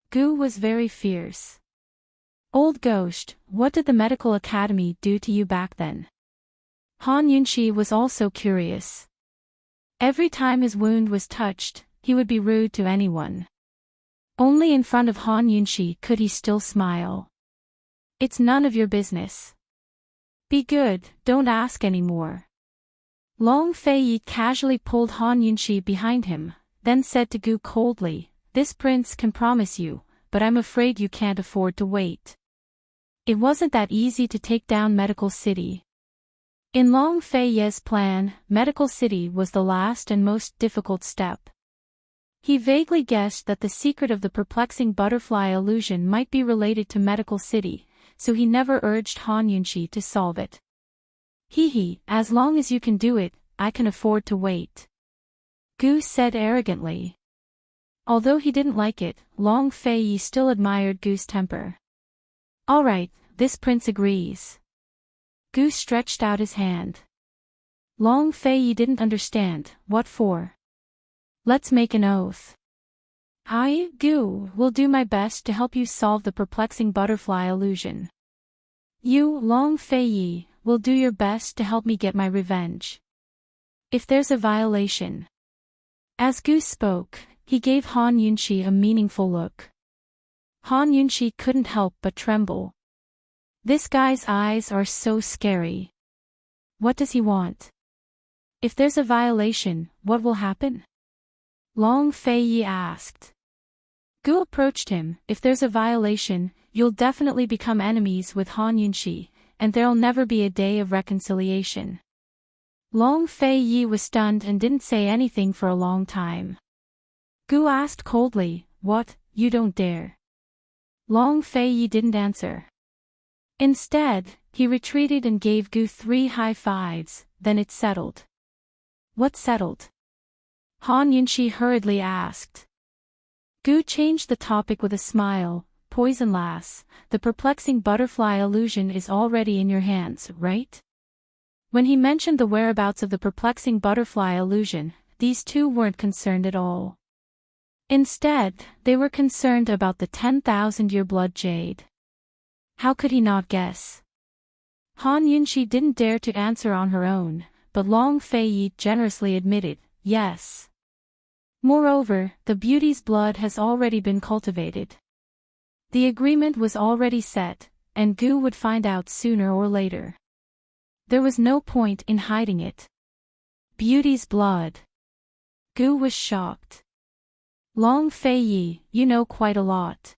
Gu was very fierce. Old Ghost, what did the Medical Academy do to you back then? Han Yunxi was also curious. Every time his wound was touched, he would be rude to anyone. Only in front of Han Yunxi could he still smile. It's none of your business. Be good, don't ask any more. Long Fei Yi casually pulled Han Yunxi behind him, then said to Gu coldly, this prince can promise you, but I'm afraid you can't afford to wait. It wasn't that easy to take down Medical City. In Long Fei Yi's plan, Medical City was the last and most difficult step. He vaguely guessed that the secret of the perplexing butterfly illusion might be related to Medical City, so he never urged Han Yunxi to solve it. As long as you can do it, I can afford to wait. Gu said arrogantly. Although he didn't like it, Long Fei Yi still admired Gu's temper. All right, this prince agrees. Gu stretched out his hand. Long Fei Yi didn't understand, what for? Let's make an oath. I, Gu, will do my best to help you solve the perplexing butterfly illusion. You, Long Fei Yi, will do your best to help me get my revenge. If there's a violation. As Gu spoke, he gave Han Yunxi a meaningful look. Han Yunxi couldn't help but tremble. This guy's eyes are so scary. What does he want? If there's a violation, what will happen? Long Fei Yi asked. Gu approached him. If there's a violation, you'll definitely become enemies with Han Yunxi, and there'll never be a day of reconciliation. Long Fei Yi was stunned and didn't say anything for a long time. Gu asked coldly, what, you don't dare? Long Fei Yi didn't answer. Instead, he retreated and gave Gu 3 high fives, then it settled. What settled? Han Yunxi hurriedly asked. Gu changed the topic with a smile. Poison lass, the perplexing butterfly illusion is already in your hands, right? When he mentioned the whereabouts of the perplexing butterfly illusion, these two weren't concerned at all. Instead, they were concerned about the 10,000-year blood jade. How could he not guess? Han Yunxi didn't dare to answer on her own, but Long Feiyi generously admitted, yes. Moreover, the beauty's blood has already been cultivated. The agreement was already set, and Gu would find out sooner or later. There was no point in hiding it. Beauty's blood. Gu was shocked. Long Feiyi, you know quite a lot.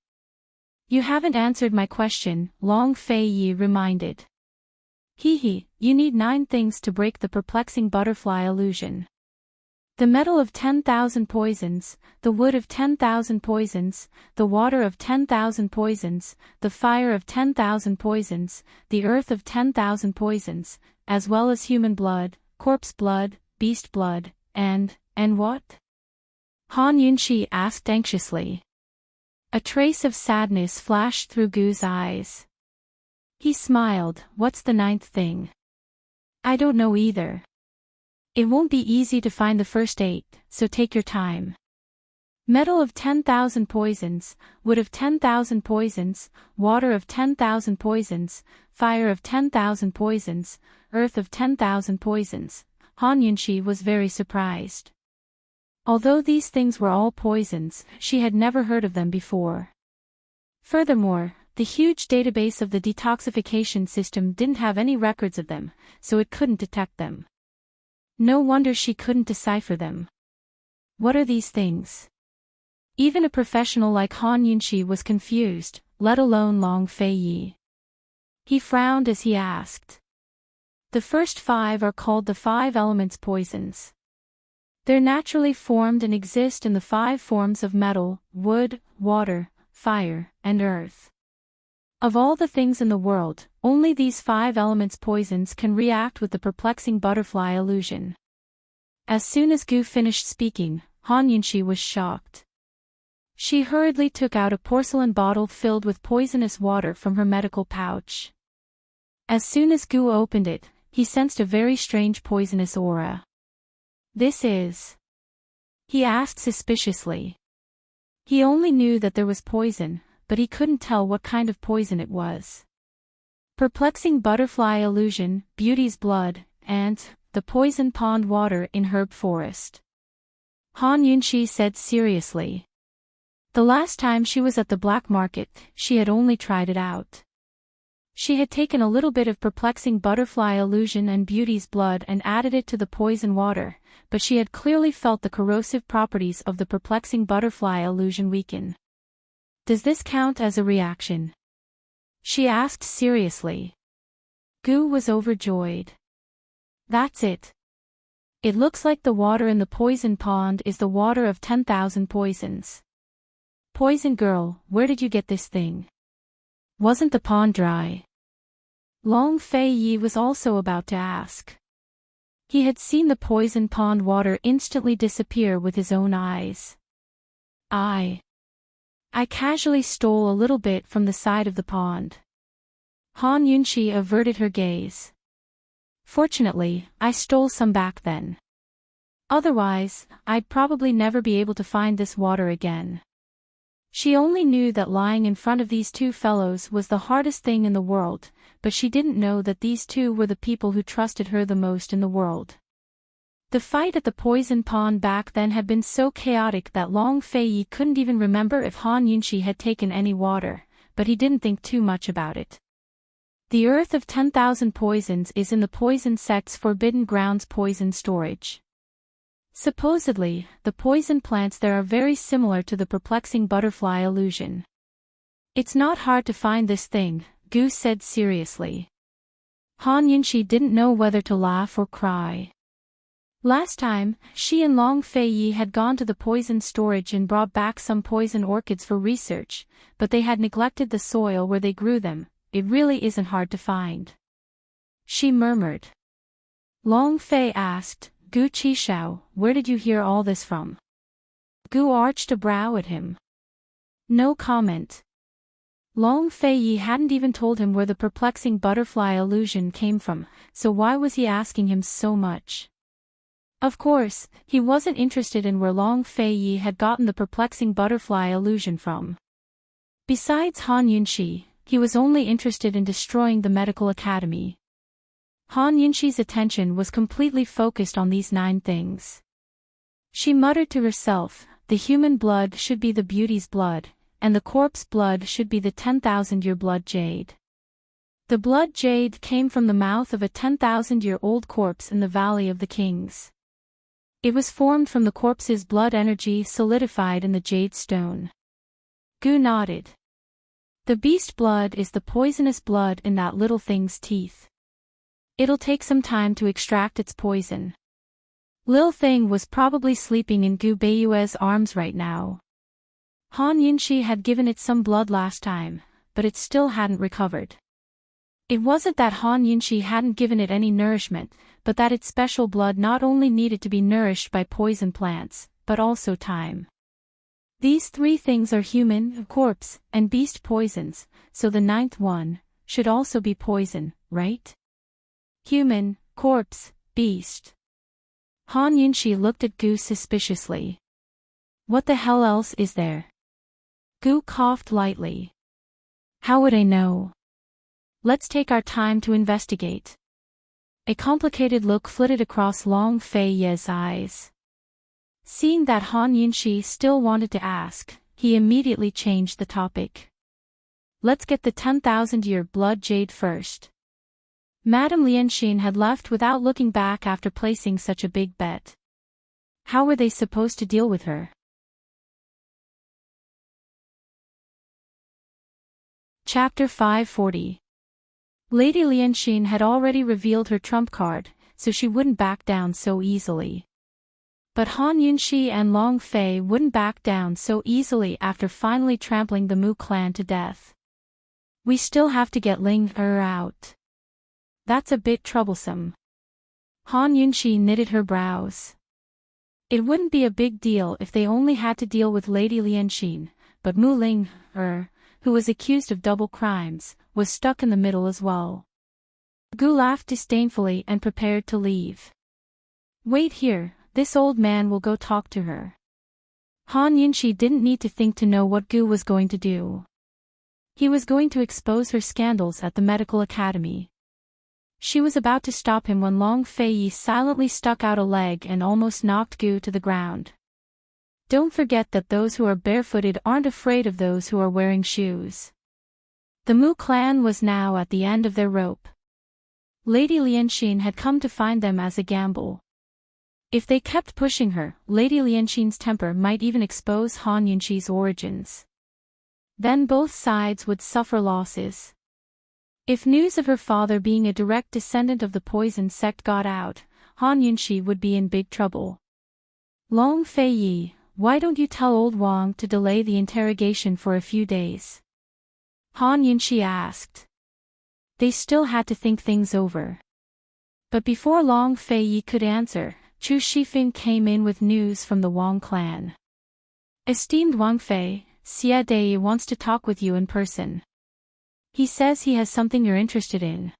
You haven't answered my question, Long Feiyi reminded. Hehe, you need 9 things to break the perplexing butterfly illusion. The metal of 10,000 poisons, the wood of 10,000 poisons, the water of 10,000 poisons, the fire of 10,000 poisons, the earth of 10,000 poisons, as well as human blood, corpse blood, beast blood, and what? Han Yunxi asked anxiously. A trace of sadness flashed through Gu's eyes. He smiled. What's the 9th thing? I don't know either. It won't be easy to find the first 8, so take your time. Metal of 10,000 poisons, wood of 10,000 poisons, water of 10,000 poisons, fire of 10,000 poisons, earth of 10,000 poisons. Han Yunxi was very surprised. Although these things were all poisons, she had never heard of them before. Furthermore, the huge database of the detoxification system didn't have any records of them, so it couldn't detect them. No wonder she couldn't decipher them. What are these things? Even a professional like Han Yunxi was confused, let alone Long Feiyi. He frowned as he asked. The first 5 are called the 5 elements poisons. They're naturally formed and exist in the 5 forms of metal, wood, water, fire, and earth. Of all the things in the world, only these 5 elements poisons can react with the perplexing butterfly illusion. As soon as Gu finished speaking, Han Yunxi was shocked. She hurriedly took out a porcelain bottle filled with poisonous water from her medical pouch. As soon as Gu opened it, he sensed a very strange poisonous aura. This is? He asked suspiciously. He only knew that there was poison, but he couldn't tell what kind of poison it was. Perplexing butterfly illusion, beauty's blood, and the poison pond water in herb forest. Han Yunxi said seriously. The last time she was at the black market, she had only tried it out. She had taken a little bit of perplexing butterfly illusion and beauty's blood and added it to the poison water, but she had clearly felt the corrosive properties of the perplexing butterfly illusion weaken. Does this count as a reaction? She asked seriously. Gu was overjoyed. That's it. It looks like the water in the poison pond is the water of 10,000 poisons. Poison girl, where did you get this thing? Wasn't the pond dry? Long Feiyi was also about to ask. He had seen the poison pond water instantly disappear with his own eyes. I casually stole a little bit from the side of the pond. Han Yunxi averted her gaze. Fortunately, I stole some back then. Otherwise, I'd probably never be able to find this water again. She only knew that lying in front of these 2 fellows was the hardest thing in the world, but she didn't know that these 2 were the people who trusted her the most in the world. The fight at the poison pond back then had been so chaotic that Long Feiyi couldn't even remember if Han Yunxi had taken any water, but he didn't think too much about it. The earth of 10,000 poisons is in the poison sect's Forbidden Grounds poison storage. Supposedly, the poison plants there are very similar to the perplexing butterfly illusion. It's not hard to find this thing, Gu said seriously. Han Yunxi didn't know whether to laugh or cry. Last time, she and Long Feiyi had gone to the poison storage and brought back some poison orchids for research, but they had neglected the soil where they grew them. It really isn't hard to find. She murmured. Long Fei asked, Gu Qishao, where did you hear all this from? Gu arched a brow at him. No comment. Long Feiyi hadn't even told him where the perplexing butterfly illusion came from, so why was he asking him so much? Of course, he wasn't interested in where Long Fei Yi had gotten the perplexing butterfly illusion from. Besides Han Yunxi, he was only interested in destroying the medical academy. Han Yunxi's attention was completely focused on these 9 things. She muttered to herself, the human blood should be the beauty's blood, and the corpse blood should be the 10,000-year blood jade. The blood jade came from the mouth of a 10,000-year-old corpse in the Valley of the Kings. It was formed from the corpse's blood energy solidified in the jade stone. Gu nodded. The beast blood is the poisonous blood in that little thing's teeth. It'll take some time to extract its poison. Lil Thing was probably sleeping in Gu Beiyue's arms right now. Han Yunxi had given it some blood last time, but it still hadn't recovered. It wasn't that Han Yunxi hadn't given it any nourishment, but that its special blood not only needed to be nourished by poison plants, but also time. These 3 things are human, corpse, and beast poisons, so the 9th one should also be poison, right? Human, corpse, beast. Han Yunxi looked at Gu suspiciously. What the hell else is there? Gu coughed lightly. How would I know? Let's take our time to investigate. A complicated look flitted across Long Fei Ye's eyes. Seeing that Han Yunxi still wanted to ask, he immediately changed the topic. Let's get the 10,000-year blood jade first. Madame Lianxin had left without looking back after placing such a big bet. How were they supposed to deal with her? Chapter 540. Lady Lianxin had already revealed her trump card, so she wouldn't back down so easily. But Han Yunxi and Long Fei wouldn't back down so easily after finally trampling the Mu clan to death. We still have to get Ling Er out. That's a bit troublesome. Han Yunxi knitted her brows. It wouldn't be a big deal if they only had to deal with Lady Lianxin, but Mu Ling Er, who was accused of double crimes, was stuck in the middle as well. Gu laughed disdainfully and prepared to leave. Wait here, this old man will go talk to her. Han Yunxi didn't need to think to know what Gu was going to do. He was going to expose her scandals at the medical academy. She was about to stop him when Long Fei Yi silently stuck out a leg and almost knocked Gu to the ground. Don't forget that those who are barefooted aren't afraid of those who are wearing shoes. The Mu clan was now at the end of their rope. Lady Lianxin had come to find them as a gamble. If they kept pushing her, Lady Lianxin's temper might even expose Han Yunxi's origins. Then both sides would suffer losses. If news of her father being a direct descendant of the poison sect got out, Han Yunxi would be in big trouble. Long Fei Yi, why don't you tell old Wang to delay the interrogation for a few days? Han Yunxi asked. They still had to think things over. But before Long Fei Yi could answer, Chu Shifeng came in with news from the Wang clan. Esteemed Wang Fei, Xie Dei wants to talk with you in person. He says he has something you're interested in.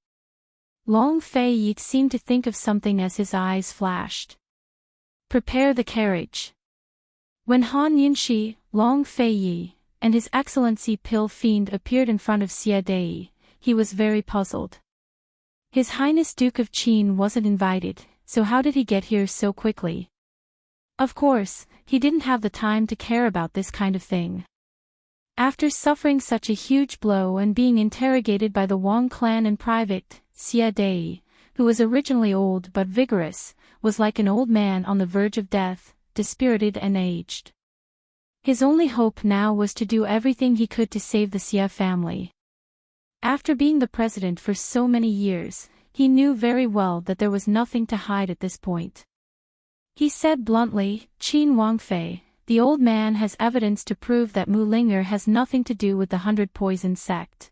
Long Fei Yi seemed to think of something as his eyes flashed. Prepare the carriage. When Han Yunxi, Long Fei Yi, and His Excellency Pill Fiend appeared in front of Xie Dei, he was very puzzled. His Highness Duke of Qin wasn't invited, so how did he get here so quickly? Of course, he didn't have the time to care about this kind of thing. After suffering such a huge blow and being interrogated by the Wang clan in private, Xie Dei, who was originally old but vigorous, was like an old man on the verge of death, dispirited and aged. His only hope now was to do everything he could to save the Xie family. After being the president for so many years, he knew very well that there was nothing to hide at this point. He said bluntly, Qin Wangfei, the old man has evidence to prove that Mu Linger has nothing to do with the 100 Poison sect.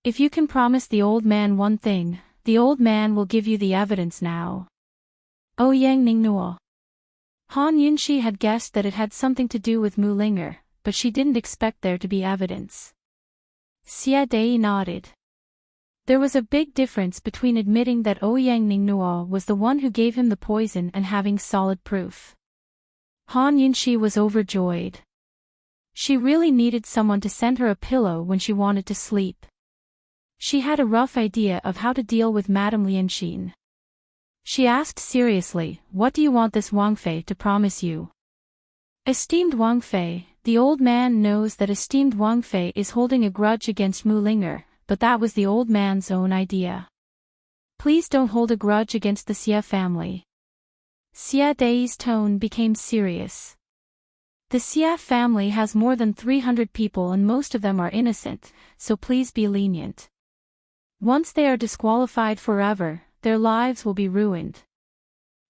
If you can promise the old man one thing, the old man will give you the evidence now. O Yang Ningnuo. Han Yunxi had guessed that it had something to do with Mu Linger, but she didn't expect there to be evidence. Xie Dei nodded. There was a big difference between admitting that Ouyang Ningnuo was the one who gave him the poison and having solid proof. Han Yunxi was overjoyed. She really needed someone to send her a pillow when she wanted to sleep. She had a rough idea of how to deal with Madame Lianxin. She asked seriously, "What do you want this Wang Fei to promise you?" "Esteemed Wang Fei, the old man knows that esteemed Wang Fei is holding a grudge against Mu Linger, but that was the old man's own idea. Please don't hold a grudge against the Xia family." Xia Dei's tone became serious. "The Xia family has more than 300 people and most of them are innocent, so please be lenient. Once they are disqualified forever, their lives will be ruined."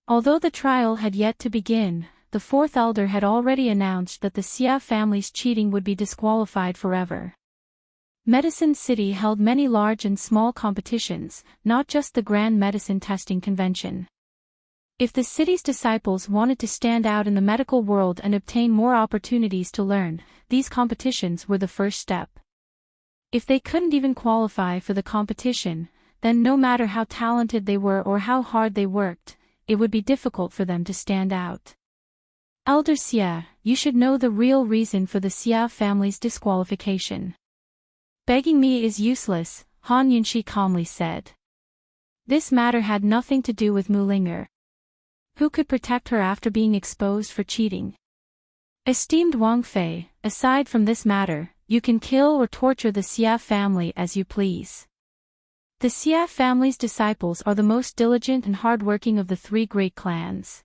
Although the trial had yet to begin, the fourth elder had already announced that the Xia family's cheating would be disqualified forever. Medicine City held many large and small competitions, not just the Grand Medicine Testing Convention. If the city's disciples wanted to stand out in the medical world and obtain more opportunities to learn, these competitions were the first step. If they couldn't even qualify for the competition, then no matter how talented they were or how hard they worked, it would be difficult for them to stand out. "Elder Xia, you should know the real reason for the Xia family's disqualification." "Begging me is useless," Han Yunxi calmly said. This matter had nothing to do with Mu Linger. Who could protect her after being exposed for cheating? "Esteemed Wang Fei, aside from this matter, you can kill or torture the Xia family as you please. The Xia family's disciples are the most diligent and hardworking of the three great clans.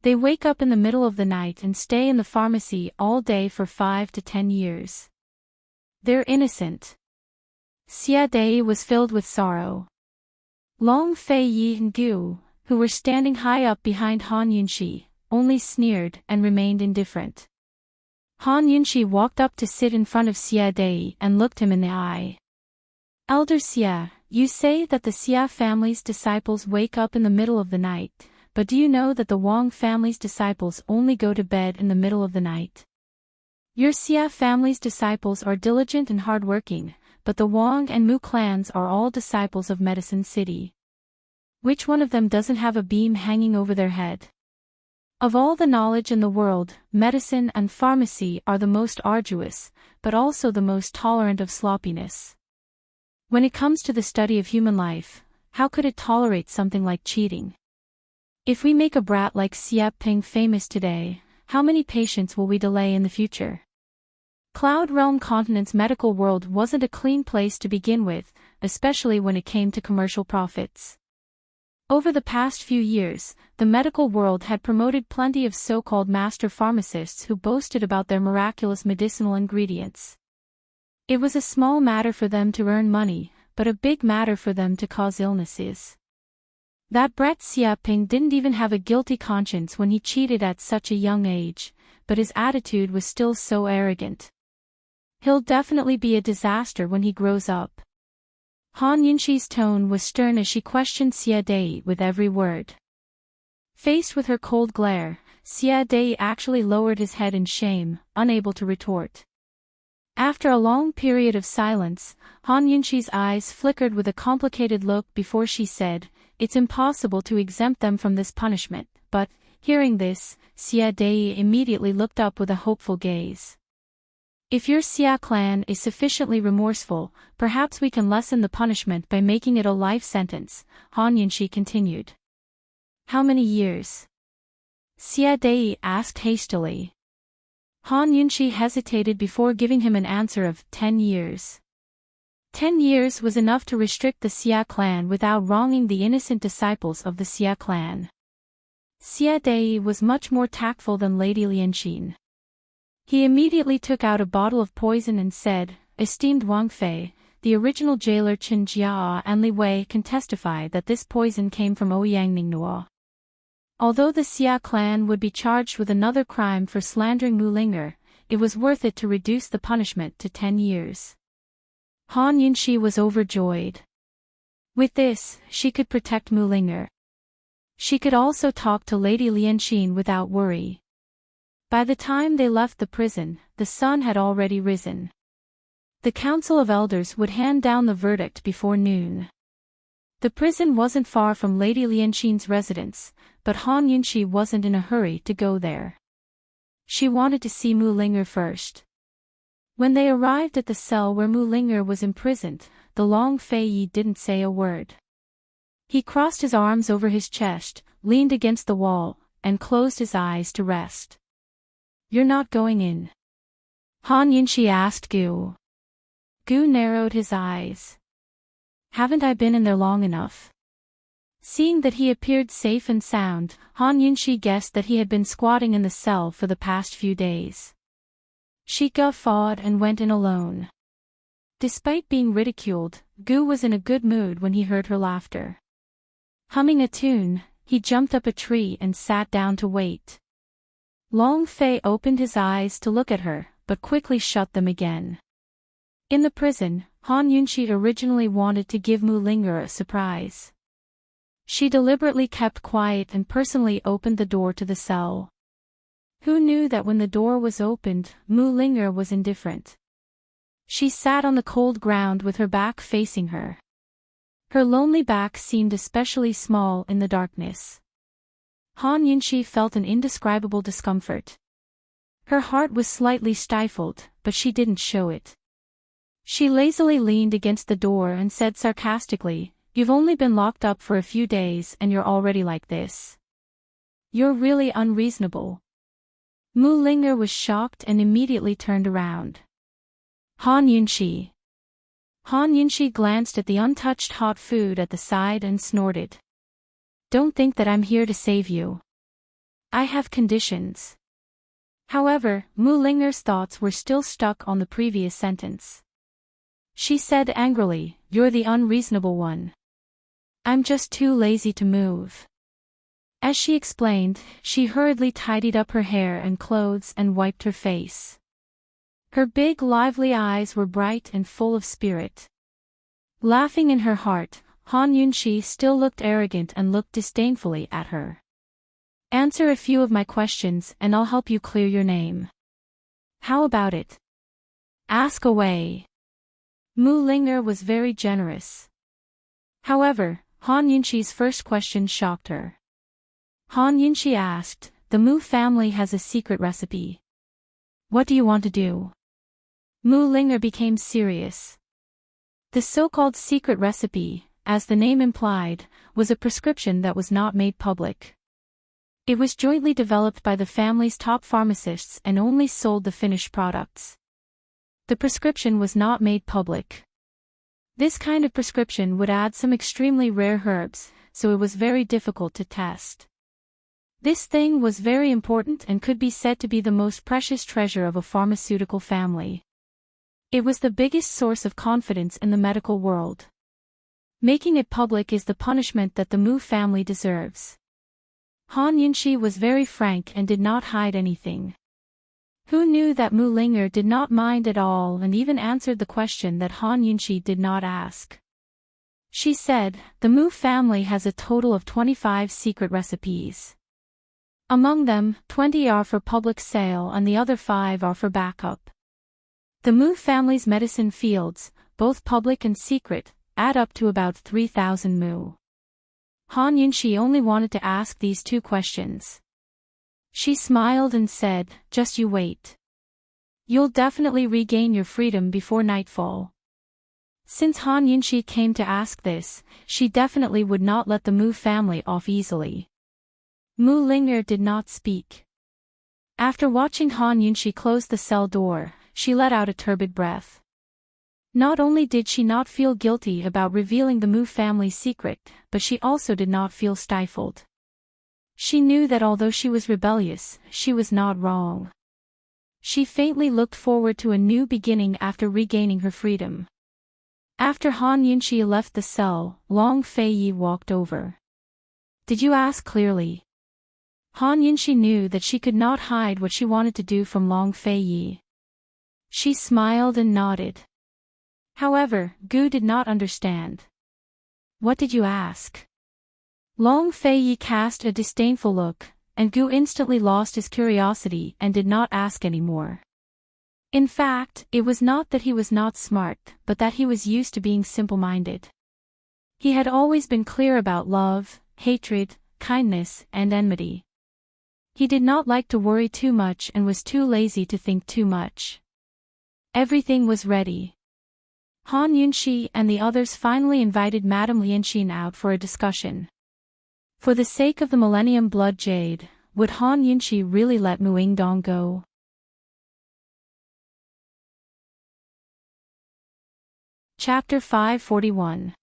They wake up in the middle of the night and stay in the pharmacy all day for 5 to 10 years. They're innocent." Xia Dei was filled with sorrow. Long Fei Yi and Gu, who were standing high up behind Han Yunxi, only sneered and remained indifferent. Han Yunxi walked up to sit in front of Xia Dei and looked him in the eye. "Elder Xia, you say that the Xia family's disciples wake up in the middle of the night, but do you know that the Wang family's disciples only go to bed in the middle of the night? Your Xia family's disciples are diligent and hardworking, but the Wang and Mu clans are all disciples of Medicine City. Which one of them doesn't have a beam hanging over their head? Of all the knowledge in the world, medicine and pharmacy are the most arduous, but also the most tolerant of sloppiness. When it comes to the study of human life, how could it tolerate something like cheating? If we make a brat like Xia Ping famous today, how many patients will we delay in the future?" Cloud Realm Continent's medical world wasn't a clean place to begin with, especially when it came to commercial profits. Over the past few years, the medical world had promoted plenty of so-called master pharmacists who boasted about their miraculous medicinal ingredients. It was a small matter for them to earn money, but a big matter for them to cause illnesses. That brat Xia Ping didn't even have a guilty conscience when he cheated at such a young age, but his attitude was still so arrogant. He'll definitely be a disaster when he grows up. Han Yunxi's tone was stern as she questioned Xia Dei with every word. Faced with her cold glare, Xia Dei actually lowered his head in shame, unable to retort. After a long period of silence, Han Yunxi's eyes flickered with a complicated look before she said, "It's impossible to exempt them from this punishment," but, hearing this, Xia Dei immediately looked up with a hopeful gaze. "If your Xia clan is sufficiently remorseful, perhaps we can lessen the punishment by making it a life sentence," Han Yunxi continued. "How many years?" Xia Dei asked hastily. Han Yunxi hesitated before giving him an answer of 10 years. 10 years was enough to restrict the Xia clan without wronging the innocent disciples of the Xia clan. Xia Dei was much more tactful than Lady Lianxin. He immediately took out a bottle of poison and said, "Esteemed Wang Fei, the original jailer Chen Jia and Li Wei can testify that this poison came from Ouyang Ningnuo. Although the Xia clan would be charged with another crime for slandering Mu Linger, it was worth it to reduce the punishment to 10 years. Han Yunxi was overjoyed. With this, she could protect Mu Linger. She could also talk to Lady Lianxin without worry. By the time they left the prison, the sun had already risen. The Council of Elders would hand down the verdict before noon. The prison wasn't far from Lady Lianqin's residence, but Han Yunxi wasn't in a hurry to go there. She wanted to see Mu Linger first. When they arrived at the cell where Mu Linger was imprisoned, the Long Fei Yi didn't say a word. He crossed his arms over his chest, leaned against the wall, and closed his eyes to rest. "You're not going in?" Han Yunxi asked Gu. Gu narrowed his eyes. "Haven't I been in there long enough?" Seeing that he appeared safe and sound, Han Yunxi guessed that he had been squatting in the cell for the past few days. She guffawed and went in alone. Despite being ridiculed, Gu was in a good mood when he heard her laughter. Humming a tune, he jumped up a tree and sat down to wait. Long Fei opened his eyes to look at her, but quickly shut them again. In the prison, Han Yunxi originally wanted to give Mu Linger a surprise. She deliberately kept quiet and personally opened the door to the cell. Who knew that when the door was opened, Mu Linger was indifferent? She sat on the cold ground with her back facing her. Her lonely back seemed especially small in the darkness. Han Yunxi felt an indescribable discomfort. Her heart was slightly stifled, but she didn't show it. She lazily leaned against the door and said sarcastically, "You've only been locked up for a few days and you're already like this. You're really unreasonable." Mu Linger was shocked and immediately turned around. Han Yunxi. Han Yunxi glanced at the untouched hot food at the side and snorted. "Don't think that I'm here to save you. I have conditions." However, Mu Linger's thoughts were still stuck on the previous sentence. She said angrily, "You're the unreasonable one. I'm just too lazy to move." As she explained, she hurriedly tidied up her hair and clothes and wiped her face. Her big lively eyes were bright and full of spirit. Laughing in her heart, Han Yunxi still looked arrogant and looked disdainfully at her. "Answer a few of my questions and I'll help you clear your name. How about it? Ask away." Mu Linger was very generous. However, Han Yunxi's first question shocked her. Han Yunxi asked, "The Mu family has a secret recipe. What do you want to do?" Mu Linger became serious. The so-called secret recipe, as the name implied, was a prescription that was not made public. It was jointly developed by the family's top pharmacists and only sold the finished products. The prescription was not made public. This kind of prescription would add some extremely rare herbs, so it was very difficult to test. This thing was very important and could be said to be the most precious treasure of a pharmaceutical family. It was the biggest source of confidence in the medical world. Making it public is the punishment that the Mu family deserves. Han Yunxi was very frank and did not hide anything. Who knew that Mu Linger did not mind at all and even answered the question that Han Yunxi did not ask. She said, "The Mu family has a total of 25 secret recipes. Among them, 20 are for public sale and the other 5 are for backup. The Mu family's medicine fields, both public and secret, add up to about 3,000 Mu." Han Yunxi only wanted to ask these 2 questions. She smiled and said, "Just you wait. You'll definitely regain your freedom before nightfall." Since Han Yunxi came to ask this, she definitely would not let the Mu family off easily. Mu Linger did not speak. After watching Han Yunxi close the cell door, she let out a turbid breath. Not only did she not feel guilty about revealing the Mu family's secret, but she also did not feel stifled. She knew that although she was rebellious, she was not wrong. She faintly looked forward to a new beginning after regaining her freedom. After Han Yunxi left the cell, Long Fei Yi walked over. "Did you ask clearly?" Han Yunxi knew that she could not hide what she wanted to do from Long Fei Yi. She smiled and nodded. However, Gu did not understand. "What did you ask?" Long Fei Yi cast a disdainful look, and Gu instantly lost his curiosity and did not ask any more. In fact, it was not that he was not smart, but that he was used to being simple-minded. He had always been clear about love, hatred, kindness, and enmity. He did not like to worry too much and was too lazy to think too much. Everything was ready. Han Yunxi and the others finally invited Madame Lianxin out for a discussion. For the sake of the Millennium Blood Jade, would Han Yunxi really let Mu Yingdong go? Chapter 541.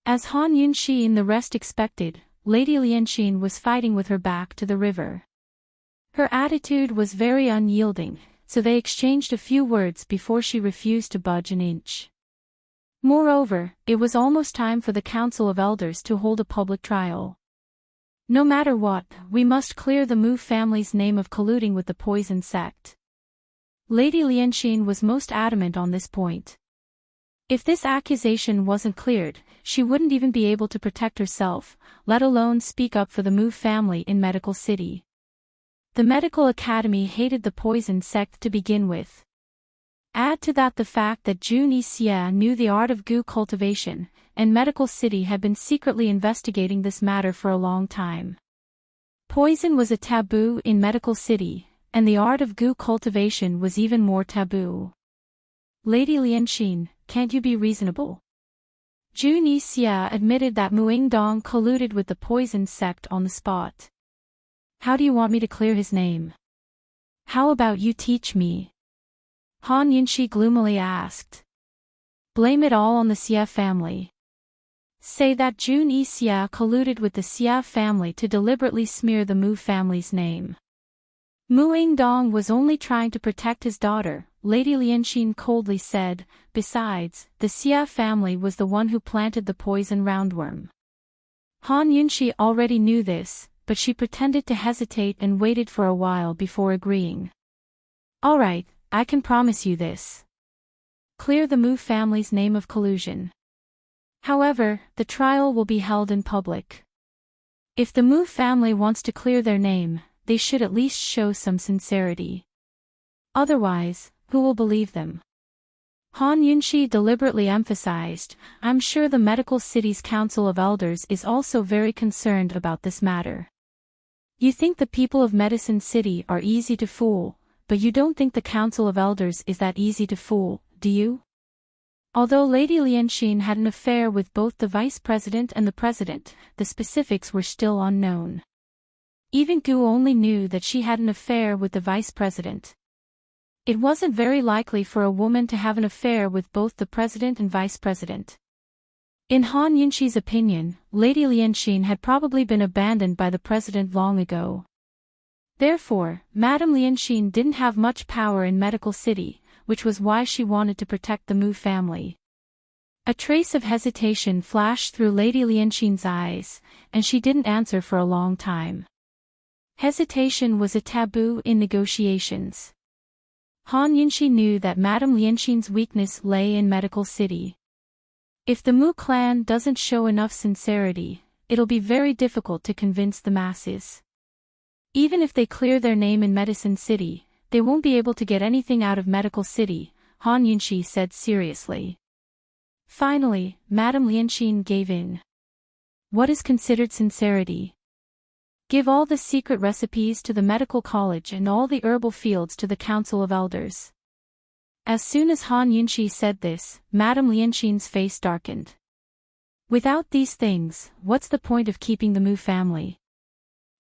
As Han Yunxi and the rest expected, Lady Lianxin was fighting with her back to the river. Her attitude was very unyielding, so they exchanged a few words before she refused to budge an inch. Moreover, it was almost time for the Council of Elders to hold a public trial. No matter what, we must clear the Mu family's name of colluding with the poison sect. Lady Lianxin was most adamant on this point. If this accusation wasn't cleared, she wouldn't even be able to protect herself, let alone speak up for the Mu family in Medical City. The Medical Academy hated the poison sect to begin with. Add to that the fact that Jun Yixia knew the art of goo cultivation, and Medical City had been secretly investigating this matter for a long time. Poison was a taboo in Medical City, and the art of goo cultivation was even more taboo. Lady Lianxin, can't you be reasonable? Jun Yixia admitted that Mu Yingdong colluded with the poison sect on the spot. How do you want me to clear his name? How about you teach me? Han Yunxi gloomily asked. Blame it all on the Xia family. Say that Jun Yixia colluded with the Xia family to deliberately smear the Mu family's name. Mu Yingdong was only trying to protect his daughter, Lady Lianxin coldly said. Besides, the Xia family was the one who planted the poison roundworm. Han Yunxi already knew this, but she pretended to hesitate and waited for a while before agreeing. All right, I can promise you this. Clear the Mu family's name of collusion. However, the trial will be held in public. If the Mu family wants to clear their name, they should at least show some sincerity. Otherwise, who will believe them? Han Yunxi deliberately emphasized, I'm sure the Medical City's Council of Elders is also very concerned about this matter. You think the people of Medicine City are easy to fool, but you don't think the Council of Elders is that easy to fool, do you? Although Lady Lianxin had an affair with both the vice president and the president, the specifics were still unknown. Even Gu only knew that she had an affair with the vice president. It wasn't very likely for a woman to have an affair with both the president and vice president. In Han Yunxi's opinion, Lady Lianxin had probably been abandoned by the president long ago. Therefore, Madame Lianxin didn't have much power in Medical City, which was why she wanted to protect the Mu family. A trace of hesitation flashed through Lady Lianxin's eyes, and she didn't answer for a long time. Hesitation was a taboo in negotiations. Han Yunxi knew that Madame Lianxin's weakness lay in Medical City. If the Mu clan doesn't show enough sincerity, it'll be very difficult to convince the masses. Even if they clear their name in Medicine City, they won't be able to get anything out of Medical City, Han Yunxi said seriously. Finally, Madame Lianxin gave in. What is considered sincerity? Give all the secret recipes to the medical college and all the herbal fields to the Council of Elders. As soon as Han Yunxi said this, Madame Lianxin's face darkened. Without these things, what's the point of keeping the Mu family?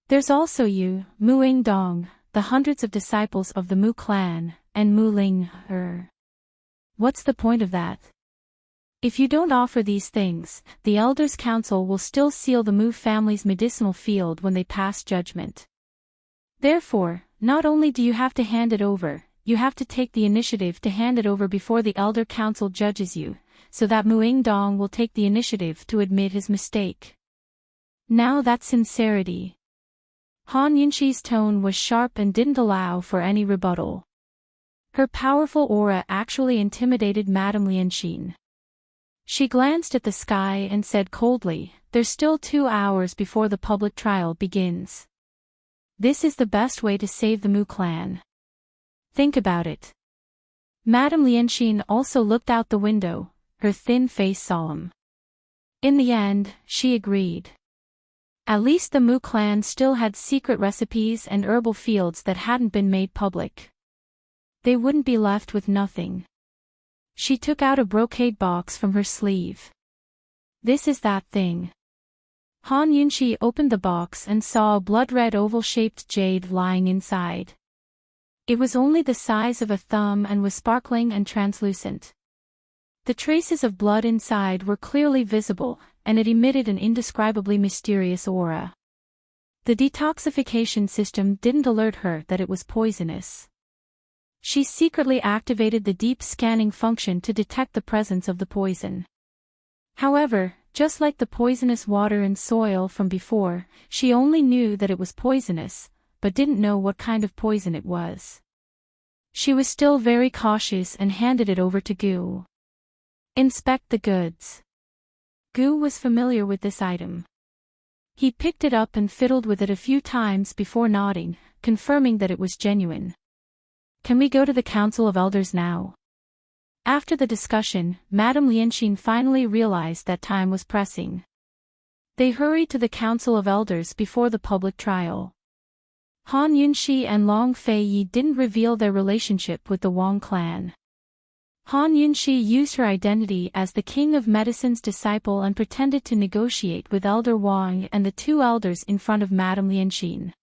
There's also you, Mu Yingdong, the hundreds of disciples of the Mu clan, and Mu Ling, What's the point of that? If you don't offer these things, the Elders' Council will still seal the Mu family's medicinal field when they pass judgment. Therefore, not only do you have to hand it over, you have to take the initiative to hand it over before the Elder Council judges you, so that Mu Yingdong will take the initiative to admit his mistake. Now that's sincerity. Han Yunxi's tone was sharp and didn't allow for any rebuttal. Her powerful aura actually intimidated Madame Lianxin. She glanced at the sky and said coldly, "There's still 2 hours before the public trial begins. This is the best way to save the Mu clan. Think about it. Madame Lianxin also looked out the window, her thin face solemn. In the end, she agreed. At least the Mu clan still had secret recipes and herbal fields that hadn't been made public. They wouldn't be left with nothing. She took out a brocade box from her sleeve. This is that thing. Han Yunxi opened the box and saw a blood-red oval-shaped jade lying inside. It was only the size of a thumb and was sparkling and translucent. The traces of blood inside were clearly visible, and it emitted an indescribably mysterious aura. The detoxification system didn't alert her that it was poisonous. She secretly activated the deep scanning function to detect the presence of the poison. However, just like the poisonous water and soil from before, she only knew that it was poisonous, but didn't know what kind of poison it was. She was still very cautious and handed it over to Gu. Inspect the goods. Gu was familiar with this item. He picked it up and fiddled with it a few times before nodding, confirming that it was genuine. Can we go to the Council of Elders now? After the discussion, Madame Lianxin finally realized that time was pressing. They hurried to the Council of Elders before the public trial. Han Yunxi and Long Feiyi didn't reveal their relationship with the Wang clan. Han Yunxi used her identity as the King of Medicine's disciple and pretended to negotiate with Elder Wang and the two elders in front of Madame Lianxin.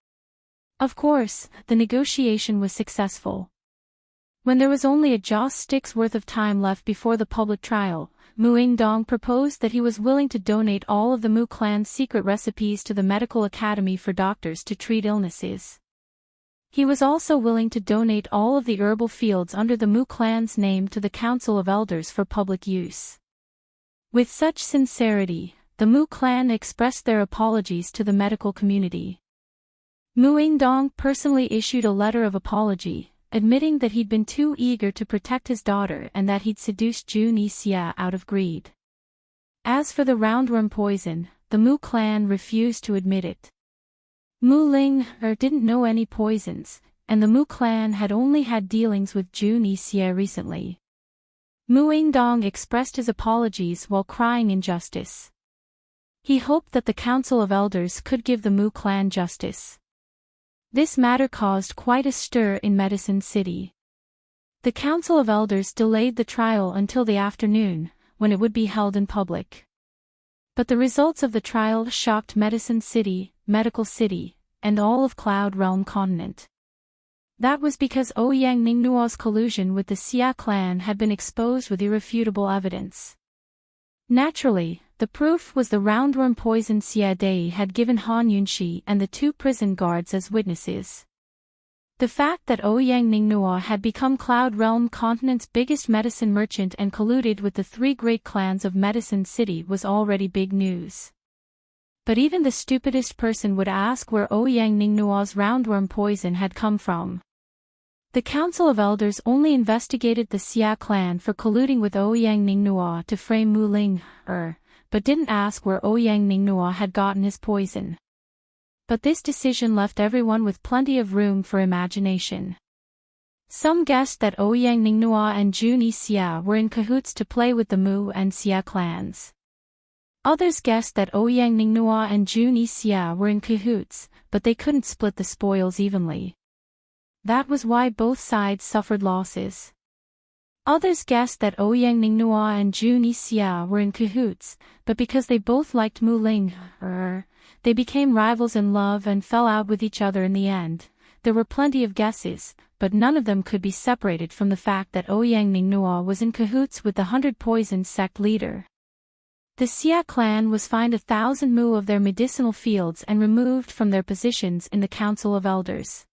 Of course, the negotiation was successful. When there was only a joss stick's worth of time left before the public trial, Mu Yingdong proposed that he was willing to donate all of the Mu clan's secret recipes to the medical academy for doctors to treat illnesses. He was also willing to donate all of the herbal fields under the Mu clan's name to the Council of Elders for public use. With such sincerity, the Mu clan expressed their apologies to the medical community. Mu Yingdong personally issued a letter of apology, admitting that he'd been too eager to protect his daughter and that he'd seduced Jun Yixia out of greed. As for the roundworm poison, the Mu clan refused to admit it. Mu Ling didn't know any poisons, and the Mu clan had only had dealings with Jun Yixia recently. Mu Yingdong expressed his apologies while crying injustice. He hoped that the Council of Elders could give the Mu clan justice. This matter caused quite a stir in Medicine City. The Council of Elders delayed the trial until the afternoon, when it would be held in public. But the results of the trial shocked Medicine City, Medical City, and all of Cloud Realm Continent. That was because Ouyang Ningnuo's collusion with the Xia clan had been exposed with irrefutable evidence. Naturally, the proof was the roundworm poison Xia Dei had given Han Yunxi and the two prison guards as witnesses. The fact that Ouyang Ningnuo had become Cloud Realm Continent's biggest medicine merchant and colluded with the three great clans of Medicine City was already big news. But even the stupidest person would ask where Ouyang Ningnuo's roundworm poison had come from. The Council of Elders only investigated the Xia clan for colluding with Ouyang Ningnuo to frame Mu Ling, but didn't ask where Ouyang Ningnuo had gotten his poison. But this decision left everyone with plenty of room for imagination. Some guessed that Ouyang Ningnuo and Jun Yixia were in cahoots to play with the Mu and Xia clans. Others guessed that Ouyang Ningnuo and Jun Yixia were in cahoots, but they couldn't split the spoils evenly. That was why both sides suffered losses. Others guessed that Ouyang Ningnuo and Jun Yixia were in cahoots, but because they both liked Mu Ling, they became rivals in love and fell out with each other in the end. There were plenty of guesses, but none of them could be separated from the fact that Ouyang Ningnuo was in cahoots with the 100 Poison sect leader. The Xia clan was fined 1,000 mu of their medicinal fields and removed from their positions in the Council of Elders.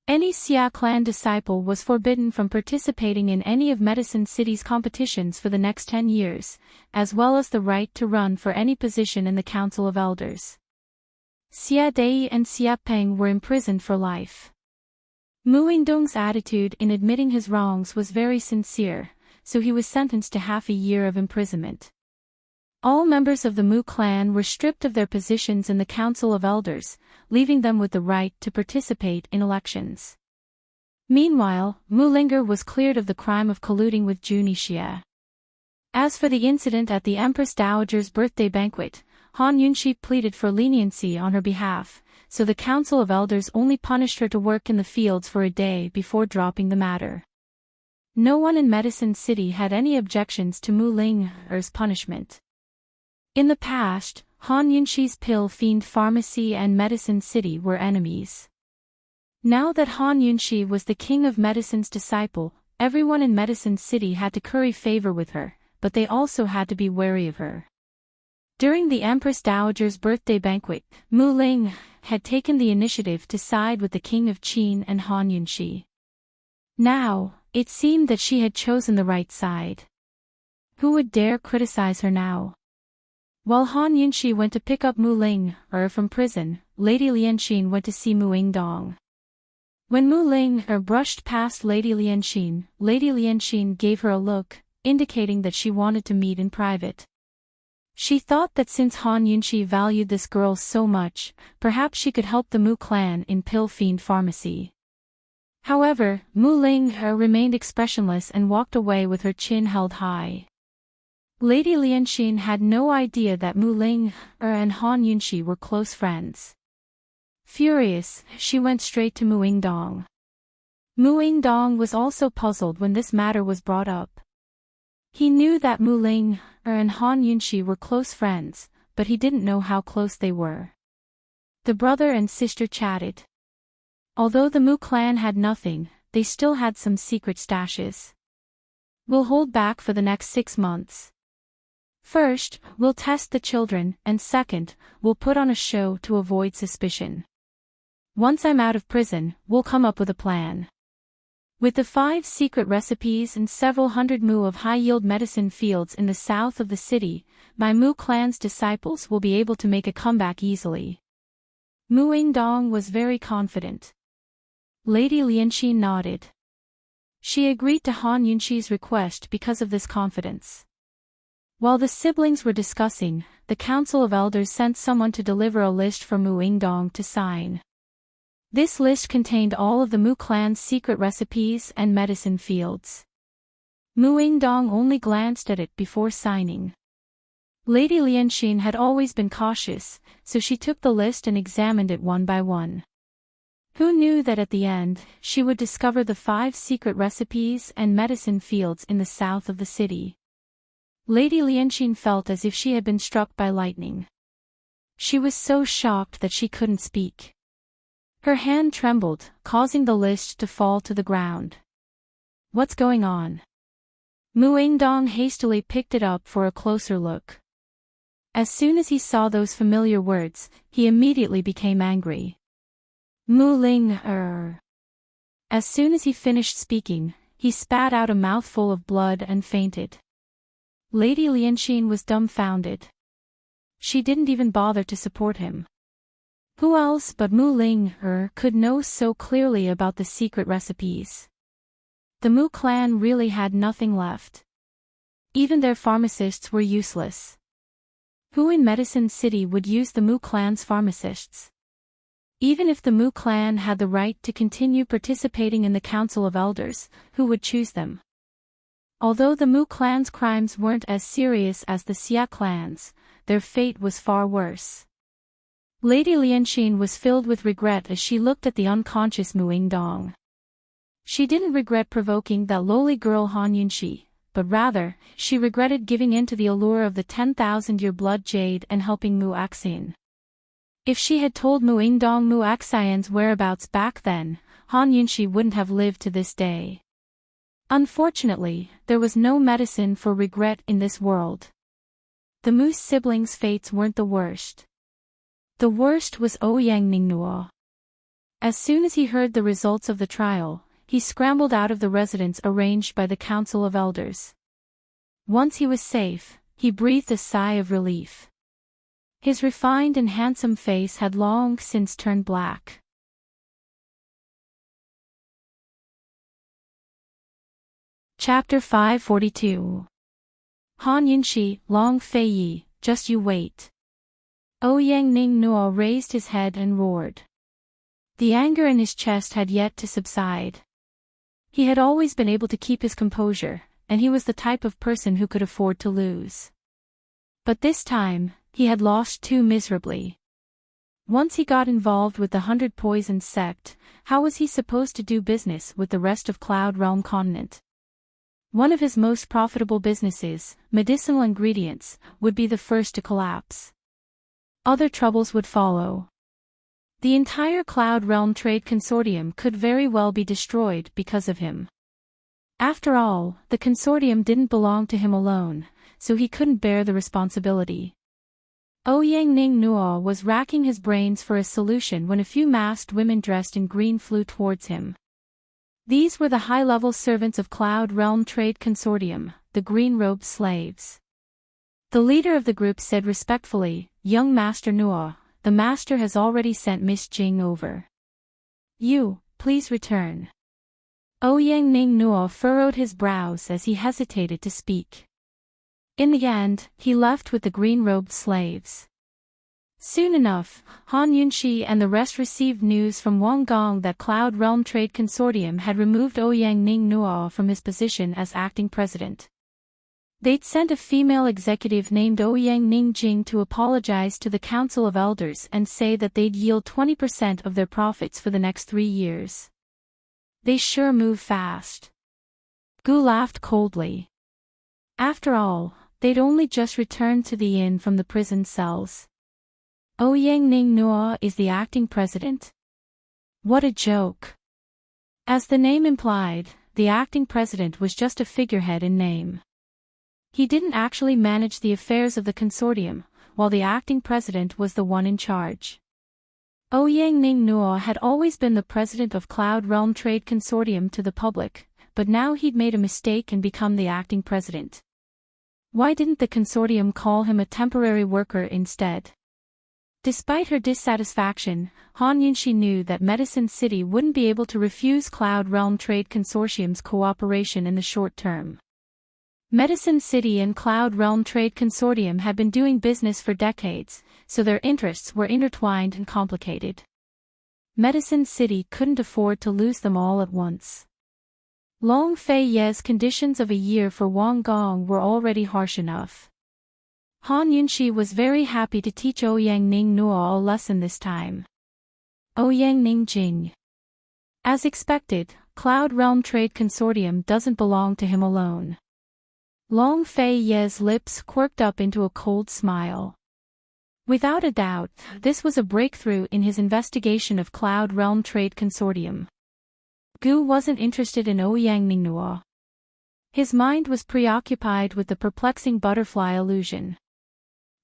Any Xia clan disciple was forbidden from participating in any of Medicine City's competitions for the next 10 years, as well as the right to run for any position in the Council of Elders. Xia Dei and Xia Peng were imprisoned for life. Mu Yingdong's attitude in admitting his wrongs was very sincere, so he was sentenced to half a year of imprisonment. All members of the Mu clan were stripped of their positions in the Council of Elders, leaving them with the right to participate in elections. Meanwhile, Mulinger was cleared of the crime of colluding with Junie Xie. As for the incident at the Empress Dowager's birthday banquet, Han Yunxi pleaded for leniency on her behalf, so the Council of Elders only punished her to work in the fields for a day before dropping the matter. No one in Medicine City had any objections to Mulinger's punishment. In the past, Han Yunxi's pill fiend pharmacy and Medicine City were enemies. Now that Han Yunxi was the king of Medicine's disciple, everyone in Medicine City had to curry favor with her, but they also had to be wary of her. During the Empress Dowager's birthday banquet, Mu Ling had taken the initiative to side with the king of Qin and Han Yunxi. Now, it seemed that she had chosen the right side. Who would dare criticize her now? While Han Yunxi went to pick up Mu Ling from prison, Lady Lianxin went to see Mu Yingdong. When Mu Ling brushed past Lady Lianxin gave her a look, indicating that she wanted to meet in private. She thought that since Han Yunxi valued this girl so much, perhaps she could help the Mu clan in pill fiend pharmacy. However, Mu Ling remained expressionless and walked away with her chin held high. Lady Lianxin had no idea that Mu Ling and Han Yunxi were close friends. Furious, she went straight to Mu Yingdong. Mu Yingdong was also puzzled when this matter was brought up. He knew that Mu Ling and Han Yunxi were close friends, but he didn't know how close they were. The brother and sister chatted. Although the Mu clan had nothing, they still had some secret stashes. We'll hold back for the next 6 months. First, we'll test the children, and second, we'll put on a show to avoid suspicion. Once I'm out of prison, we'll come up with a plan. With the 5 secret recipes and several hundred mu of high-yield medicine fields in the south of the city, my Mu clan's disciples will be able to make a comeback easily. Mu Yingdong was very confident. Lady Lianxin nodded. She agreed to Han Yunxi's request because of this confidence. While the siblings were discussing, the Council of Elders sent someone to deliver a list for Mu Yingdong to sign. This list contained all of the Mu clan's secret recipes and medicine fields. Mu Yingdong only glanced at it before signing. Lady Lianxin had always been cautious, so she took the list and examined it one by one. Who knew that at the end, she would discover the 5 secret recipes and medicine fields in the south of the city. Lady Lianxin felt as if she had been struck by lightning. She was so shocked that she couldn't speak. Her hand trembled, causing the list to fall to the ground. What's going on? Mu Yingdong hastily picked it up for a closer look. As soon as he saw those familiar words, he immediately became angry. Mu Ling As soon as he finished speaking, he spat out a mouthful of blood and fainted. Lady Lianxin was dumbfounded. She didn't even bother to support him. Who else but Mu Ling could know so clearly about the secret recipes? The Mu clan really had nothing left. Even their pharmacists were useless. Who in Medicine City would use the Mu clan's pharmacists? Even if the Mu clan had the right to continue participating in the Council of Elders, who would choose them? Although the Mu clan's crimes weren't as serious as the Xia clan's, their fate was far worse. Lady Lianxin was filled with regret as she looked at the unconscious Mu Yingdong. She didn't regret provoking that lowly girl Han Yunxi, but rather, she regretted giving in to the allure of the 10,000-year blood jade and helping Mu Axian. If she had told Mu Yingdong Mu Axian's whereabouts back then, Han Yunxi wouldn't have lived to this day. Unfortunately, there was no medicine for regret in this world. The Mu siblings' fates weren't the worst. The worst was Ouyang Ningnuo. As soon as he heard the results of the trial, he scrambled out of the residence arranged by the Council of Elders. Once he was safe, he breathed a sigh of relief. His refined and handsome face had long since turned black. Chapter 542. Han Yunxi, Long Fei Yi, just you wait. Ouyang Ningnuo raised his head and roared. The anger in his chest had yet to subside. He had always been able to keep his composure, and he was the type of person who could afford to lose. But this time, he had lost too miserably. Once he got involved with the 100 Poisons sect, how was he supposed to do business with the rest of Cloud Realm continent? One of his most profitable businesses, medicinal ingredients, would be the first to collapse. Other troubles would follow. The entire Cloud Realm Trade Consortium could very well be destroyed because of him. After all, the consortium didn't belong to him alone, so he couldn't bear the responsibility. Ouyang Ning Nuo was racking his brains for a solution when a few masked women dressed in green flew towards him. These were the high-level servants of Cloud Realm Trade Consortium, the green-robed slaves. The leader of the group said respectfully, "Young Master Nuo, the master has already sent Miss Jing over. You, please return." Ouyang Ning Nuo furrowed his brows as he hesitated to speak. In the end, he left with the green-robed slaves. Soon enough, Han Yunxi and the rest received news from Wang Gong that Cloud Realm Trade Consortium had removed Ouyang Ning Nuo from his position as acting president. They'd sent a female executive named Ouyang Ning Jing to apologize to the Council of Elders and say that they'd yield 20% of their profits for the next 3 years. They sure move fast. Gu laughed coldly. After all, they'd only just returned to the inn from the prison cells. Ouyang Ning Nuo is the acting president? What a joke. As the name implied, the acting president was just a figurehead in name. He didn't actually manage the affairs of the consortium, while the acting president was the one in charge. Ouyang Ning Nuo had always been the president of Cloud Realm Trade Consortium to the public, but now he'd made a mistake and become the acting president. Why didn't the consortium call him a temporary worker instead? Despite her dissatisfaction, Han Yunxi knew that Medicine City wouldn't be able to refuse Cloud Realm Trade Consortium's cooperation in the short term. Medicine City and Cloud Realm Trade Consortium had been doing business for decades, so their interests were intertwined and complicated. Medicine City couldn't afford to lose them all at once. Long Fei Ye's conditions of a year for Wang Gong were already harsh enough. Han Yunxi was very happy to teach Ouyang Ning Nuo a lesson this time. Ouyang Ning Jing. As expected, Cloud Realm Trade Consortium doesn't belong to him alone. Long Fei Ye's lips quirked up into a cold smile. Without a doubt, this was a breakthrough in his investigation of Cloud Realm Trade Consortium. Gu wasn't interested in Ouyang Ning Nuo. His mind was preoccupied with the perplexing butterfly illusion.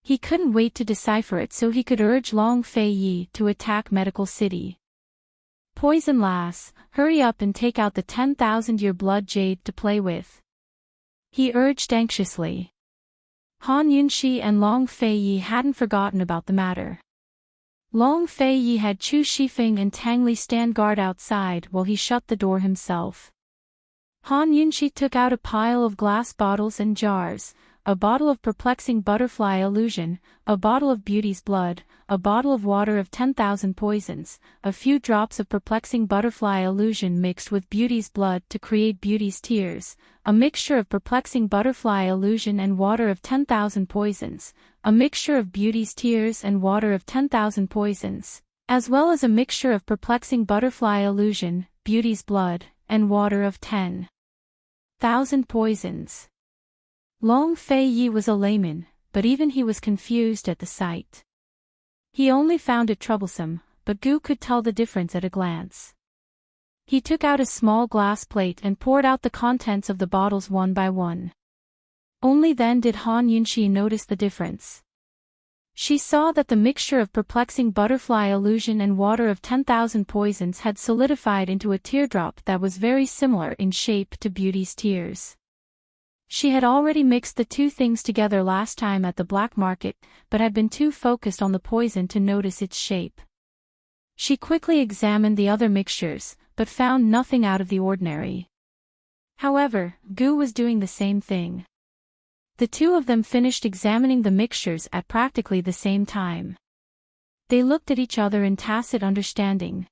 He couldn't wait to decipher it so he could urge Long Fei Yi to attack Medical City. Poison Lass, hurry up and take out the 10,000-year blood jade to play with, he urged anxiously. Han Yunxi and Long Fei Yi hadn't forgotten about the matter. Long Fei Yi had Chu Shifeng and Tang Li stand guard outside while he shut the door himself. Han Yunxi took out a pile of glass bottles and jars, a bottle of perplexing butterfly illusion, a bottle of beauty's blood, a bottle of water of 10,000 poisons, a few drops of perplexing butterfly illusion mixed with beauty's blood to create beauty's tears, a mixture of perplexing butterfly illusion and water of 10,000 poisons, a mixture of beauty's tears and water of 10,000 poisons, as well as a mixture of perplexing butterfly illusion, beauty's blood, and water of 10,000 poisons. Long Fei Yi was a layman, but even he was confused at the sight. He only found it troublesome, but Gu could tell the difference at a glance. He took out a small glass plate and poured out the contents of the bottles one by one. Only then did Han Yunxi notice the difference. She saw that the mixture of perplexing butterfly illusion and water of 10,000 poisons had solidified into a teardrop that was very similar in shape to Beauty's tears. She had already mixed the two things together last time at the black market, but had been too focused on the poison to notice its shape. She quickly examined the other mixtures, but found nothing out of the ordinary. However, Gu was doing the same thing. The two of them finished examining the mixtures at practically the same time. They looked at each other in tacit understanding.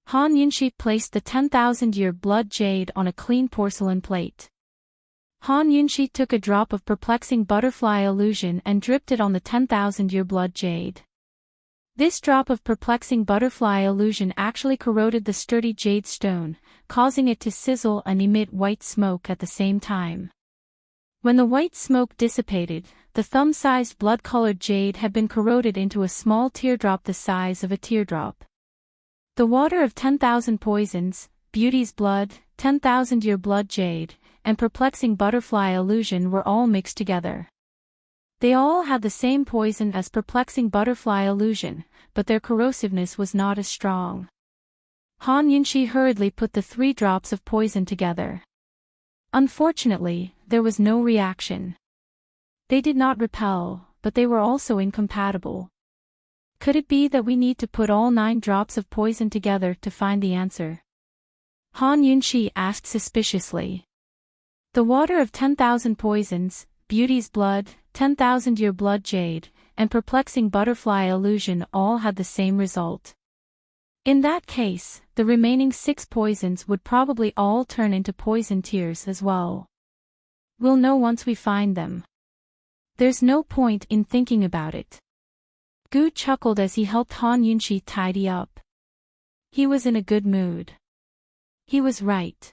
Han Yunshi placed the 10,000-year blood jade on a clean porcelain plate. Han Yunshi took a drop of perplexing butterfly illusion and dripped it on the 10,000-year blood jade. This drop of perplexing butterfly illusion actually corroded the sturdy jade stone, causing it to sizzle and emit white smoke at the same time. When the white smoke dissipated, the thumb-sized blood-colored jade had been corroded into a small teardrop the size of a teardrop. The water of 10,000 poisons, beauty's blood, 10,000-year blood jade, and perplexing butterfly illusion were all mixed together. They all had the same poison as perplexing butterfly illusion, but their corrosiveness was not as strong. Han Yunshi hurriedly put the 3 drops of poison together. Unfortunately, there was no reaction. They did not repel, but they were also incompatible. Could it be that we need to put all 9 drops of poison together to find the answer? Han Yunshi asked suspiciously. The water of 10,000 poisons, beauty's blood, 10,000-year blood jade, and perplexing butterfly illusion all had the same result. In that case, the remaining 6 poisons would probably all turn into poison tears as well. We'll know once we find them. There's no point in thinking about it. Gu chuckled as he helped Han Yunshi tidy up. He was in a good mood. He was right.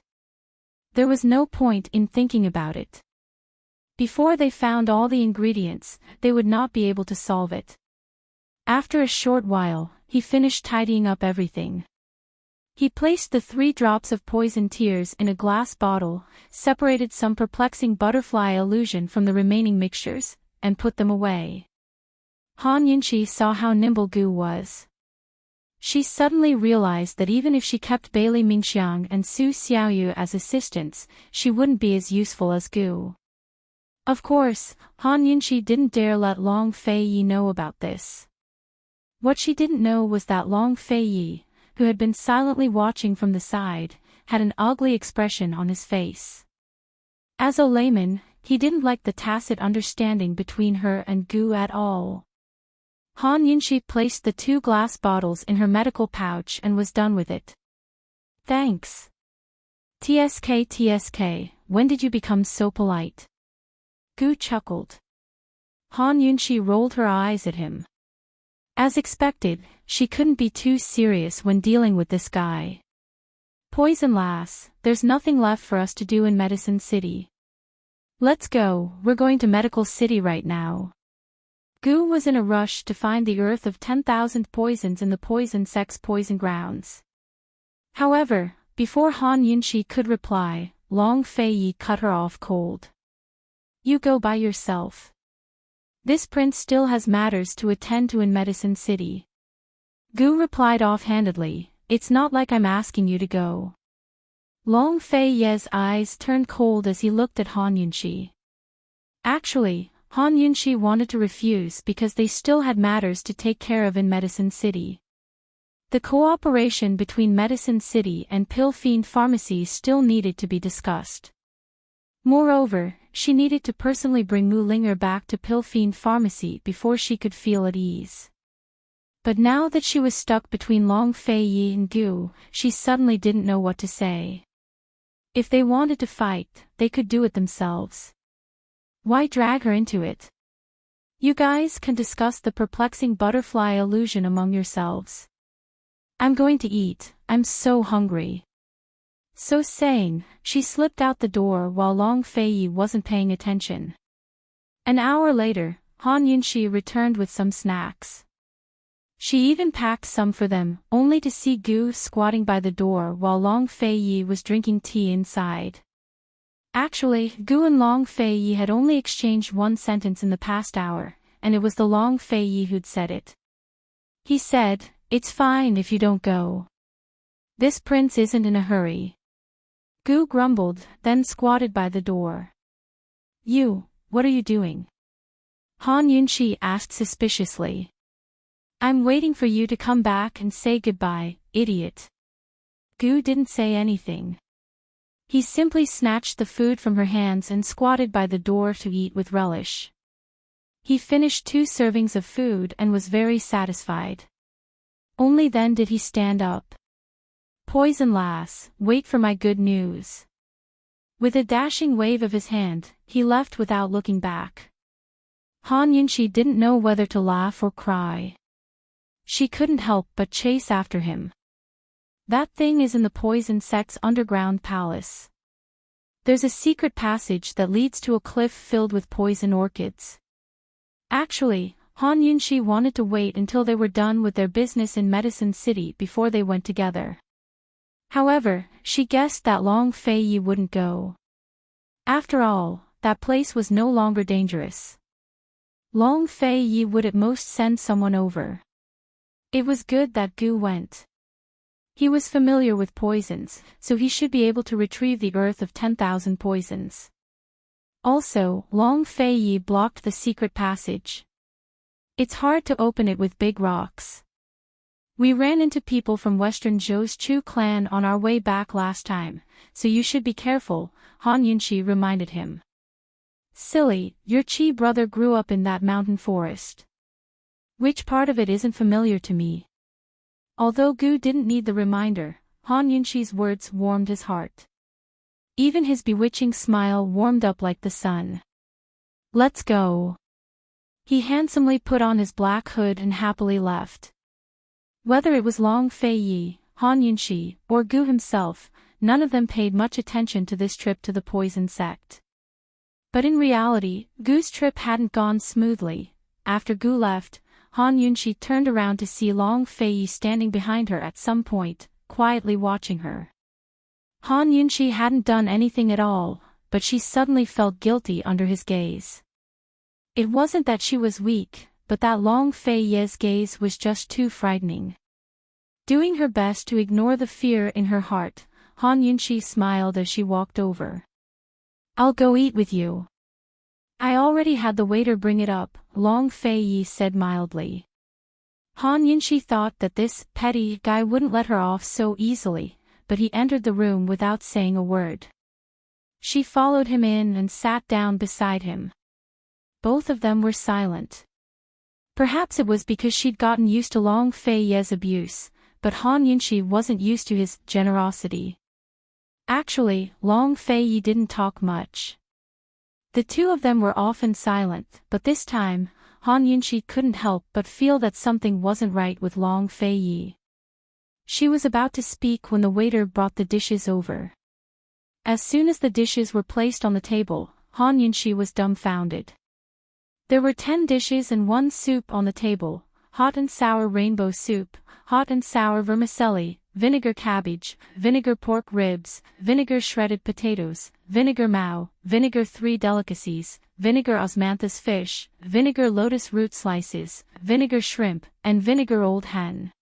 There was no point in thinking about it. Before they found all the ingredients, they would not be able to solve it. After a short while, he finished tidying up everything. He placed the 3 drops of poison tears in a glass bottle, separated some perplexing butterfly illusion from the remaining mixtures, and put them away. Han Yunshi saw how nimble Gu was. She suddenly realized that even if she kept Bailey Mingxiang and Su Xiaoyu as assistants, she wouldn't be as useful as Gu. Of course, Han Yunshi didn't dare let Long Fei Yi know about this. What she didn't know was that Long Fei Yi, who had been silently watching from the side, had an ugly expression on his face. As a layman, he didn't like the tacit understanding between her and Gu at all. Han Yunshi placed the 2 glass bottles in her medical pouch and was done with it. Thanks. TSK, when did you become so polite? Gu chuckled. Han Yunshi rolled her eyes at him. As expected, she couldn't be too serious when dealing with this guy. Poison lass, there's nothing left for us to do in Medicine City. Let's go, we're going to Medical City right now. Gu was in a rush to find the earth of 10,000 poisons in the poison sex poison grounds. However, before Han Yunshi could reply, Long Fei Yi cut her off cold. You go by yourself. This prince still has matters to attend to in Medicine City. Gu replied offhandedly, it's not like I'm asking you to go. Long Fei Yi's eyes turned cold as he looked at Han Yunshi. Actually, Han Yunshi wanted to refuse because they still had matters to take care of in Medicine City. The cooperation between Medicine City and Pill Fiend Pharmacy still needed to be discussed. Moreover, she needed to personally bring Mu Linger back to Pill Fiend Pharmacy before she could feel at ease. But now that she was stuck between Long Fei Yi and Gu, she suddenly didn't know what to say. If they wanted to fight, they could do it themselves. Why drag her into it? You guys can discuss the perplexing butterfly illusion among yourselves. I'm going to eat, I'm so hungry. So saying, she slipped out the door while Long Fei Yi wasn't paying attention. An hour later, Han Yunshi returned with some snacks. She even packed some for them, only to see Gu squatting by the door while Long Fei Yi was drinking tea inside. Actually, Gu and Long Fei Yi had only exchanged one sentence in the past hour, and it was the Long Fei Yi who'd said it. He said, "It's fine if you don't go. This prince isn't in a hurry." Gu grumbled, then squatted by the door. You, what are you doing? Han Yunshi asked suspiciously. I'm waiting for you to come back and say goodbye, idiot. Gu didn't say anything. He simply snatched the food from her hands and squatted by the door to eat with relish. He finished 2 servings of food and was very satisfied. Only then did he stand up. Poison lass, wait for my good news. With a dashing wave of his hand, he left without looking back. Han Yunxi didn't know whether to laugh or cry. She couldn't help but chase after him. That thing is in the poison sect's underground palace. There's a secret passage that leads to a cliff filled with poison orchids. Actually, Han Yunxi wanted to wait until they were done with their business in Medicine City before they went together. However, she guessed that Long Fei Yi wouldn't go. After all, that place was no longer dangerous. Long Fei Yi would at most send someone over. It was good that Gu went. He was familiar with poisons, so he should be able to retrieve the earth of 10,000 poisons. Also, Long Fei Yi blocked the secret passage. It's hard to open it with big rocks. We ran into people from Western Zhou's Chu clan on our way back last time, so you should be careful, Han Yunxi reminded him. Silly, your Chi brother grew up in that mountain forest. Which part of it isn't familiar to me? Although Gu didn't need the reminder, Han Yunxi's words warmed his heart. Even his bewitching smile warmed up like the sun. Let's go. He handsomely put on his black hood and happily left. Whether it was Long Fei Yi, Han Yunxi, or Gu himself, none of them paid much attention to this trip to the poison sect. But in reality, Gu's trip hadn't gone smoothly. After Gu left, Han Yunxi turned around to see Long Fei Yi standing behind her at some point, quietly watching her. Han Yunxi hadn't done anything at all, but she suddenly felt guilty under his gaze. It wasn't that she was weak, but that Long Fei Yi's gaze was just too frightening. Doing her best to ignore the fear in her heart, Han Yunxi smiled as she walked over. I'll go eat with you. I already had the waiter bring it up, Long Fei Yi said mildly. Han Yunxi thought that this petty guy wouldn't let her off so easily, but he entered the room without saying a word. She followed him in and sat down beside him. Both of them were silent. Perhaps it was because she'd gotten used to Long Fei Yi's abuse, but Han Yunxi wasn't used to his generosity. Actually, Long Fei Yi didn't talk much. The two of them were often silent, but this time, Han Yunxi couldn't help but feel that something wasn't right with Long Fei Yi. She was about to speak when the waiter brought the dishes over. As soon as the dishes were placed on the table, Han Yunxi was dumbfounded. There were 10 dishes and 1 soup on the table: hot and sour rainbow soup, hot and sour vermicelli, vinegar cabbage, vinegar pork ribs, vinegar shredded potatoes, vinegar mao, vinegar 3 delicacies, vinegar osmanthus fish, vinegar lotus root slices, vinegar shrimp, and vinegar old hen.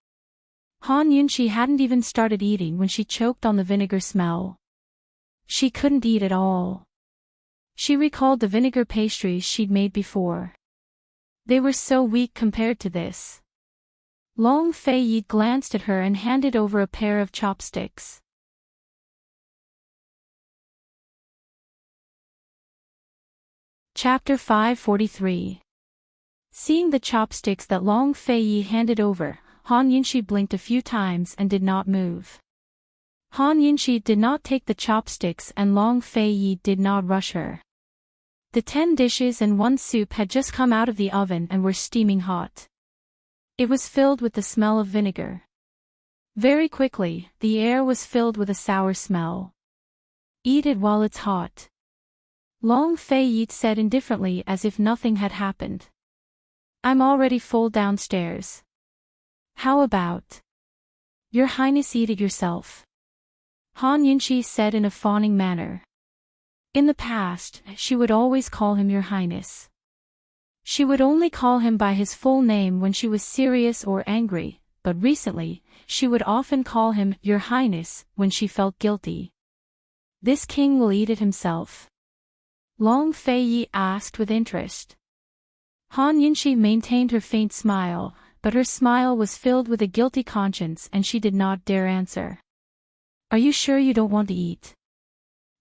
Han Yunxi hadn't even started eating when she choked on the vinegar smell. She couldn't eat at all. She recalled the vinegar pastries she'd made before. They were so weak compared to this. Long Fei Yi glanced at her and handed over a pair of chopsticks. Chapter 543. Seeing the chopsticks that Long Fei Yi handed over, Han Yunxi blinked a few times and did not move. Han Yunxi did not take the chopsticks and Long Fei Yi did not rush her. The 10 dishes and 1 soup had just come out of the oven and were steaming hot. It was filled with the smell of vinegar. Very quickly, the air was filled with a sour smell. Eat it while it's hot. Long Fei Yi said indifferently as if nothing had happened. I'm already full downstairs. How about Your Highness eat it yourself? Han Yunxi said in a fawning manner. In the past, she would always call him Your Highness. She would only call him by his full name when she was serious or angry, but recently, she would often call him Your Highness when she felt guilty. This king will eat it himself? Long Fei Yi asked with interest. Han Yunxi maintained her faint smile, but her smile was filled with a guilty conscience and she did not dare answer. Are you sure you don't want to eat?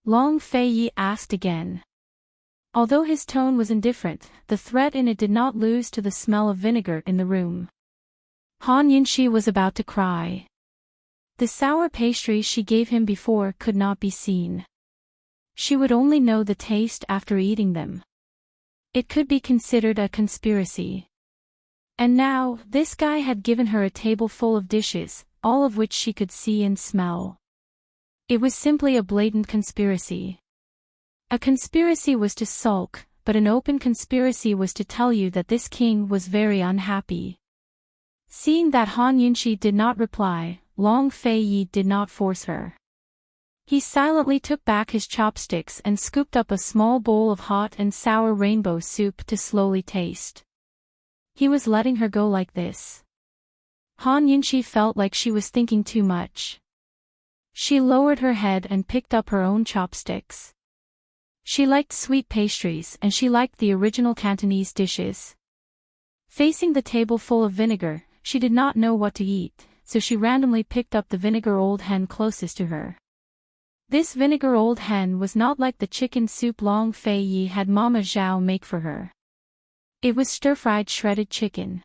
Long Fei Yi asked again. Although his tone was indifferent, the threat in it did not lose to the smell of vinegar in the room. Han Yunxi was about to cry. The sour pastries she gave him before could not be seen. She would only know the taste after eating them. It could be considered a conspiracy. And now, this guy had given her a table full of dishes, all of which she could see and smell. It was simply a blatant conspiracy. A conspiracy was to sulk, but an open conspiracy was to tell you that this king was very unhappy. Seeing that Han Yunxi did not reply, Long Fei-yi did not force her. He silently took back his chopsticks and scooped up a small bowl of hot and sour rainbow soup to slowly taste. He was letting her go like this. Han Yunxi felt like she was thinking too much. She lowered her head and picked up her own chopsticks. She liked sweet pastries and she liked the original Cantonese dishes. Facing the table full of vinegar, she did not know what to eat, so she randomly picked up the vinegar old hen closest to her. This vinegar old hen was not like the chicken soup Long Fei-yi had Mama Zhao make for her. It was stir-fried shredded chicken.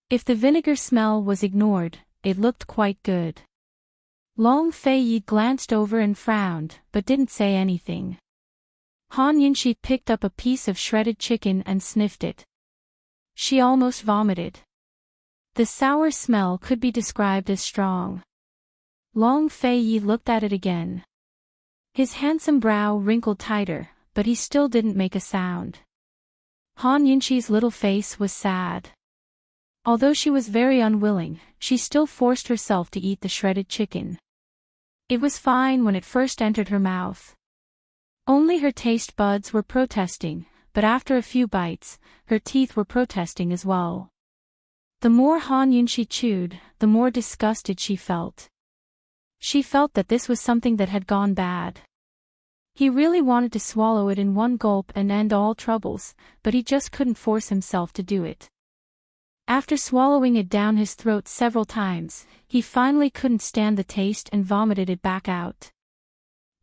If the vinegar smell was ignored, it looked quite good. Long Fei-yi glanced over and frowned, but didn't say anything. Han Yunxi picked up a piece of shredded chicken and sniffed it. She almost vomited. The sour smell could be described as strong. Long Fei-yi looked at it again. His handsome brow wrinkled tighter, but he still didn't make a sound. Han Yunxi's little face was sad. Although she was very unwilling, she still forced herself to eat the shredded chicken. It was fine when it first entered her mouth. Only her taste buds were protesting, but after a few bites, her teeth were protesting as well. The more Han Yunxi chewed, the more disgusted she felt. She felt that this was something that had gone bad. He really wanted to swallow it in one gulp and end all troubles, but he just couldn't force himself to do it. After swallowing it down his throat several times, he finally couldn't stand the taste and vomited it back out.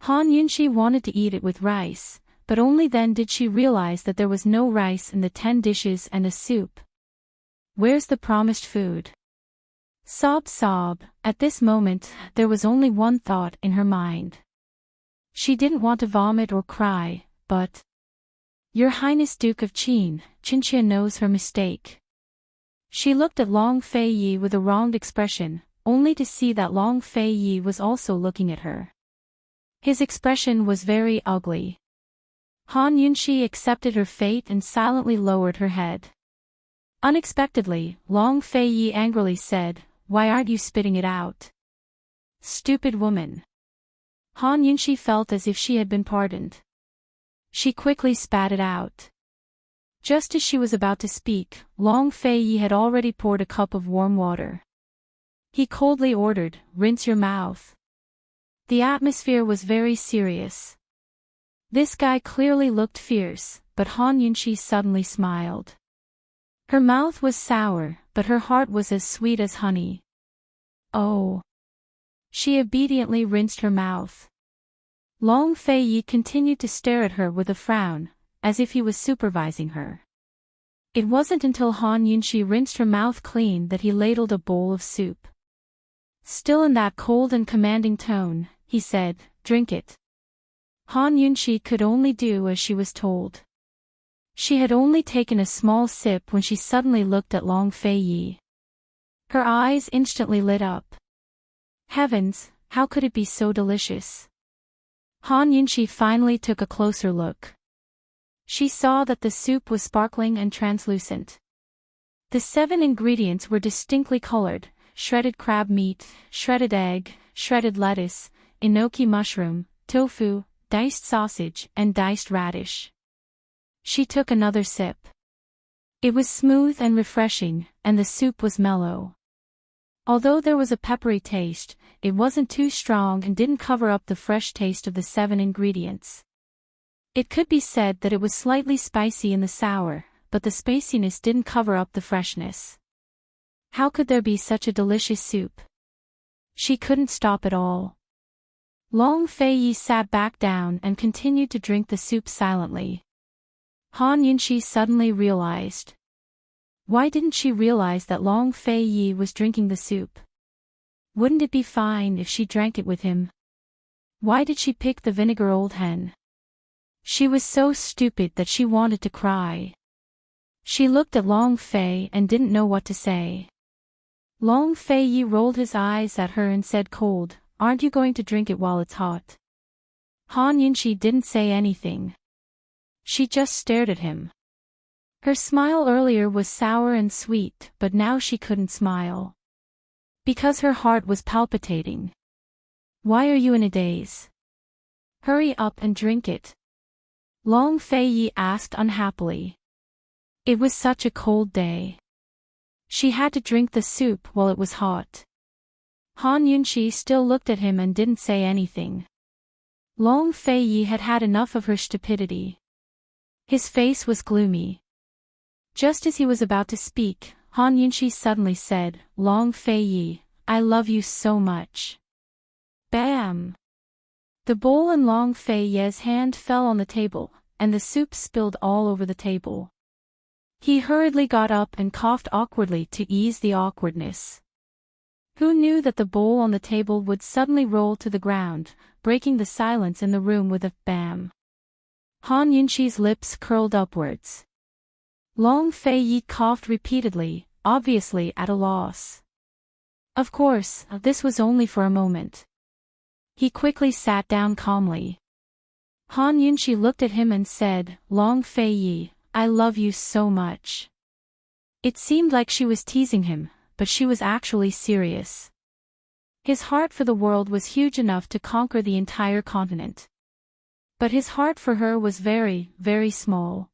Han Yunxi wanted to eat it with rice, but only then did she realize that there was no rice in the 10 dishes and a soup. Where's the promised food? Sob sob, at this moment, there was only one thought in her mind. She didn't want to vomit or cry, but... Your Highness Duke of Qinxia knows her mistake. She looked at Long Fei-yi with a wronged expression, only to see that Long Fei-yi was also looking at her. His expression was very ugly. Han Yunxi accepted her fate and silently lowered her head. Unexpectedly, Long Fei-yi angrily said, "Why aren't you spitting it out? Stupid woman." Han Yunxi felt as if she had been pardoned. She quickly spat it out. Just as she was about to speak, Long Fei-yi had already poured a cup of warm water. He coldly ordered, "Rinse your mouth." The atmosphere was very serious. This guy clearly looked fierce, but Han Yunxi suddenly smiled. Her mouth was sour, but her heart was as sweet as honey. Oh. She obediently rinsed her mouth. Long Fei-yi continued to stare at her with a frown, as if he was supervising her. It wasn't until Han Yunxi rinsed her mouth clean that he ladled a bowl of soup. Still in that cold and commanding tone, he said, "Drink it." Han Yunxi could only do as she was told. She had only taken a small sip when she suddenly looked at Long Fei-yi. Her eyes instantly lit up. Heavens, how could it be so delicious? Han Yunxi finally took a closer look. She saw that the soup was sparkling and translucent. The 7 ingredients were distinctly colored: shredded crab meat, shredded egg, shredded lettuce, enoki mushroom, tofu, diced sausage, and diced radish. She took another sip. It was smooth and refreshing, and the soup was mellow. Although there was a peppery taste, it wasn't too strong and didn't cover up the fresh taste of the 7 ingredients. It could be said that it was slightly spicy in the sour, but the spiciness didn't cover up the freshness. How could there be such a delicious soup? She couldn't stop at all. Long Fei-yi sat back down and continued to drink the soup silently. Han Yunxi suddenly realized. Why didn't she realize that Long Fei-yi was drinking the soup? Wouldn't it be fine if she drank it with him? Why did she pick the vinegar old hen? She was so stupid that she wanted to cry. She looked at Long Fei and didn't know what to say. Long Fei rolled his eyes at her and said cold, "Aren't you going to drink it while it's hot?" Han Yunxi didn't say anything. She just stared at him. Her smile earlier was sour and sweet, but now she couldn't smile. Because her heart was palpitating. "Why are you in a daze? Hurry up and drink it," Long Fei asked unhappily. It was such a cold day. She had to drink the soup while it was hot. Han Yunxi still looked at him and didn't say anything. Long Fei had had enough of her stupidity. His face was gloomy. Just as he was about to speak, Han Yunxi suddenly said, "Long Fei, I love you so much." Bam! The bowl in Long Fei's hand fell on the table, and the soup spilled all over the table. He hurriedly got up and coughed awkwardly to ease the awkwardness. Who knew that the bowl on the table would suddenly roll to the ground, breaking the silence in the room with a bam? Han Yunxi's lips curled upwards. Long Fei coughed repeatedly, obviously at a loss. Of course, this was only for a moment. He quickly sat down calmly. Han Yunxi looked at him and said, "Long Fei, I love you so much." It seemed like she was teasing him, but she was actually serious. His heart for the world was huge enough to conquer the entire continent. But his heart for her was very, very small.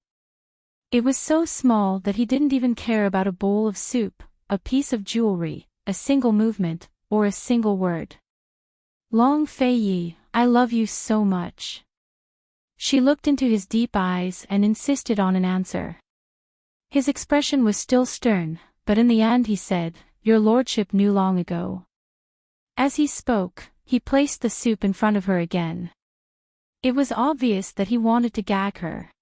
It was so small that he didn't even care about a bowl of soup, a piece of jewelry, a single movement, or a single word. "Long Fei, I love you so much." She looked into his deep eyes and insisted on an answer. His expression was still stern, but in the end he said, "Your lordship knew long ago." As he spoke, he placed the soup in front of her again. It was obvious that he wanted to gag her.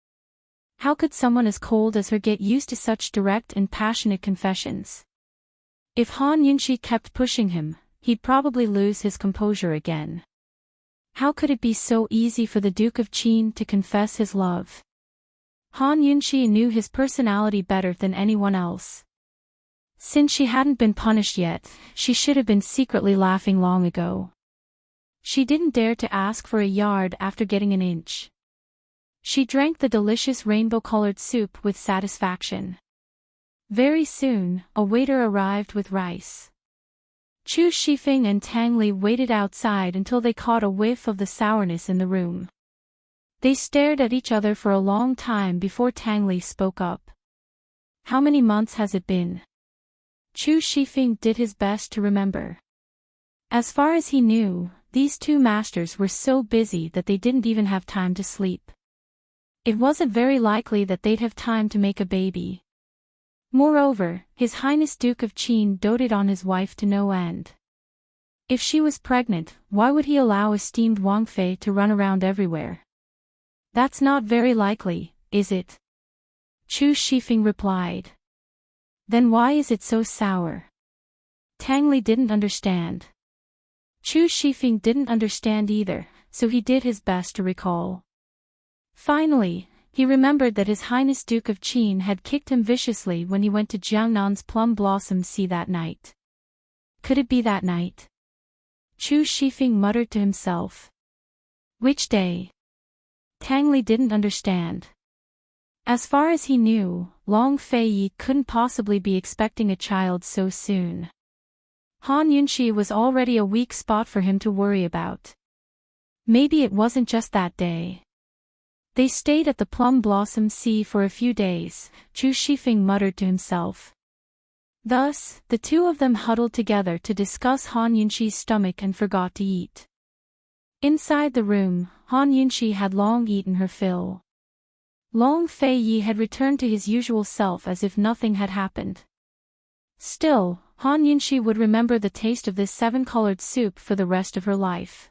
How could someone as cold as her get used to such direct and passionate confessions? If Han Yunxi kept pushing him, he'd probably lose his composure again. How could it be so easy for the Duke of Qin to confess his love? Han Yunxi knew his personality better than anyone else. Since she hadn't been punished yet, she should have been secretly laughing long ago. She didn't dare to ask for a yard after getting an inch. She drank the delicious rainbow-colored soup with satisfaction. Very soon, a waiter arrived with rice. Chu Shifeng and Tang Li waited outside until they caught a whiff of the sourness in the room. They stared at each other for a long time before Tang Li spoke up. "How many months has it been?" Chu Shifeng did his best to remember. As far as he knew, these two masters were so busy that they didn't even have time to sleep. It wasn't very likely that they'd have time to make a baby. Moreover, His Highness Duke of Qin doted on his wife to no end. If she was pregnant, why would he allow esteemed Wang Fei to run around everywhere? "That's not very likely, is it?" Chu Shifeng replied. "Then why is it so sour?" Tang Li didn't understand. Chu Shifeng didn't understand either, so he did his best to recall. Finally, he remembered that His Highness Duke of Qin had kicked him viciously when he went to Jiangnan's Plum Blossom Sea that night. Could it be that night? Chu Shifeng muttered to himself. Which day? Tang Li didn't understand. As far as he knew, Long Fei couldn't possibly be expecting a child so soon. Han Yunxi was already a weak spot for him to worry about. Maybe it wasn't just that day. They stayed at the Plum Blossom Sea for a few days, Chu Shifeng muttered to himself. Thus, the two of them huddled together to discuss Han Yunxi's stomach and forgot to eat. Inside the room, Han Yunxi had long eaten her fill. Long Fei had returned to his usual self as if nothing had happened. Still, Han Yunxi would remember the taste of this seven-colored soup for the rest of her life.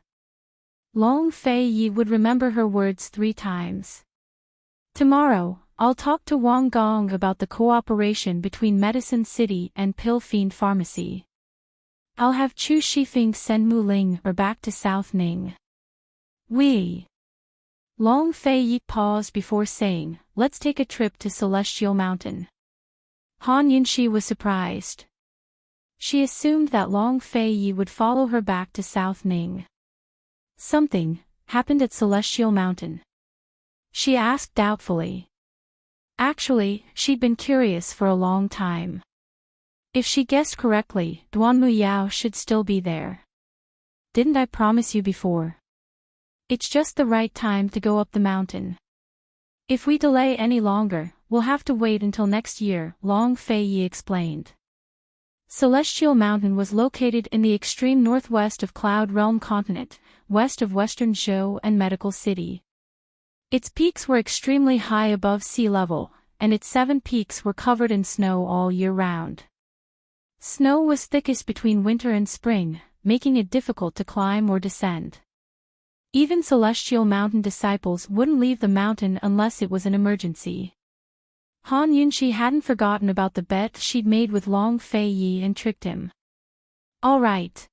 Long Fei would remember her words 3 times. "Tomorrow, I'll talk to Wang Gong about the cooperation between Medicine City and Pill Fiend Pharmacy." I'll have Chu Shifeng send Mu Ling or back to South Ning. Long Fei Yi paused before saying, let's take a trip to Celestial Mountain. Han Yunxi was surprised. She assumed that Long Fei Yi would follow her back to South Ning. Something happened at Celestial Mountain? She asked doubtfully. Actually, she'd been curious for a long time. If she guessed correctly, Duanmu Yao should still be there. Didn't I promise you before? It's just the right time to go up the mountain. If we delay any longer, we'll have to wait until next year, Long Fei Yi explained. Celestial Mountain was located in the extreme northwest of Cloud Realm Continent, west of Western Zhou and Medical City. Its peaks were extremely high above sea level, and its 7 peaks were covered in snow all year round. Snow was thickest between winter and spring, making it difficult to climb or descend. Even Celestial Mountain disciples wouldn't leave the mountain unless it was an emergency. Han Yunxi hadn't forgotten about the bet she'd made with Long Fei Yi and tricked him. All right.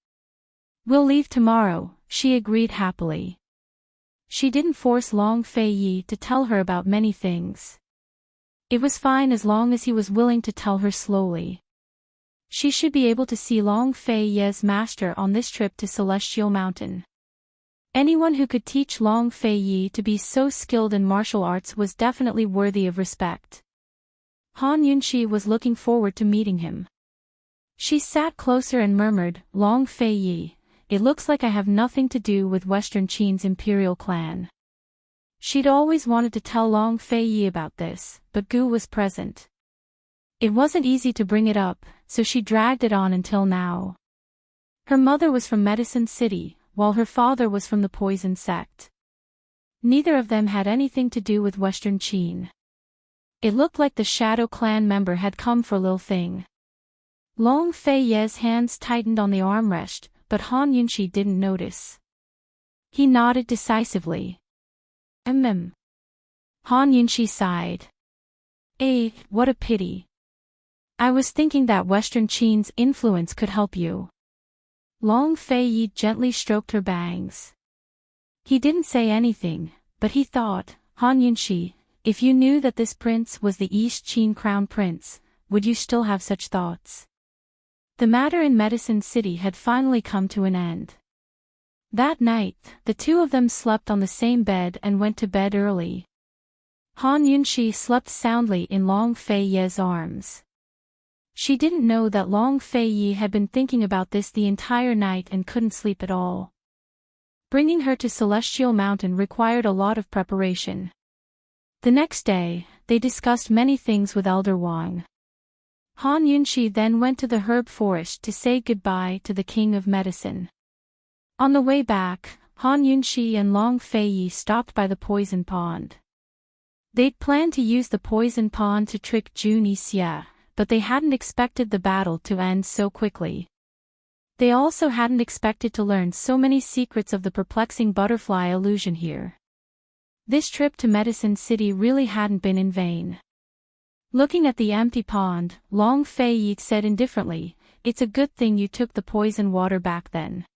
We'll leave tomorrow, she agreed happily. She didn't force Long Fei Yi to tell her about many things. It was fine as long as he was willing to tell her slowly. She should be able to see Long Fei Yi's master on this trip to Celestial Mountain. Anyone who could teach Long Fei Yi to be so skilled in martial arts was definitely worthy of respect. Han Yunxi was looking forward to meeting him. She sat closer and murmured, Long Fei Yi, it looks like I have nothing to do with Western Qin's imperial clan. She'd always wanted to tell Long Fei Yi about this, but Gu was present. It wasn't easy to bring it up, so she dragged it on until now. Her mother was from Medicine City, while her father was from the Poison Sect. Neither of them had anything to do with Western Qin. It looked like the Shadow Clan member had come for Lil Thing. Long Fei Yi's hands tightened on the armrest, but Han Yunxi didn't notice. He nodded decisively. Han Yunxi sighed. What a pity. I was thinking that Western Qin's influence could help you. Long Fei Yi gently stroked her bangs. He didn't say anything, but he thought, Han Yunxi, if you knew that this prince was the East Qin crown prince, would you still have such thoughts? The matter in Medicine City had finally come to an end. That night, the two of them slept on the same bed and went to bed early. Han Yunxi slept soundly in Long Fei Yi's arms. She didn't know that Long Fei Yi had been thinking about this the entire night and couldn't sleep at all. Bringing her to Celestial Mountain required a lot of preparation. The next day, they discussed many things with Elder Wang. Han Yunxi then went to the herb forest to say goodbye to the King of Medicine. On the way back, Han Yunxi and Long Fei Yi stopped by the poison pond. They'd planned to use the poison pond to trick Jun Yixia, but they hadn't expected the battle to end so quickly. They also hadn't expected to learn so many secrets of the perplexing butterfly illusion here. This trip to Medicine City really hadn't been in vain. Looking at the empty pond, Long Fei Yi said indifferently, it's a good thing you took the poison water back then.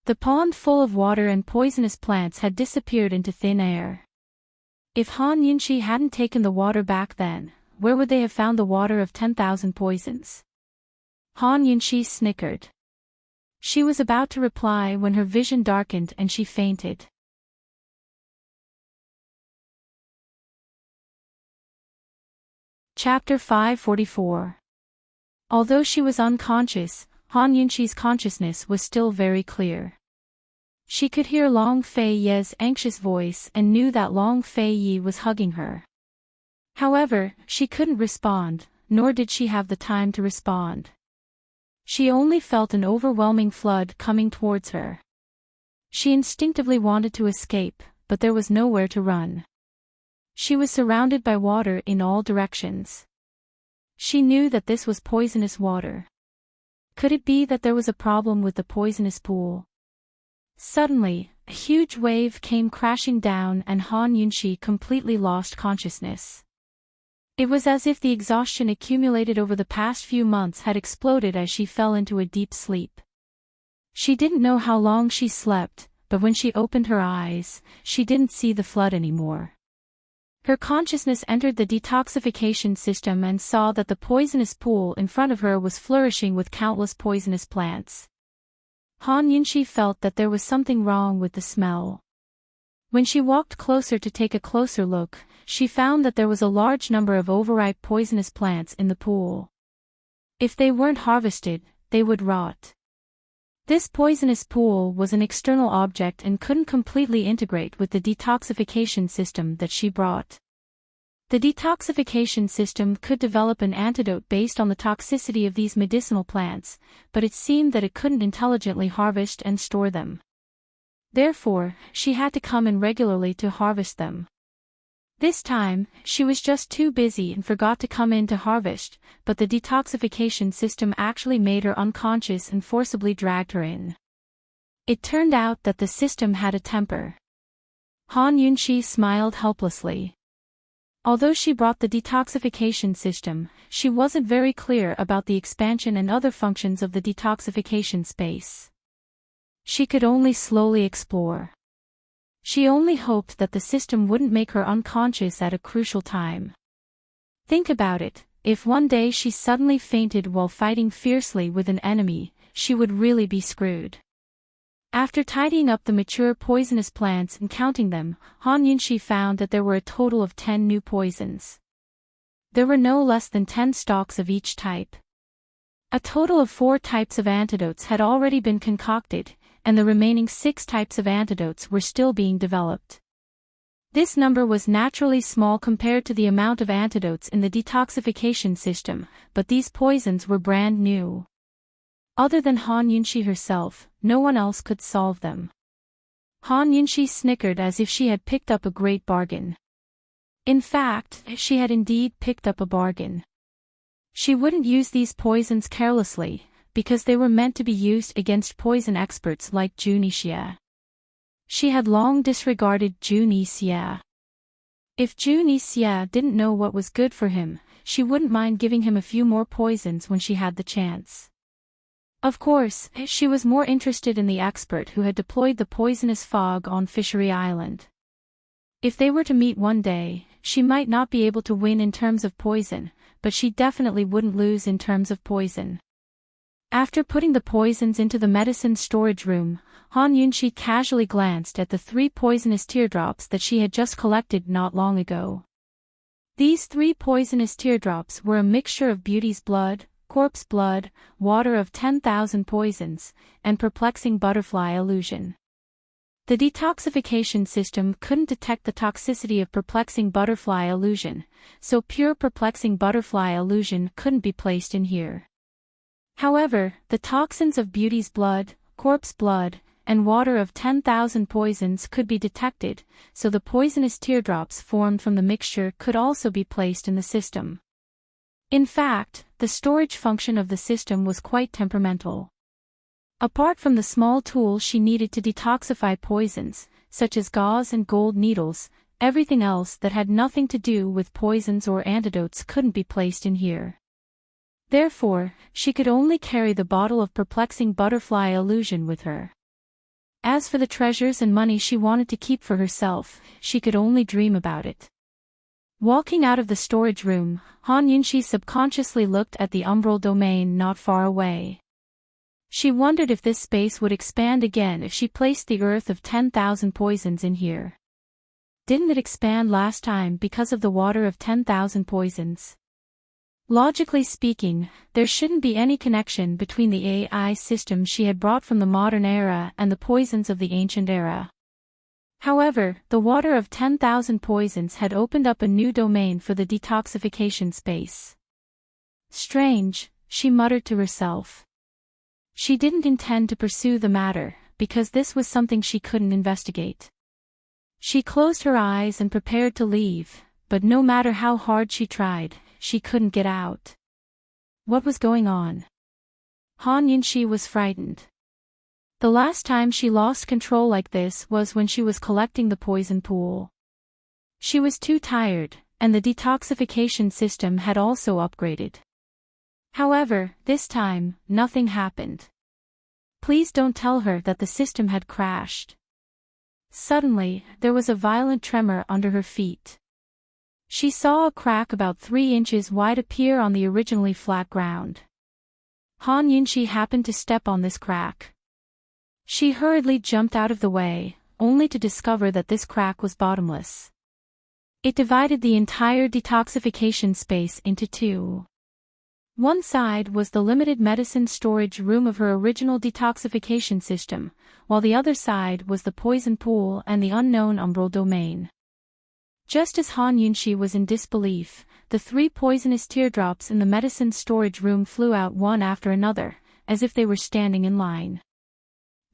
The pond full of water and poisonous plants had disappeared into thin air. If Han Yunxi hadn't taken the water back then, where would they have found the water of 10,000 poisons? Han Yunxi snickered. She was about to reply when her vision darkened and she fainted. Chapter 544. Although she was unconscious, Han Yunxi's consciousness was still very clear. She could hear Long Fei Yi's anxious voice and knew that Long Fei Yi was hugging her. However, she couldn't respond, nor did she have the time to respond. She only felt an overwhelming flood coming towards her. She instinctively wanted to escape, but there was nowhere to run. She was surrounded by water in all directions. She knew that this was poisonous water. Could it be that there was a problem with the poisonous pool? Suddenly, a huge wave came crashing down and Han Yunxi completely lost consciousness. It was as if the exhaustion accumulated over the past few months had exploded as she fell into a deep sleep. She didn't know how long she slept, but when she opened her eyes, she didn't see the flood anymore. Her consciousness entered the detoxification system and saw that the poisonous pool in front of her was flourishing with countless poisonous plants. Han Yunxi felt that there was something wrong with the smell. When she walked closer to take a closer look, she found that there was a large number of overripe poisonous plants in the pool. If they weren't harvested, they would rot. This poisonous pool was an external object and couldn't completely integrate with the detoxification system that she brought. The detoxification system could develop an antidote based on the toxicity of these medicinal plants, but it seemed that it couldn't intelligently harvest and store them. Therefore, she had to come in regularly to harvest them. This time, she was just too busy and forgot to come in to harvest, but the detoxification system actually made her unconscious and forcibly dragged her in. It turned out that the system had a temper. Han Yunxi smiled helplessly. Although she brought the detoxification system, she wasn't very clear about the expansion and other functions of the detoxification space. She could only slowly explore. She only hoped that the system wouldn't make her unconscious at a crucial time. Think about it, if one day she suddenly fainted while fighting fiercely with an enemy, she would really be screwed. After tidying up the mature poisonous plants and counting them, Han Yunxi found that there were a total of 10 new poisons. There were no less than 10 stalks of each type. A total of 4 types of antidotes had already been concocted, and the remaining 6 types of antidotes were still being developed. This number was naturally small compared to the amount of antidotes in the detoxification system, but these poisons were brand new. Other than Han Yunxi herself, no one else could solve them. Han Yunxi snickered as if she had picked up a great bargain. In fact, she had indeed picked up a bargain. She wouldn't use these poisons carelessly, because they were meant to be used against poison experts like Zhu Nixia. She had long disregarded Zhu Nixia. If Zhu Nixia didn't know what was good for him, she wouldn't mind giving him a few more poisons when she had the chance. Of course, she was more interested in the expert who had deployed the poisonous fog on Fishery Island. If they were to meet one day, she might not be able to win in terms of poison, but she definitely wouldn't lose in terms of poison. After putting the poisons into the medicine storage room, Han Yunxi casually glanced at the 3 poisonous teardrops that she had just collected not long ago. These 3 poisonous teardrops were a mixture of beauty's blood, corpse blood, water of 10,000 poisons, and perplexing butterfly illusion. The detoxification system couldn't detect the toxicity of perplexing butterfly illusion, so pure perplexing butterfly illusion couldn't be placed in here. However, the toxins of beauty's blood, corpse blood, and water of 10,000 poisons could be detected, so the poisonous teardrops formed from the mixture could also be placed in the system. In fact, the storage function of the system was quite temperamental. Apart from the small tools she needed to detoxify poisons, such as gauze and gold needles, everything else that had nothing to do with poisons or antidotes couldn't be placed in here. Therefore, she could only carry the bottle of perplexing butterfly illusion with her. As for the treasures and money she wanted to keep for herself, she could only dream about it. Walking out of the storage room, Han Yunxi subconsciously looked at the umbral domain not far away. She wondered if this space would expand again if she placed the earth of 10,000 poisons in here. Didn't it expand last time because of the water of 10,000 poisons? Logically speaking, there shouldn't be any connection between the AI system she had brought from the modern era and the poisons of the ancient era. However, the water of 10,000 poisons had opened up a new domain for the detoxification space. Strange, she muttered to herself. She didn't intend to pursue the matter, because this was something she couldn't investigate. She closed her eyes and prepared to leave, but no matter how hard she tried, she couldn't get out. What was going on? Han Yunxi was frightened. The last time she lost control like this was when she was collecting the poison pool. She was too tired, and the detoxification system had also upgraded. However, this time, nothing happened. Please don't tell her that the system had crashed. Suddenly, there was a violent tremor under her feet. She saw a crack about 3 inches wide appear on the originally flat ground. Han Yunxi happened to step on this crack. She hurriedly jumped out of the way, only to discover that this crack was bottomless. It divided the entire detoxification space into two. One side was the limited medicine storage room of her original detoxification system, while the other side was the poison pool and the unknown umbral domain. Just as Han Yunxi was in disbelief, the 3 poisonous teardrops in the medicine storage room flew out one after another, as if they were standing in line.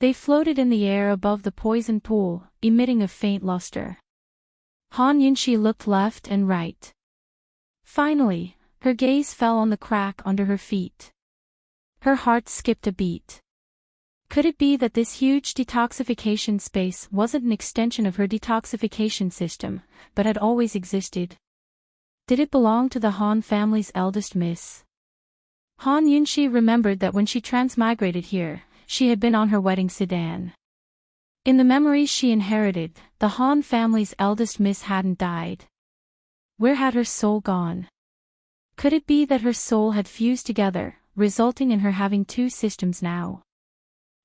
They floated in the air above the poison pool, emitting a faint luster. Han Yunxi looked left and right. Finally, her gaze fell on the crack under her feet. Her heart skipped a beat. Could it be that this huge detoxification space wasn't an extension of her detoxification system, but had always existed? Did it belong to the Han family's eldest miss? Han Yunxi remembered that when she transmigrated here, she had been on her wedding sedan. In the memories she inherited, the Han family's eldest miss hadn't died. Where had her soul gone? Could it be that her soul had fused together, resulting in her having 2 systems now?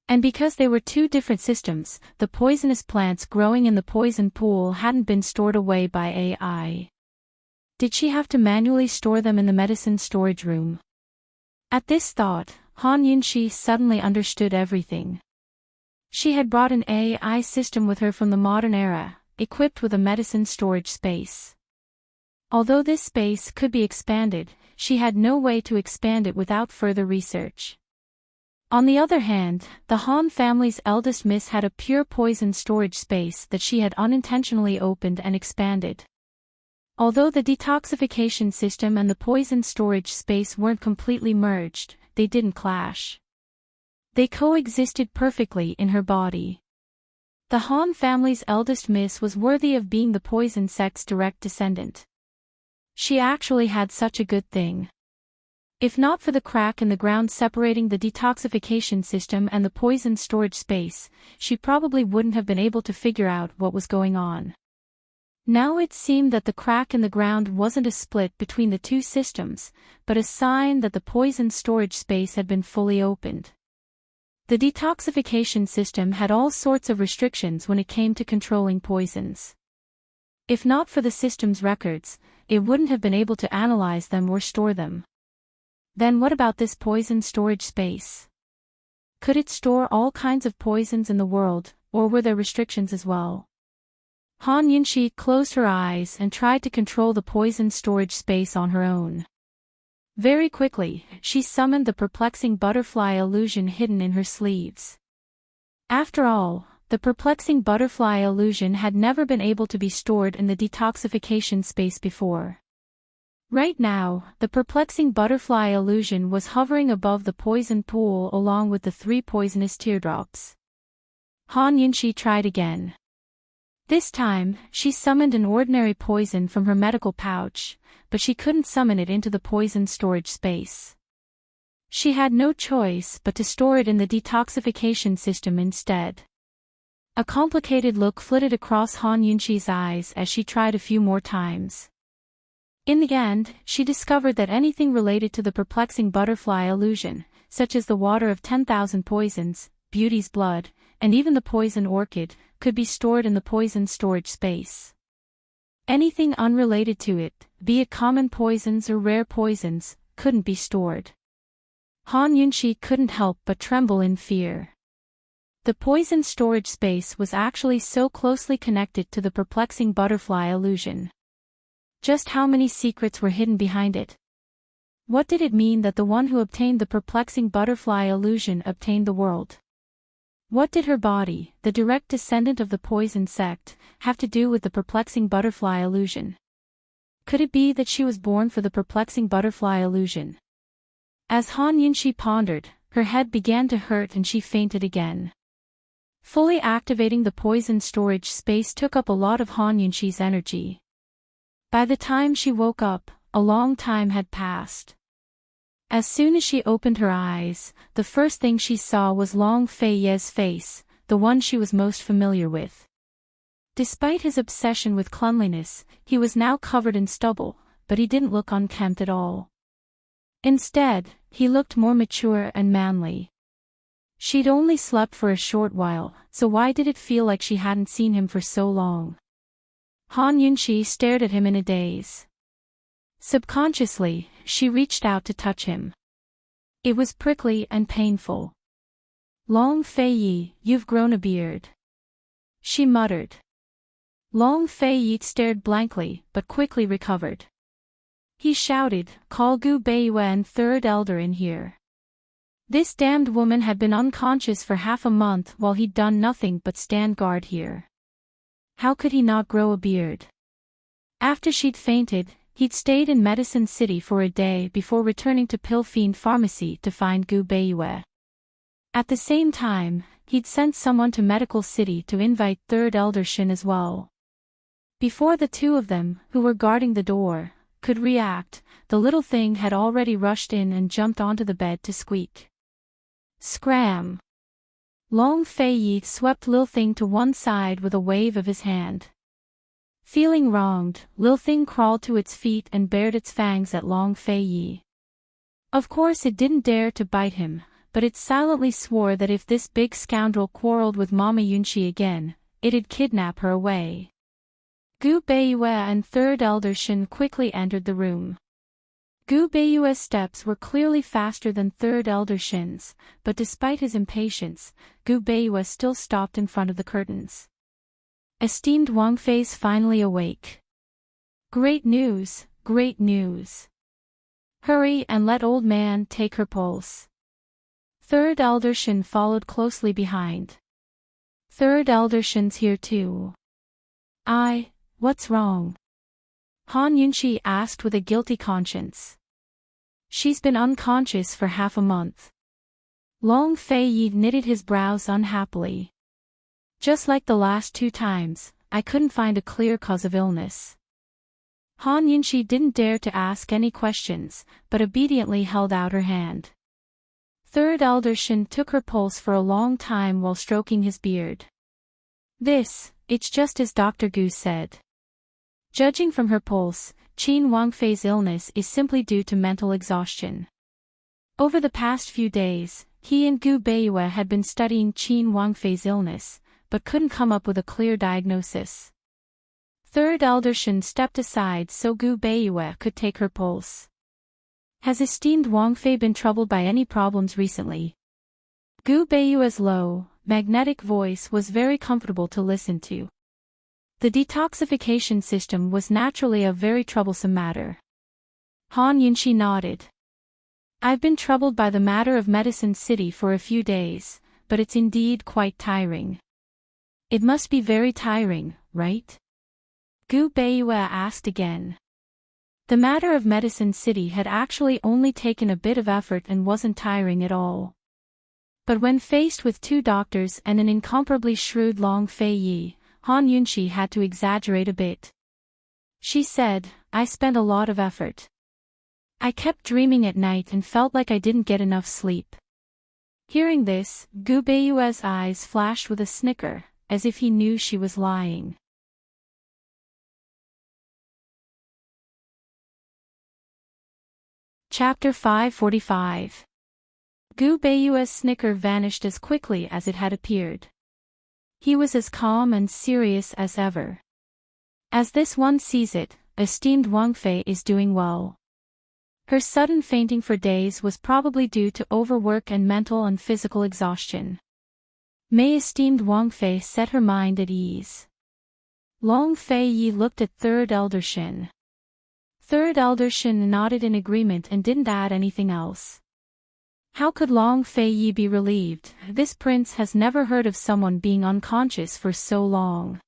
And because they were 2 different systems, the poisonous plants growing in the poison pool hadn't been stored away by AI. Did she have to manually store them in the medicine storage room? At this thought, Han Yunxi suddenly understood everything. She had brought an AI system with her from the modern era, equipped with a medicine storage space. Although this space could be expanded, she had no way to expand it without further research. On the other hand, the Han family's eldest miss had a pure poison storage space that she had unintentionally opened and expanded. Although the detoxification system and the poison storage space weren't completely merged, they didn't clash. They coexisted perfectly in her body. The Han family's eldest miss was worthy of being the poison sect's direct descendant. She actually had such a good thing. If not for the crack in the ground separating the detoxification system and the poison storage space, she probably wouldn't have been able to figure out what was going on. Now it seemed that the crack in the ground wasn't a split between the 2 systems, but a sign that the poison storage space had been fully opened. The detoxification system had all sorts of restrictions when it came to controlling poisons. If not for the system's records, it wouldn't have been able to analyze them or store them. Then what about this poison storage space? Could it store all kinds of poisons in the world, or were there restrictions as well? Han Yunxi closed her eyes and tried to control the poison storage space on her own. Very quickly, she summoned the perplexing butterfly illusion hidden in her sleeves. After all, the perplexing butterfly illusion had never been able to be stored in the detoxification space before. Right now, the perplexing butterfly illusion was hovering above the poison pool along with the 3 poisonous teardrops. Han Yunxi tried again. This time, she summoned an ordinary poison from her medical pouch, but she couldn't summon it into the poison storage space. She had no choice but to store it in the detoxification system instead. A complicated look flitted across Han Yunxi's eyes as she tried a few more times. In the end, she discovered that anything related to the perplexing butterfly illusion, such as the water of 10,000 poisons, Beauty's blood, and even the poison orchid, could be stored in the poison storage space. Anything unrelated to it, be it common poisons or rare poisons, couldn't be stored. Han Yunxi couldn't help but tremble in fear. The poison storage space was actually so closely connected to the perplexing butterfly illusion. Just how many secrets were hidden behind it? What did it mean that the one who obtained the perplexing butterfly illusion obtained the world? What did her body, the direct descendant of the poison sect, have to do with the perplexing butterfly illusion? Could it be that she was born for the perplexing butterfly illusion? As Han Yunxi pondered, her head began to hurt and she fainted again. Fully activating the poison storage space took up a lot of Han Yunxi's energy. By the time she woke up, a long time had passed. As soon as she opened her eyes, the first thing she saw was Long Fei-ye's face, the one she was most familiar with. Despite his obsession with cleanliness, he was now covered in stubble, but he didn't look unkempt at all. Instead, he looked more mature and manly. She'd only slept for a short while, so why did it feel like she hadn't seen him for so long? Han Yunqi stared at him in a daze. Subconsciously, she reached out to touch him. It was prickly and painful. Long Fei-yi, you've grown a beard. She muttered. Long Fei-yi stared blankly, but quickly recovered. He shouted, "Call Gu Beiyue and third elder in here." This damned woman had been unconscious for half a month while he'd done nothing but stand guard here. How could he not grow a beard? After she'd fainted, he'd stayed in Medicine City for a day before returning to Pilfiend Pharmacy to find Gu Beiyue. At the same time, he'd sent someone to Medical City to invite third elder Shin as well. Before the two of them, who were guarding the door, could react, the little thing had already rushed in and jumped onto the bed to squeak. Scram! Long Fei-yi swept Lil Thing to one side with a wave of his hand. Feeling wronged, Lil Thing crawled to its feet and bared its fangs at Long Fei-yi. Of course it didn't dare to bite him, but it silently swore that if this big scoundrel quarreled with Mama Yunqi again, it'd kidnap her away. Gu Beiyue and third elder Shin quickly entered the room. Gu Beiyue's steps were clearly faster than third elder Shin's, but despite his impatience, Gu Beiyue still stopped in front of the curtains. Esteemed Wang Fei's finally awake. Great news, great news. Hurry and let old man take her pulse. Third elder Shin followed closely behind. Third elder Shin's here too. What's wrong? Han Yunqi asked with a guilty conscience. She's been unconscious for half a month. Long Fei-yi knitted his brows unhappily. Just like the last two times, I couldn't find a clear cause of illness. Han Yunqi didn't dare to ask any questions, but obediently held out her hand. Third elder Shin took her pulse for a long time while stroking his beard. It's just as Dr. Gu said. Judging from her pulse, Qin Wangfei's illness is simply due to mental exhaustion. Over the past few days, he and Gu Beiyue had been studying Qin Wangfei's illness, but couldn't come up with a clear diagnosis. Third elder Shin stepped aside so Gu Beiyue could take her pulse. Has esteemed Wangfei been troubled by any problems recently? Gu Beiyue's low, magnetic voice was very comfortable to listen to. The detoxification system was naturally a very troublesome matter. Han Yunqi nodded. I've been troubled by the matter of Medicine City for a few days, but it's indeed quite tiring. It must be very tiring, right? Gu Beiyue asked again. The matter of Medicine City had actually only taken a bit of effort and wasn't tiring at all. But when faced with two doctors and an incomparably shrewd Long Fei-yi, Han Yunqi had to exaggerate a bit. She said, I spent a lot of effort. I kept dreaming at night and felt like I didn't get enough sleep. Hearing this, Gu Beiyue's eyes flashed with a snicker, as if he knew she was lying. Chapter 545. Gu Beiyue's snicker vanished as quickly as it had appeared. He was as calm and serious as ever. As this one sees it, esteemed Wangfei is doing well. Her sudden fainting for days was probably due to overwork and mental and physical exhaustion. May esteemed Wangfei set her mind at ease. Long Fei-yi looked at third elder Shin. Third elder Shin nodded in agreement and didn't add anything else. How could Long Fei-yi be relieved? This prince has never heard of someone being unconscious for so long.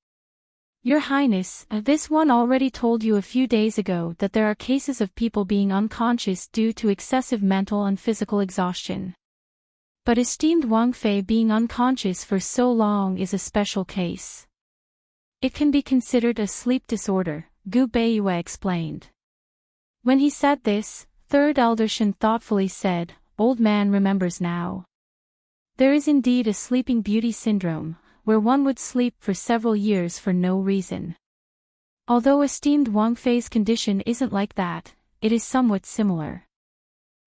Your Highness, this one already told you a few days ago that there are cases of people being unconscious due to excessive mental and physical exhaustion. But esteemed Wangfei being unconscious for so long is a special case. It can be considered a sleep disorder, Gu Beiyue explained. When he said this, Third Elder Shin thoughtfully said, "Old man remembers now. There is indeed a sleeping beauty syndrome, where one would sleep for several years for no reason. Although esteemed Wang Fei's condition isn't like that, it is somewhat similar."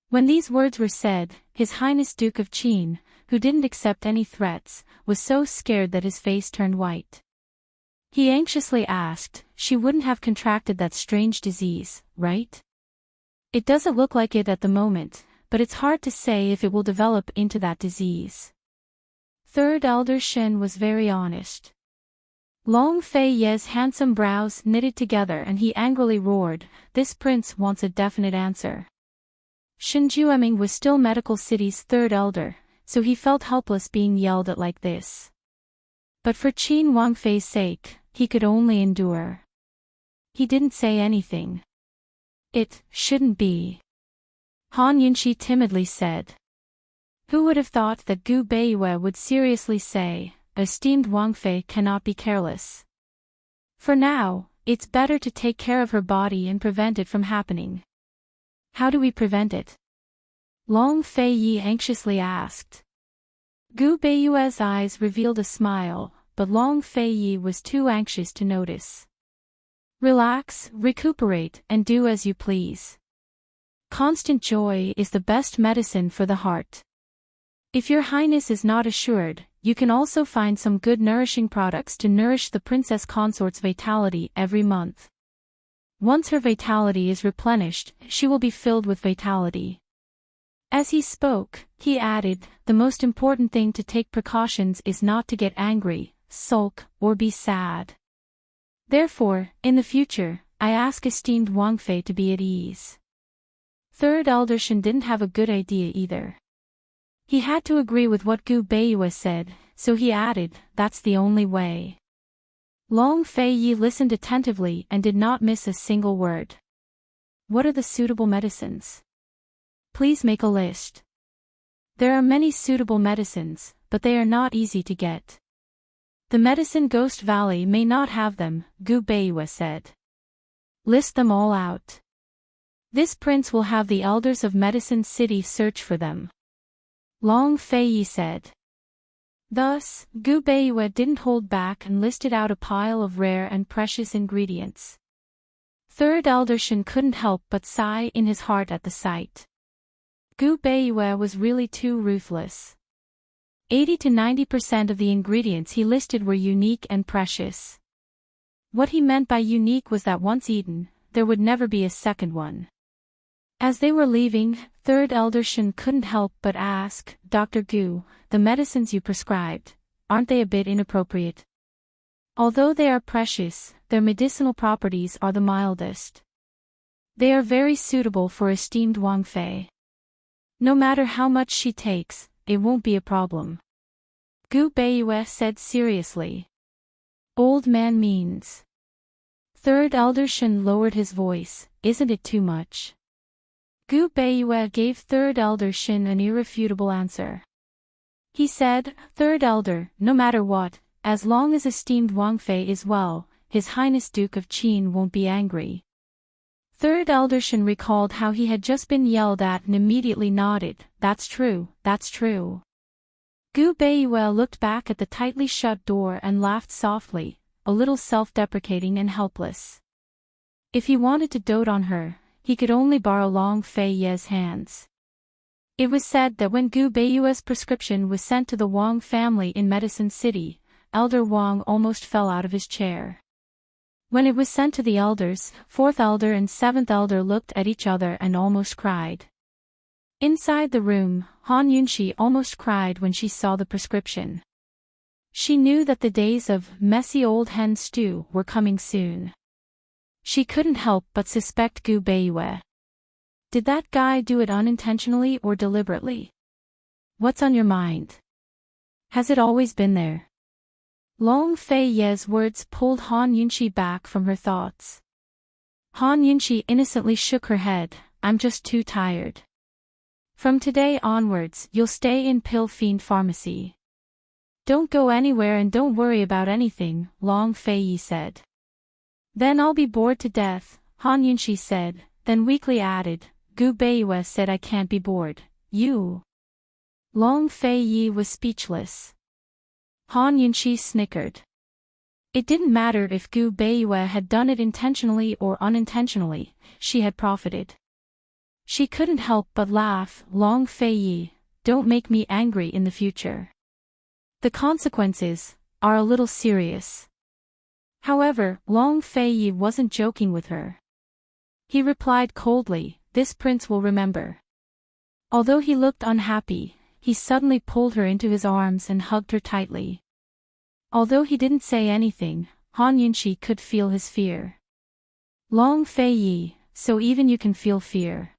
When these words were said, His Highness Duke of Qin, who didn't accept any threats, was so scared that his face turned white. He anxiously asked, "She wouldn't have contracted that strange disease, right? It doesn't look like it at the moment, but it's hard to say if it will develop into that disease." Third Elder Shin was very honest. Long Fei Ye's handsome brows knitted together and he angrily roared, "This prince wants a definite answer." Shin Jueming was still Medical City's third elder, so he felt helpless being yelled at like this. But for Qin Wang Fei's sake, he could only endure. He didn't say anything. "It shouldn't be," Han Yunxi timidly said. Who would have thought that Gu Beiyue would seriously say, "Esteemed Wang Fei cannot be careless. For now, it's better to take care of her body and prevent it from happening." "How do we prevent it?" Long Fei Yi anxiously asked. Gu Beiyue's eyes revealed a smile, but Long Fei Yi was too anxious to notice. "Relax, recuperate, and do as you please. Constant joy is the best medicine for the heart. If your highness is not assured, you can also find some good nourishing products to nourish the princess consort's vitality every month. Once her vitality is replenished, she will be filled with vitality." As he spoke, he added, "The most important thing to take precautions is not to get angry, sulk, or be sad. Therefore, in the future, I ask esteemed Wang Fei to be at ease." Third Elder Shin didn't have a good idea either. He had to agree with what Gu Beiyue said, so he added, "That's the only way." Long Fei Yi listened attentively and did not miss a single word. "What are the suitable medicines? Please make a list." "There are many suitable medicines, but they are not easy to get. The medicine Ghost Valley may not have them," Gu Beiyue said. "List them all out. This prince will have the elders of Medicine City search for them," Long Fei Yi said. Thus, Gu Beiyue didn't hold back and listed out a pile of rare and precious ingredients. Third Elder Shin couldn't help but sigh in his heart at the sight. Gu Beiyue was really too ruthless. 80 to 90% of the ingredients he listed were unique and precious. What he meant by unique was that once eaten, there would never be a second one. As they were leaving, Third Elder Shin couldn't help but ask, "Dr. Gu, the medicines you prescribed, aren't they a bit inappropriate? Although they are precious, their medicinal properties are the mildest. They are very suitable for esteemed Wang Fei. No matter how much she takes, it won't be a problem," Gu Beiyue said seriously. "Old man means." Third Elder Shin lowered his voice, "Isn't it too much?" Gu Beiyue gave Third Elder Shin an irrefutable answer. He said, "Third Elder, no matter what, as long as esteemed Wang Fei is well, His Highness Duke of Qin won't be angry." Third Elder Shin recalled how he had just been yelled at and immediately nodded, "That's true, that's true." Gu Beiyue looked back at the tightly shut door and laughed softly, a little self-deprecating and helpless. If he wanted to dote on her, he could only borrow Long Fei Ye's hands. It was said that when Gu Beiyue's prescription was sent to the Wang family in Medicine City, Elder Wang almost fell out of his chair. When it was sent to the elders, 4th elder and 7th elder looked at each other and almost cried. Inside the room, Han Yunxi almost cried when she saw the prescription. She knew that the days of messy old hen stew were coming soon. She couldn't help but suspect Gu Beiyue. Did that guy do it unintentionally or deliberately? What's on your mind? Has it always been there? Long Fei Ye's words pulled Han Yunxi back from her thoughts. Han Yunxi innocently shook her head, "I'm just too tired. From today onwards, you'll stay in Pill Fiend Pharmacy. Don't go anywhere and don't worry about anything," Long Fei Yi said. "Then I'll be bored to death," Han Yunxi said, then weakly added, Gu Beiyue said I can't be bored. You. Long Fei Yi was speechless. Han Yunqi snickered. It didn't matter if Gu Beiyue had done it intentionally or unintentionally, she had profited. She couldn't help but laugh. Long Fei Yi, don't make me angry in the future. The consequences are a little serious. However, Long Fei Yi wasn't joking with her. He replied coldly, this prince will remember. Although he looked unhappy, he suddenly pulled her into his arms and hugged her tightly. Although he didn't say anything, Han Yunqi could feel his fear. Long Fei Yi, so even you can feel fear.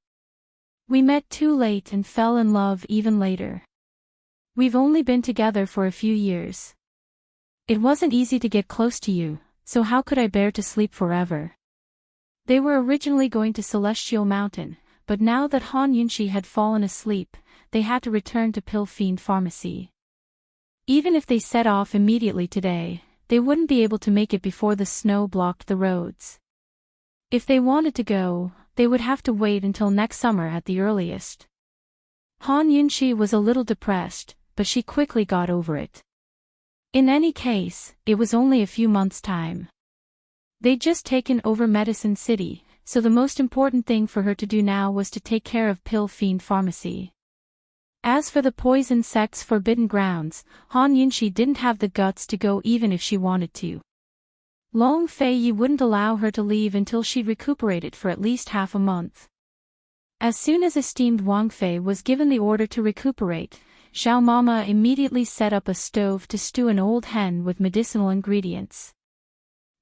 We met too late and fell in love even later. We've only been together for a few years. It wasn't easy to get close to you, so how could I bear to sleep forever? They were originally going to Celestial Mountain, but now that Han Yunqi had fallen asleep, they had to return to Pill Fiend Pharmacy. Even if they set off immediately today, they wouldn't be able to make it before the snow blocked the roads. If they wanted to go, they would have to wait until next summer at the earliest. Han Yunqi was a little depressed, but she quickly got over it. In any case, it was only a few months' time. They'd just taken over Medicine City, so the most important thing for her to do now was to take care of Pill Fiend Pharmacy. As for the poison sect's forbidden grounds, Han Yunqi didn't have the guts to go even if she wanted to. Long Fei Yi wouldn't allow her to leave until she'd recuperated for at least half a month. As soon as esteemed Wang Fei was given the order to recuperate, Xiao Mama immediately set up a stove to stew an old hen with medicinal ingredients.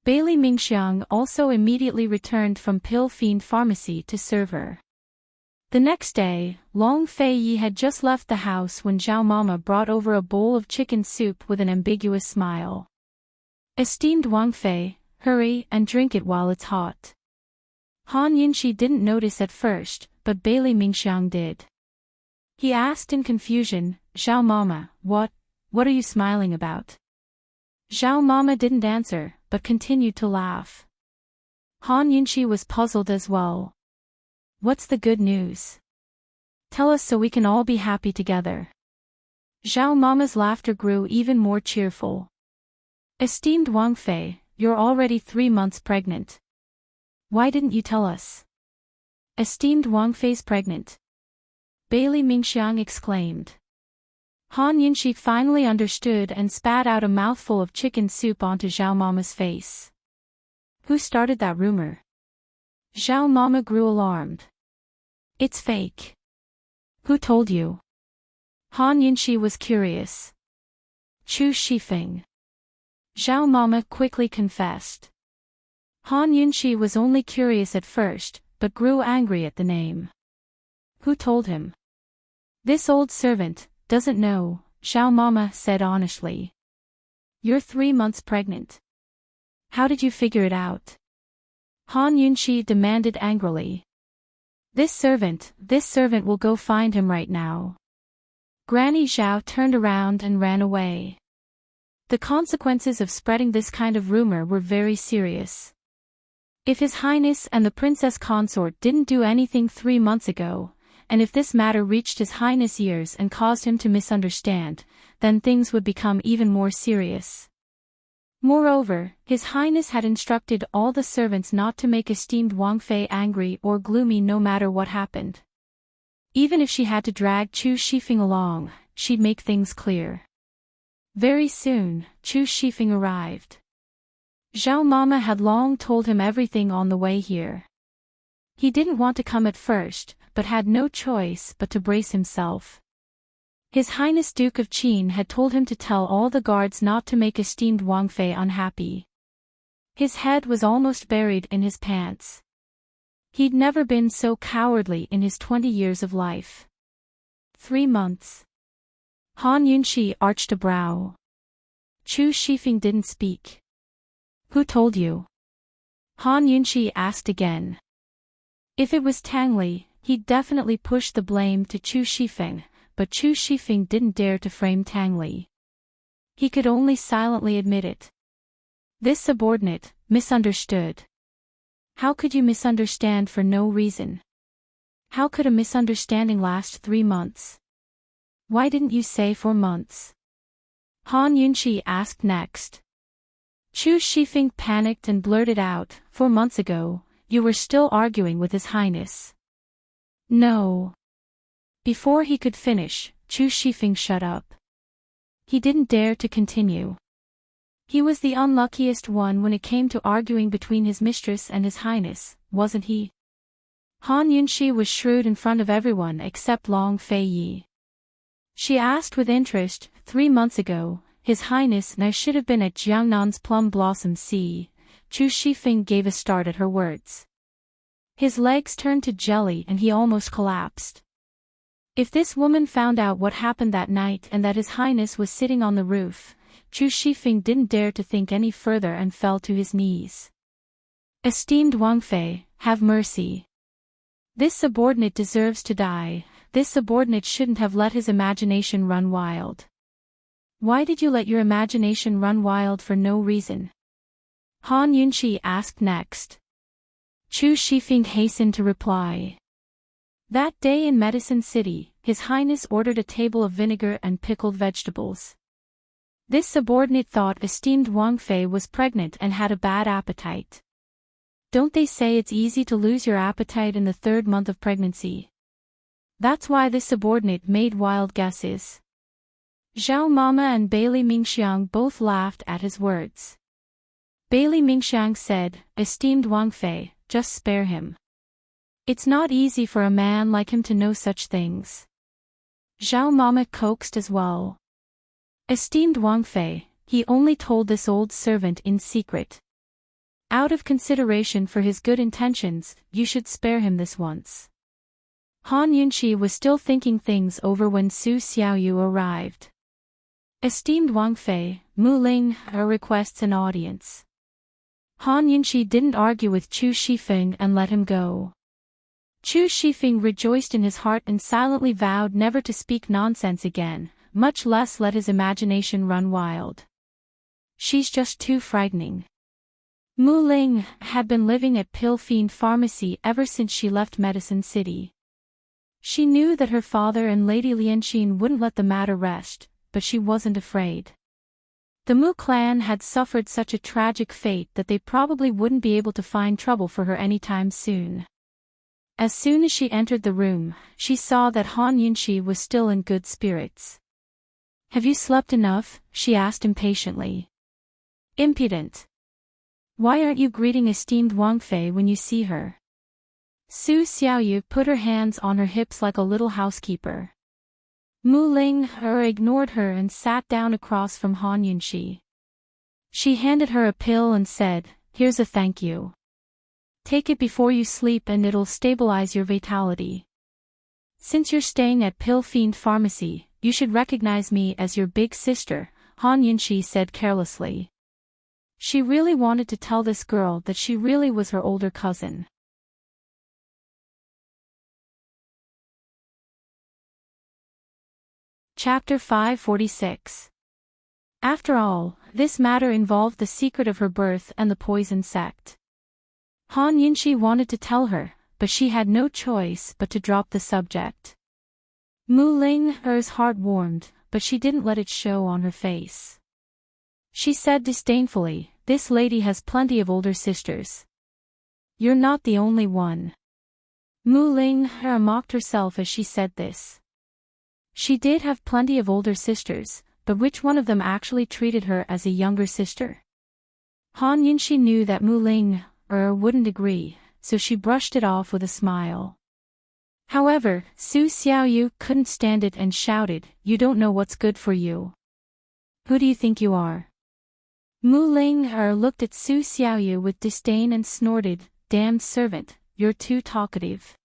Bailey Mingxiang also immediately returned from Pill Fiend Pharmacy to serve her. The next day, Long Fei Yi had just left the house when Xiao Mama brought over a bowl of chicken soup with an ambiguous smile. Esteemed Wang Fei, hurry and drink it while it's hot. Han Yunqi didn't notice at first, but Bailey Mingxiang did. He asked in confusion, Xiao Mama, what are you smiling about? Xiao Mama didn't answer, but continued to laugh. Han Yunqi was puzzled as well. What's the good news? Tell us so we can all be happy together. Xiao Mama's laughter grew even more cheerful. Esteemed Wang Fei, you're already 3 months pregnant. Why didn't you tell us? Esteemed Wang Fei's pregnant. Bailey Mingxiang exclaimed. Han Yunqi finally understood and spat out a mouthful of chicken soup onto Xiao Mama's face. Who started that rumor? Xiao Mama grew alarmed. It's fake. Who told you? Han Yunqi was curious. Chu Shifeng. Xiao Mama quickly confessed. Han Yunqi was only curious at first, but grew angry at the name. Who told him? This old servant doesn't know, Xiao Mama said honestly. You're 3 months pregnant. How did you figure it out? Han Yunqi demanded angrily. This servant will go find him right now. Granny Zhao turned around and ran away. The consequences of spreading this kind of rumor were very serious. If His Highness and the Princess Consort didn't do anything 3 months ago, and if this matter reached His Highness' ears and caused him to misunderstand, then things would become even more serious. Moreover, His Highness had instructed all the servants not to make esteemed Wang Fei angry or gloomy no matter what happened. Even if she had to drag Chu Shifeng along, she'd make things clear. Very soon, Chu Shifeng arrived. Xiao Mama had long told him everything on the way here. He didn't want to come at first, but had no choice but to brace himself. His Highness Duke of Qin had told him to tell all the guards not to make esteemed Wang Fei unhappy. His head was almost buried in his pants. He'd never been so cowardly in his 20 years of life. 3 months. Han Yunqi arched a brow. Chu Shifeng didn't speak. Who told you? Han Yunqi asked again. If it was Tang Li, he'd definitely push the blame to Chu Shifeng, but Chu Shifeng didn't dare to frame Tang Li. He could only silently admit it. This subordinate misunderstood. How could you misunderstand for no reason? How could a misunderstanding last 3 months? Why didn't you say 4 months? Han Yunqi asked next. Chu Shifeng panicked and blurted out, 4 months ago, you were still arguing with His Highness. No. Before he could finish, Chu Shifeng shut up. He didn't dare to continue. He was the unluckiest one when it came to arguing between his mistress and His Highness, wasn't he? Han Yunqi was shrewd in front of everyone except Long Fei Yi. She asked with interest, 3 months ago, His Highness and I should have been at Jiangnan's Plum Blossom Sea. Chu Shifeng gave a start at her words. His legs turned to jelly and he almost collapsed. If this woman found out what happened that night and that His Highness was sitting on the roof, Chu Shifeng didn't dare to think any further and fell to his knees. Esteemed Wang Fei, have mercy. This subordinate deserves to die. This subordinate shouldn't have let his imagination run wild. Why did you let your imagination run wild for no reason? Han Yunqi asked next. Chu Shifeng hastened to reply. That day in Medicine City, His Highness ordered a table of vinegar and pickled vegetables. This subordinate thought esteemed Wang Fei was pregnant and had a bad appetite. Don't they say it's easy to lose your appetite in the 3rd month of pregnancy? That's why this subordinate made wild guesses. Zhao Mama and Bailey Mingxiang both laughed at his words. Bailey Mingxiang said, Esteemed Wang Fei, just spare him. It's not easy for a man like him to know such things. Zhao Mama coaxed as well. Esteemed Wang Fei, he only told this old servant in secret. Out of consideration for his good intentions, you should spare him this once. Han Yunqi was still thinking things over when Su Xiaoyu arrived. Esteemed Wang Fei, Mu Ling requests an audience. Han Yunqi didn't argue with Chu Shifeng and let him go. Chu Shifeng rejoiced in his heart and silently vowed never to speak nonsense again, much less let his imagination run wild. She's just too frightening. Mu Ling had been living at Pill Fiend Pharmacy ever since she left Medicine City. She knew that her father and Lady Lianxin wouldn't let the matter rest, but she wasn't afraid. The Mu clan had suffered such a tragic fate that they probably wouldn't be able to find trouble for her anytime soon. As soon as she entered the room, she saw that Han Yunqi was still in good spirits. Have you slept enough? She asked impatiently. Impudent. Why aren't you greeting esteemed Wang Fei when you see her? Su Xiaoyu put her hands on her hips like a little housekeeper. Mu Ling ignored her and sat down across from Han Yunqi. She handed her a pill and said, Here's a thank you. Take it before you sleep and it'll stabilize your vitality. Since you're staying at Pill Fiend Pharmacy, you should recognize me as your big sister, Han Yunqi said carelessly. She really wanted to tell this girl that she really was her older cousin. Chapter 546. After all, this matter involved the secret of her birth and the poison sect. Han Yunqi wanted to tell her, but she had no choice but to drop the subject. Mu Ling's heart warmed, but she didn't let it show on her face. She said disdainfully, This lady has plenty of older sisters. You're not the only one. Mu Ling mocked herself as she said this. She did have plenty of older sisters, but which one of them actually treated her as a younger sister? Han Yunqi knew that Mu Ling wouldn't agree, so she brushed it off with a smile. However, Su Xiaoyu couldn't stand it and shouted, You don't know what's good for you. Who do you think you are? Mu Ling looked at Su Xiaoyu with disdain and snorted, Damned servant, you're too talkative.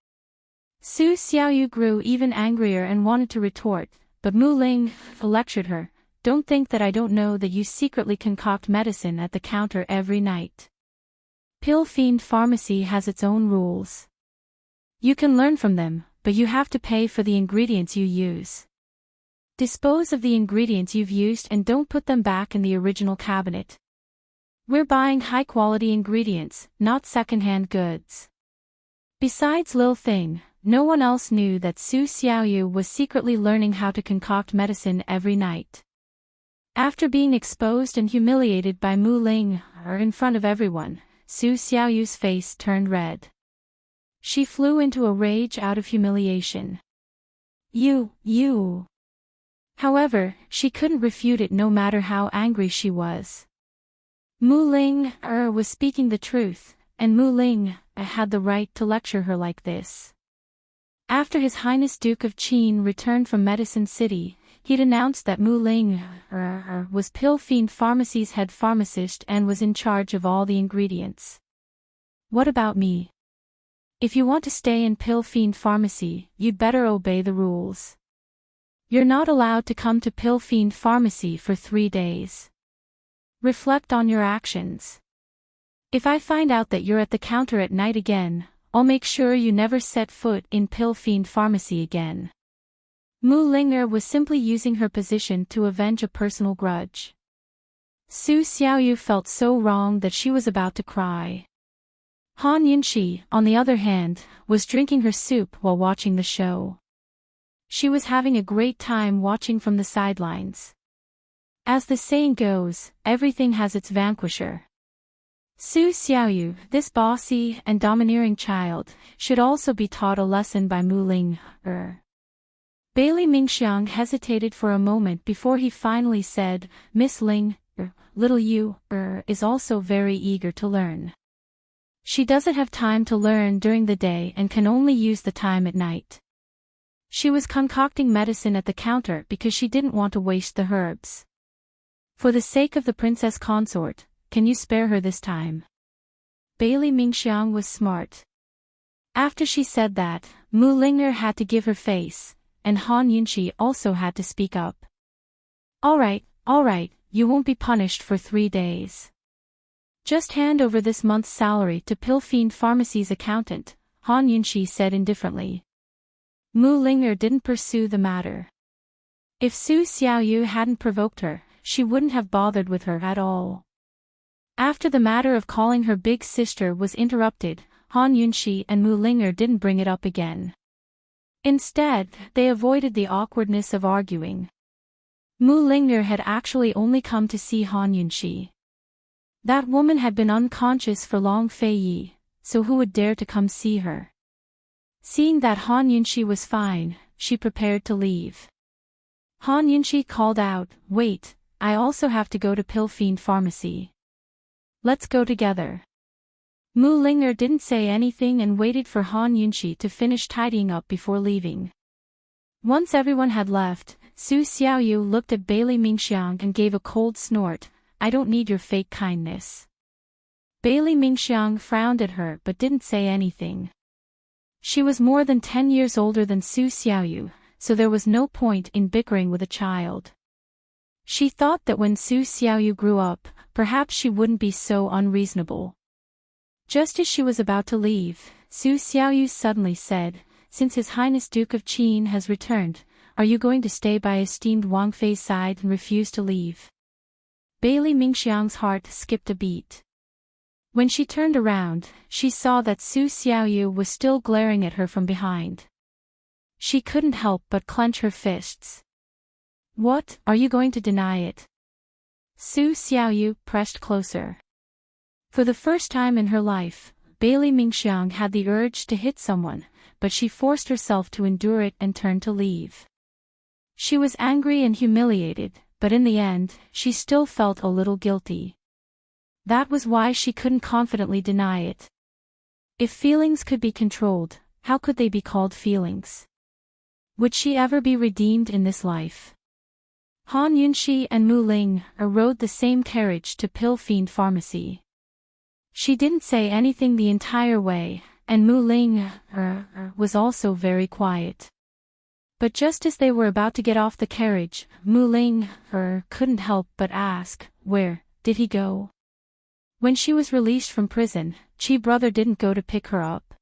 Su Xiaoyu grew even angrier and wanted to retort, but Mu Ling lectured her, Don't think that I don't know that you secretly concoct medicine at the counter every night. Pill Fiend Pharmacy has its own rules. You can learn from them, but you have to pay for the ingredients you use. Dispose of the ingredients you've used and don't put them back in the original cabinet. We're buying high-quality ingredients, not second-hand goods. Besides Lil Thing, no one else knew that Su Xiaoyu was secretly learning how to concoct medicine every night. After being exposed and humiliated by Mu Ling, in front of everyone, Su Xiaoyu's face turned red. She flew into a rage out of humiliation. You. However, she couldn't refute it no matter how angry she was. Mu Ling was speaking the truth, and Mu Ling had the right to lecture her like this. After His Highness Duke of Qin returned from Medicine City, he'd announced that Mu Ling was Pill Fiend Pharmacy's head pharmacist and was in charge of all the ingredients. What about me? If you want to stay in Pill Fiend Pharmacy, you'd better obey the rules. You're not allowed to come to Pill Fiend Pharmacy for 3 days. Reflect on your actions. If I find out that you're at the counter at night again, I'll make sure you never set foot in Pill Fiend Pharmacy again. Mu Linger was simply using her position to avenge a personal grudge. Su Xiaoyu felt so wrong that she was about to cry. Han Yunxi, on the other hand, was drinking her soup while watching the show. She was having a great time watching from the sidelines. As the saying goes, everything has its vanquisher. Su Xiaoyu, this bossy and domineering child, should also be taught a lesson by Mu Ling. Bailey Mingxiang hesitated for a moment before he finally said, Miss Ling, little you, is also very eager to learn. She doesn't have time to learn during the day and can only use the time at night. She was concocting medicine at the counter because she didn't want to waste the herbs. For the sake of the princess consort, can you spare her this time? Bailey Mingxiang was smart. After she said that, Mu Linger had to give her face, and Han Yunxi also had to speak up. All right, you won't be punished for 3 days. Just hand over this month's salary to Pill Fiend Pharmacy's accountant, Han Yunxi said indifferently. Mu Linger didn't pursue the matter. If Su Xiaoyu hadn't provoked her, she wouldn't have bothered with her at all. After the matter of calling her big sister was interrupted, Han Yunxi and Mu Linger didn't bring it up again. Instead, they avoided the awkwardness of arguing. Mu Linger had actually only come to see Han Yunxi. That woman had been unconscious for Long Fei Yi, so who would dare to come see her? Seeing that Han Yunxi was fine, she prepared to leave. Han Yunxi called out, Wait, I also have to go to Pill Fiend Pharmacy. Let's go together. Mu Linger didn't say anything and waited for Han Yunxi to finish tidying up before leaving. Once everyone had left, Su Xiaoyu looked at Bailey Mingxiang and gave a cold snort. I don't need your fake kindness. Bailey Mingxiang frowned at her but didn't say anything. She was more than 10 years older than Su Xiaoyu, so there was no point in bickering with a child. She thought that when Su Xiaoyu grew up, perhaps she wouldn't be so unreasonable. Just as she was about to leave, Su Xiaoyu suddenly said, Since His Highness Duke of Qin has returned, are you going to stay by esteemed Wang Fei's side and refuse to leave? Bailey Mingxiang's heart skipped a beat. When she turned around, she saw that Su Xiaoyu was still glaring at her from behind. She couldn't help but clench her fists. What, are you going to deny it? Su Xiaoyu pressed closer. For the first time in her life, Bailey Mingxiang had the urge to hit someone, but she forced herself to endure it and turned to leave. She was angry and humiliated, but in the end, she still felt a little guilty. That was why she couldn't confidently deny it. If feelings could be controlled, how could they be called feelings? Would she ever be redeemed in this life? Han Yunxi and Mu Ling rode the same carriage to Pill Fiend Pharmacy. She didn't say anything the entire way, and Mu Ling was also very quiet. But just as they were about to get off the carriage, Mu Ling couldn't help but ask, Where did he go? When she was released from prison, Chi brother didn't go to pick her up.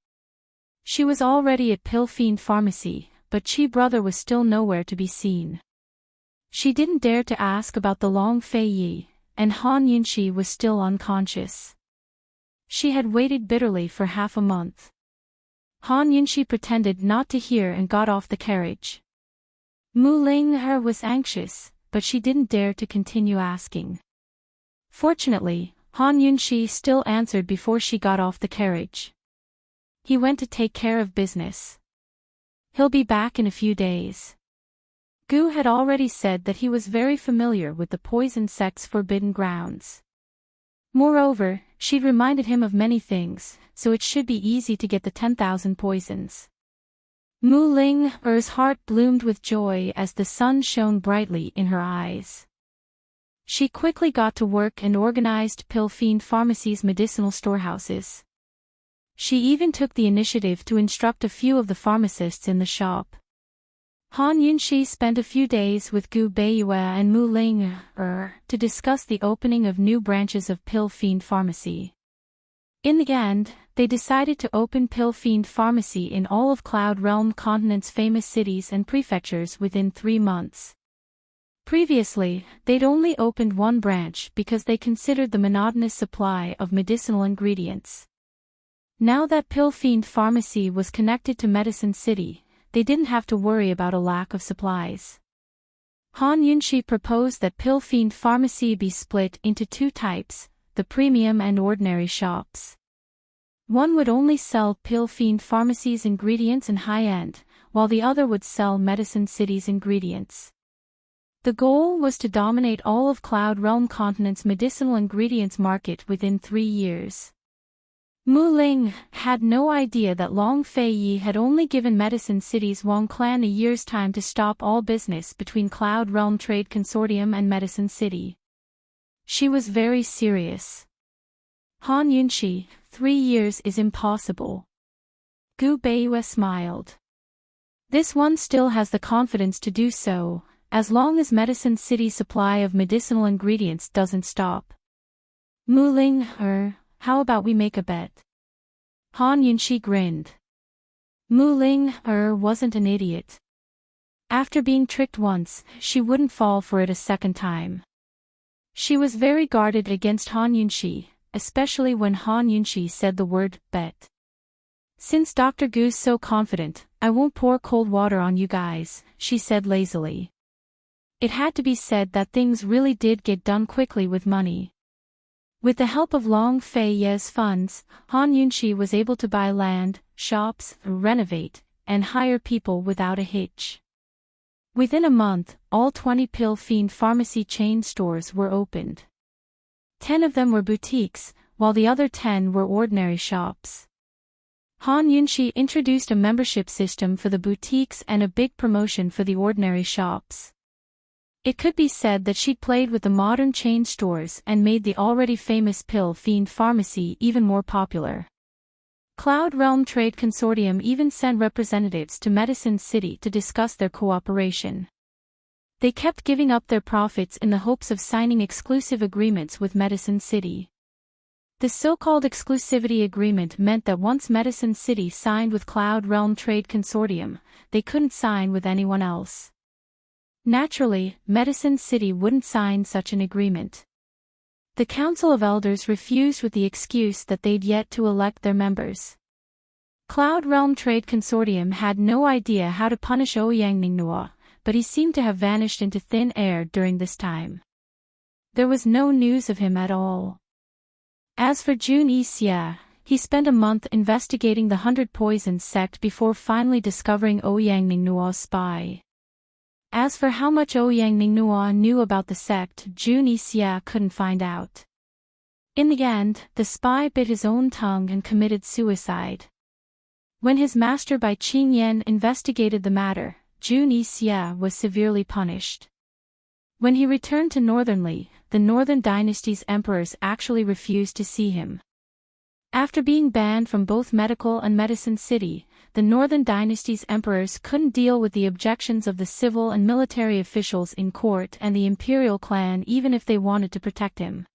She was already at Pill Fiend Pharmacy, but Chi brother was still nowhere to be seen. She didn't dare to ask about the Long Fei Yi, and Han Yunxi was still unconscious. She had waited bitterly for half a month. Han Yunxi pretended not to hear and got off the carriage. Mu Ling'er was anxious, but she didn't dare to continue asking. Fortunately, Han Yunxi still answered before she got off the carriage. He went to take care of business. He'll be back in a few days. Gu had already said that he was very familiar with the poison sect's forbidden grounds. Moreover, she'd reminded him of many things, so it should be easy to get the 10,000 poisons. Mu Ling'er's heart bloomed with joy as the sun shone brightly in her eyes. She quickly got to work and organized Pill Fiend Pharmacy's medicinal storehouses. She even took the initiative to instruct a few of the pharmacists in the shop. Han Yunxi spent a few days with Gu Beiyue and Mu Ling'er to discuss the opening of new branches of Pill Fiend Pharmacy. In the end, they decided to open Pill Fiend Pharmacy in all of Cloud Realm Continent's famous cities and prefectures within 3 months. Previously, they'd only opened one branch because they considered the monotonous supply of medicinal ingredients. Now that Pill Fiend Pharmacy was connected to Medicine City, they didn't have to worry about a lack of supplies. Han Yunxi proposed that Pill Fiend Pharmacy be split into 2 types, the premium and ordinary shops. One would only sell Pill Fiend Pharmacy's ingredients in high-end, while the other would sell Medicine City's ingredients. The goal was to dominate all of Cloud Realm Continent's medicinal ingredients market within 3 years. Mu Ling had no idea that Long Fei Yi had only given Medicine City's Wang clan a year's time to stop all business between Cloud Realm Trade Consortium and Medicine City. She was very serious. Han Yunxi, 3 years is impossible. Gu Beiyue smiled. This one still has the confidence to do so, as long as Medicine City's supply of medicinal ingredients doesn't stop. Mu Ling'er, how about we make a bet? Han Yunxi grinned. Mu Ling'er wasn't an idiot. After being tricked once, she wouldn't fall for it a second time. She was very guarded against Han Yunxi, especially when Han Yunxi said the word bet. Since Dr. Gu's so confident, I won't pour cold water on you guys, she said lazily. It had to be said that things really did get done quickly with money. With the help of Long Fei Ye's funds, Han Yunxi was able to buy land, shops, renovate, and hire people without a hitch. Within a month, all 20 Pill Fiend Pharmacy chain stores were opened. 10 of them were boutiques, while the other 10 were ordinary shops. Han Yunxi introduced a membership system for the boutiques and a big promotion for the ordinary shops. It could be said that she'd played with the modern chain stores and made the already famous Pill Fiend Pharmacy even more popular. Cloud Realm Trade Consortium even sent representatives to Medicine City to discuss their cooperation. They kept giving up their profits in the hopes of signing exclusive agreements with Medicine City. The so-called exclusivity agreement meant that once Medicine City signed with Cloud Realm Trade Consortium, they couldn't sign with anyone else. Naturally, Medicine City wouldn't sign such an agreement. The Council of Elders refused with the excuse that they'd yet to elect their members. Cloud Realm Trade Consortium had no idea how to punish Ouyang Ningnua, but he seemed to have vanished into thin air during this time. There was no news of him at all. As for Jun Yixia, he spent a month investigating the 100 Poisons sect before finally discovering Ouyang Ningnua's spy. As for how much Ouyang Ningnua knew about the sect, Jun Yixia couldn't find out. In the end, the spy bit his own tongue and committed suicide. When his master Bai Qingyan investigated the matter, Jun Yixia was severely punished. When he returned to Northernly, the Northern Dynasty's emperors actually refused to see him. After being banned from both Medical and Medicine City, the Northern Dynasty's emperors couldn't deal with the objections of the civil and military officials in court and the imperial clan even if they wanted to protect him.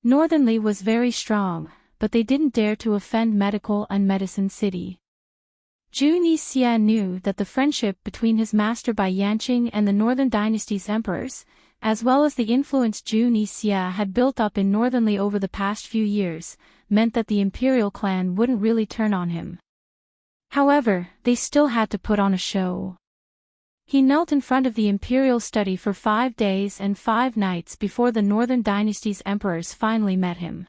Northernly was very strong, but they didn't dare to offend Medical and Medicine City. Jun Yixia knew that the friendship between his master Bai Yanqing and the Northern Dynasty's emperors, as well as the influence Jun Yixia had built up in Northernly over the past few years, meant that the imperial clan wouldn't really turn on him. However, they still had to put on a show. He knelt in front of the imperial study for 5 days and 5 nights before the Northern Dynasty's emperors finally met him.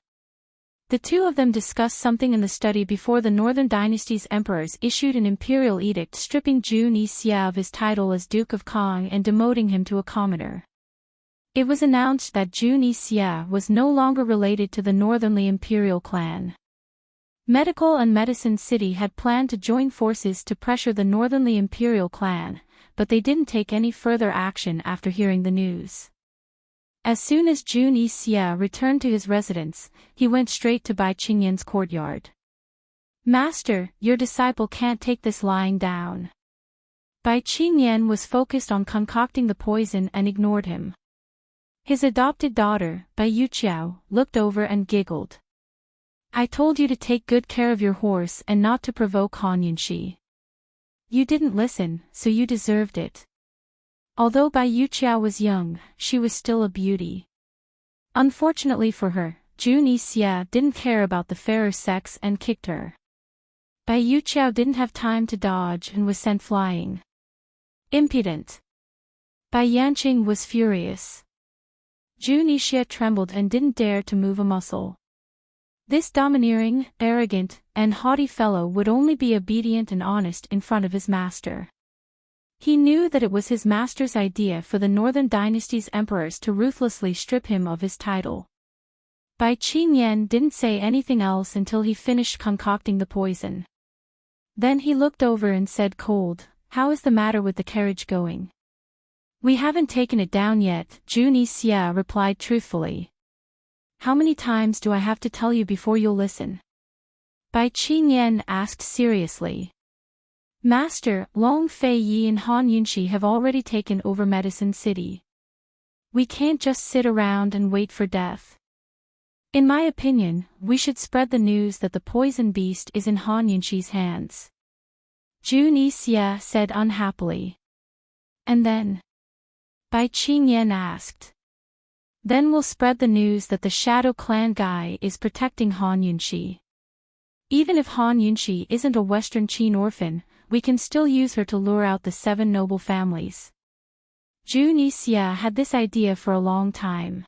The two of them discussed something in the study before the Northern Dynasty's emperors issued an imperial edict stripping Jun Yixia of his title as Duke of Kong and demoting him to a commoner. It was announced that Jun Yixia was no longer related to the Northernly imperial clan. Medical and Medicine City had planned to join forces to pressure the Northernly imperial clan, but they didn't take any further action after hearing the news. As soon as Jun Yixia returned to his residence, he went straight to Bai Qingyan's courtyard. "Master, your disciple can't take this lying down." Bai Qingyan was focused on concocting the poison and ignored him. His adopted daughter, Bai Yuqiao, looked over and giggled. "I told you to take good care of your horse and not to provoke Han Yunxi. You didn't listen, so you deserved it." Although Bai Yuqiao was young, she was still a beauty. Unfortunately for her, Jun Yixia didn't care about the fairer sex and kicked her. Bai Yuqiao didn't have time to dodge and was sent flying. Impudent. Bai Yanqing was furious. Jun Yixia trembled and didn't dare to move a muscle. This domineering, arrogant, and haughty fellow would only be obedient and honest in front of his master. He knew that it was his master's idea for the Northern Dynasty's emperors to ruthlessly strip him of his title. Bai Qingyan didn't say anything else until he finished concocting the poison. Then he looked over and said cold, "How is the matter with the carriage going?" "We haven't taken it down yet," Jun Yixia replied truthfully. "How many times do I have to tell you before you'll listen?" Bai Qingyan asked seriously. "Master, Long Fei Yi and Han Yunxi have already taken over Medicine City. We can't just sit around and wait for death. In my opinion, we should spread the news that the poison beast is in Han Yunxi's hands," Jun Yixia said unhappily. "And then?" Bai Qingyan asked. "Then we'll spread the news that the Shadow Clan guy is protecting Han Yunxi. Even if Han Yunxi isn't a Western Qin orphan, we can still use her to lure out the 7 noble families." Jun Yixia had this idea for a long time.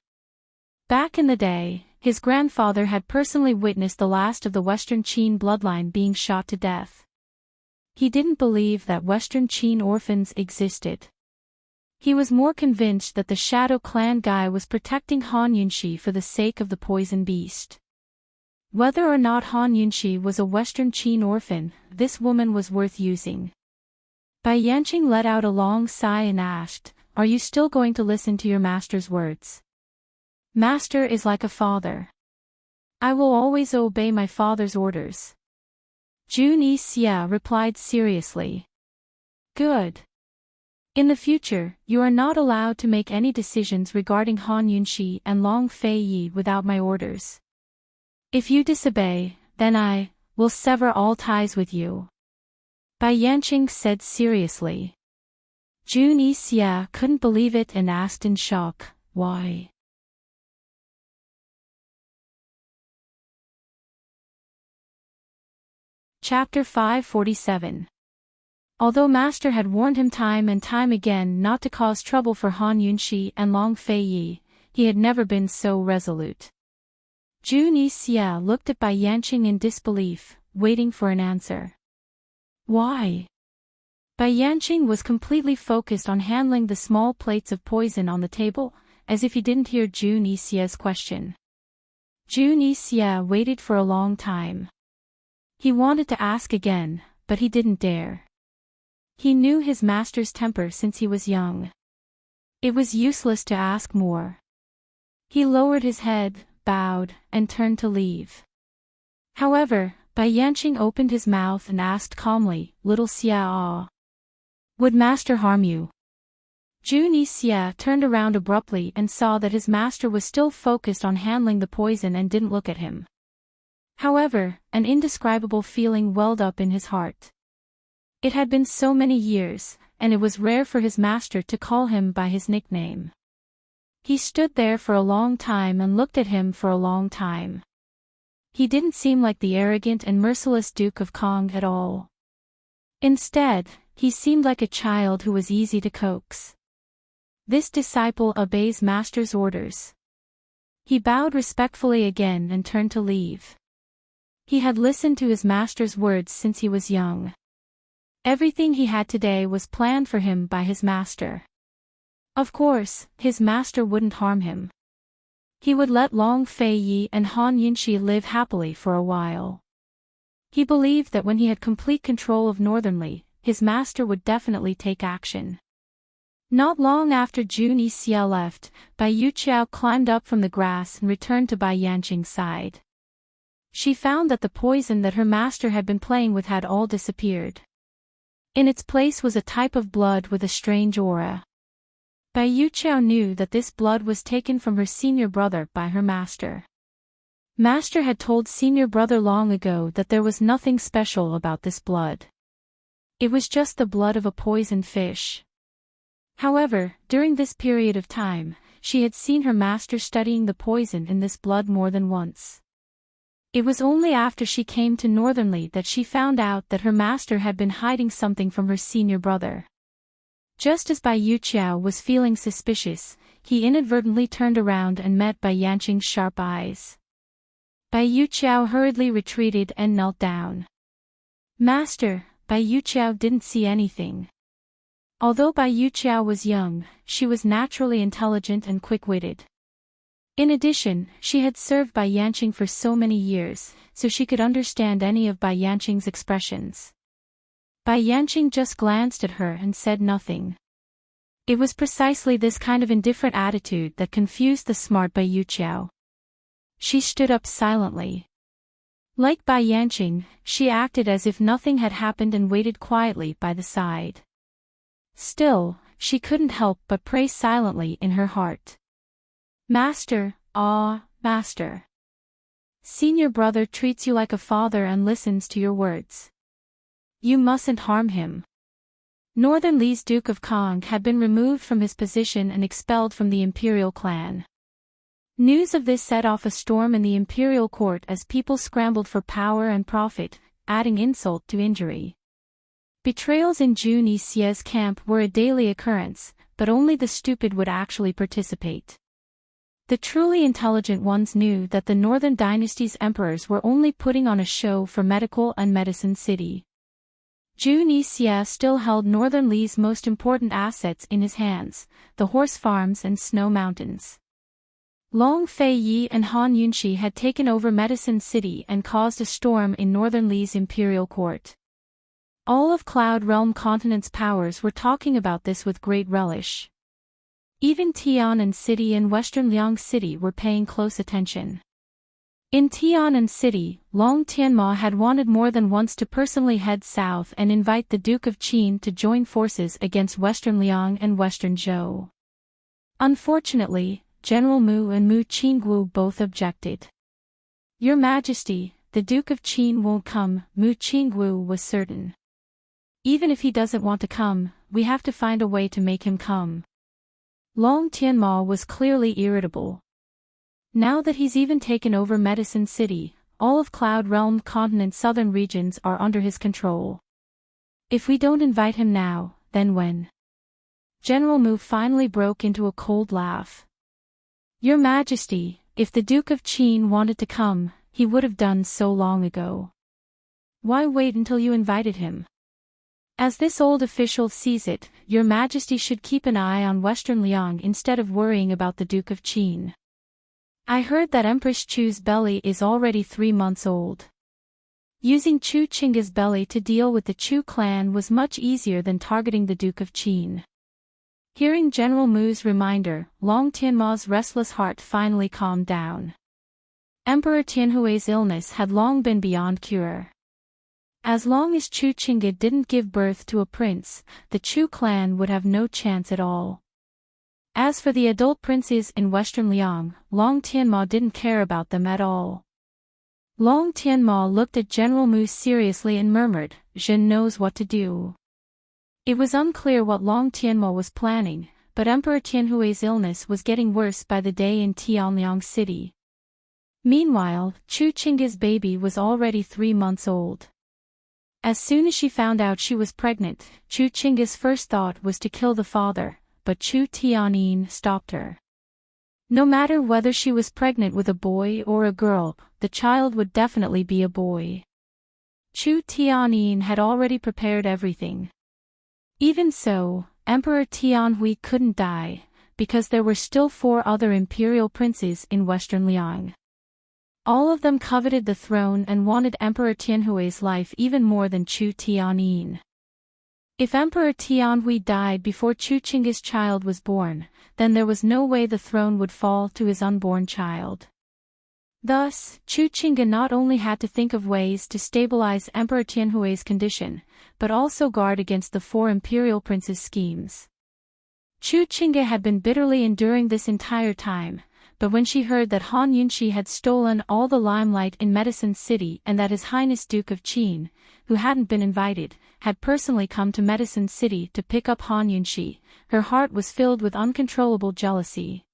Back in the day, his grandfather had personally witnessed the last of the Western Qin bloodline being shot to death. He didn't believe that Western Qin orphans existed. He was more convinced that the Shadow Clan guy was protecting Han Yunxi for the sake of the poison beast. Whether or not Han Yunxi was a Western Qin orphan, this woman was worth using. Bai Yanqing let out a long sigh and asked, "Are you still going to listen to your master's words?" "Master is like a father. I will always obey my father's orders," Jun Yixia replied seriously. "Good. In the future, you are not allowed to make any decisions regarding Han Yunxi and Long Fei Yi without my orders. If you disobey, then I will sever all ties with you," Bai Yanqing said seriously. Jun Yixia couldn't believe it and asked in shock, "Why?" Chapter 547. Although Master had warned him time and time again not to cause trouble for Han Yunxi and Long Fei Yi, he had never been so resolute. Jun Yixia looked at Bai Yanqing in disbelief, waiting for an answer. "Why?" Bai Yanqing was completely focused on handling the small plates of poison on the table, as if he didn't hear Jun Yixia's question. Jun Yixia waited for a long time. He wanted to ask again, but he didn't dare. He knew his master's temper since he was young. It was useless to ask more. He lowered his head, bowed, and turned to leave. However, Bai Yanqing opened his mouth and asked calmly, "Little Xia, would master harm you?" Jun Yixia turned around abruptly and saw that his master was still focused on handling the poison and didn't look at him. However, an indescribable feeling welled up in his heart. It had been so many years, and it was rare for his master to call him by his nickname. He stood there for a long time and looked at him for a long time. He didn't seem like the arrogant and merciless Duke of Kong at all. Instead, he seemed like a child who was easy to coax. This disciple obeys master's orders. He bowed respectfully again and turned to leave. He had listened to his master's words since he was young. Everything he had today was planned for him by his master. Of course, his master wouldn't harm him. He would let Long Fei Yi and Han Yunxi live happily for a while. He believed that when he had complete control of Northernly, his master would definitely take action. Not long after Jun Yixia left, Bai Yuqiao climbed up from the grass and returned to Bai Yanqing's side. She found that the poison that her master had been playing with had all disappeared. In its place was a type of blood with a strange aura. Bai Yuqiao knew that this blood was taken from her senior brother by her master. Master had told senior brother long ago that there was nothing special about this blood. It was just the blood of a poisoned fish. However, during this period of time, she had seen her master studying the poison in this blood more than once. It was only after she came to Northernly that she found out that her master had been hiding something from her senior brother. Just as Bai Yuqiao was feeling suspicious, he inadvertently turned around and met Bai Yanqing's sharp eyes. Bai Yuqiao hurriedly retreated and knelt down. Master, Bai Yuqiao didn't see anything. Although Bai Yuqiao was young, she was naturally intelligent and quick-witted. In addition, she had served Bai Yanqing for so many years, so she could understand any of Bai Yanqing's expressions. Bai Yanqing just glanced at her and said nothing. It was precisely this kind of indifferent attitude that confused the smart Bai Yuqiao. She stood up silently. Like Bai Yanqing, she acted as if nothing had happened and waited quietly by the side. Still, she couldn't help but pray silently in her heart. Master, Master. Senior brother treats you like a father and listens to your words. You mustn't harm him. Northernly's Duke of Kong had been removed from his position and expelled from the imperial clan. News of this set off a storm in the imperial court as people scrambled for power and profit, adding insult to injury. Betrayals in Jun Yixia's camp were a daily occurrence, but only the stupid would actually participate. The truly intelligent ones knew that the Northern Dynasty's emperors were only putting on a show for Medical and Medicine City. Jun Yixia still held Northernly's most important assets in his hands, the horse farms and snow mountains. Long Fei Yi and Han Yunxi had taken over Medicine City and caused a storm in Northernly's imperial court. All of Cloud Realm Continent's powers were talking about this with great relish. Even Tianan City and Western Liang City were paying close attention. In Tianan City, Long Tianma had wanted more than once to personally head south and invite the Duke of Qin to join forces against Western Liang and Western Zhou. Unfortunately, General Mu and Mu Qingwu both objected. Your Majesty, the Duke of Qin won't come, Mu Qingwu was certain. Even if he doesn't want to come, we have to find a way to make him come. Long Tianma was clearly irritable. Now that he's even taken over Medicine City, all of Cloud Realm Continent's southern regions are under his control. If we don't invite him now, then when? General Mu finally broke into a cold laugh. Your Majesty, if the Duke of Qin wanted to come, he would have done so long ago. Why wait until you invited him? As this old official sees it, Your Majesty should keep an eye on Western Liang instead of worrying about the Duke of Qin. I heard that Empress Chu's belly is already 3 months old. Using Chu Qingga's belly to deal with the Chu clan was much easier than targeting the Duke of Qin. Hearing General Mu's reminder, Long Tianma's restless heart finally calmed down. Emperor Tianhui's illness had long been beyond cure. As long as Chu Qingga didn't give birth to a prince, the Chu clan would have no chance at all. As for the adult princes in Western Liang, Long Tianma didn't care about them at all. Long Tianma looked at General Mu seriously and murmured, Zhen knows what to do. It was unclear what Long Tianma was planning, but Emperor Tianhui's illness was getting worse by the day in Tianliang City. Meanwhile, Chu Qingga's baby was already 3 months old. As soon as she found out she was pregnant, Chu Chinga's first thought was to kill the father, but Chu Tianyin stopped her. No matter whether she was pregnant with a boy or a girl, the child would definitely be a boy. Chu Tianyin had already prepared everything. Even so, Emperor Tianhui couldn't die, because there were still 4 other imperial princes in Western Liang. All of them coveted the throne and wanted Emperor Tianhui's life even more than Chu Tianyin. If Emperor Tianhui died before Chu Chinga's child was born, then there was no way the throne would fall to his unborn child. Thus, Chu Chinga not only had to think of ways to stabilize Emperor Tianhui's condition, but also guard against the 4 imperial princes' schemes. Chu Chinga had been bitterly enduring this entire time, but when she heard that Han Yunshi had stolen all the limelight in Medicine City and that His Highness Duke of Qin, who hadn't been invited, had personally come to Medicine City to pick up Han Yunshi, her heart was filled with uncontrollable jealousy.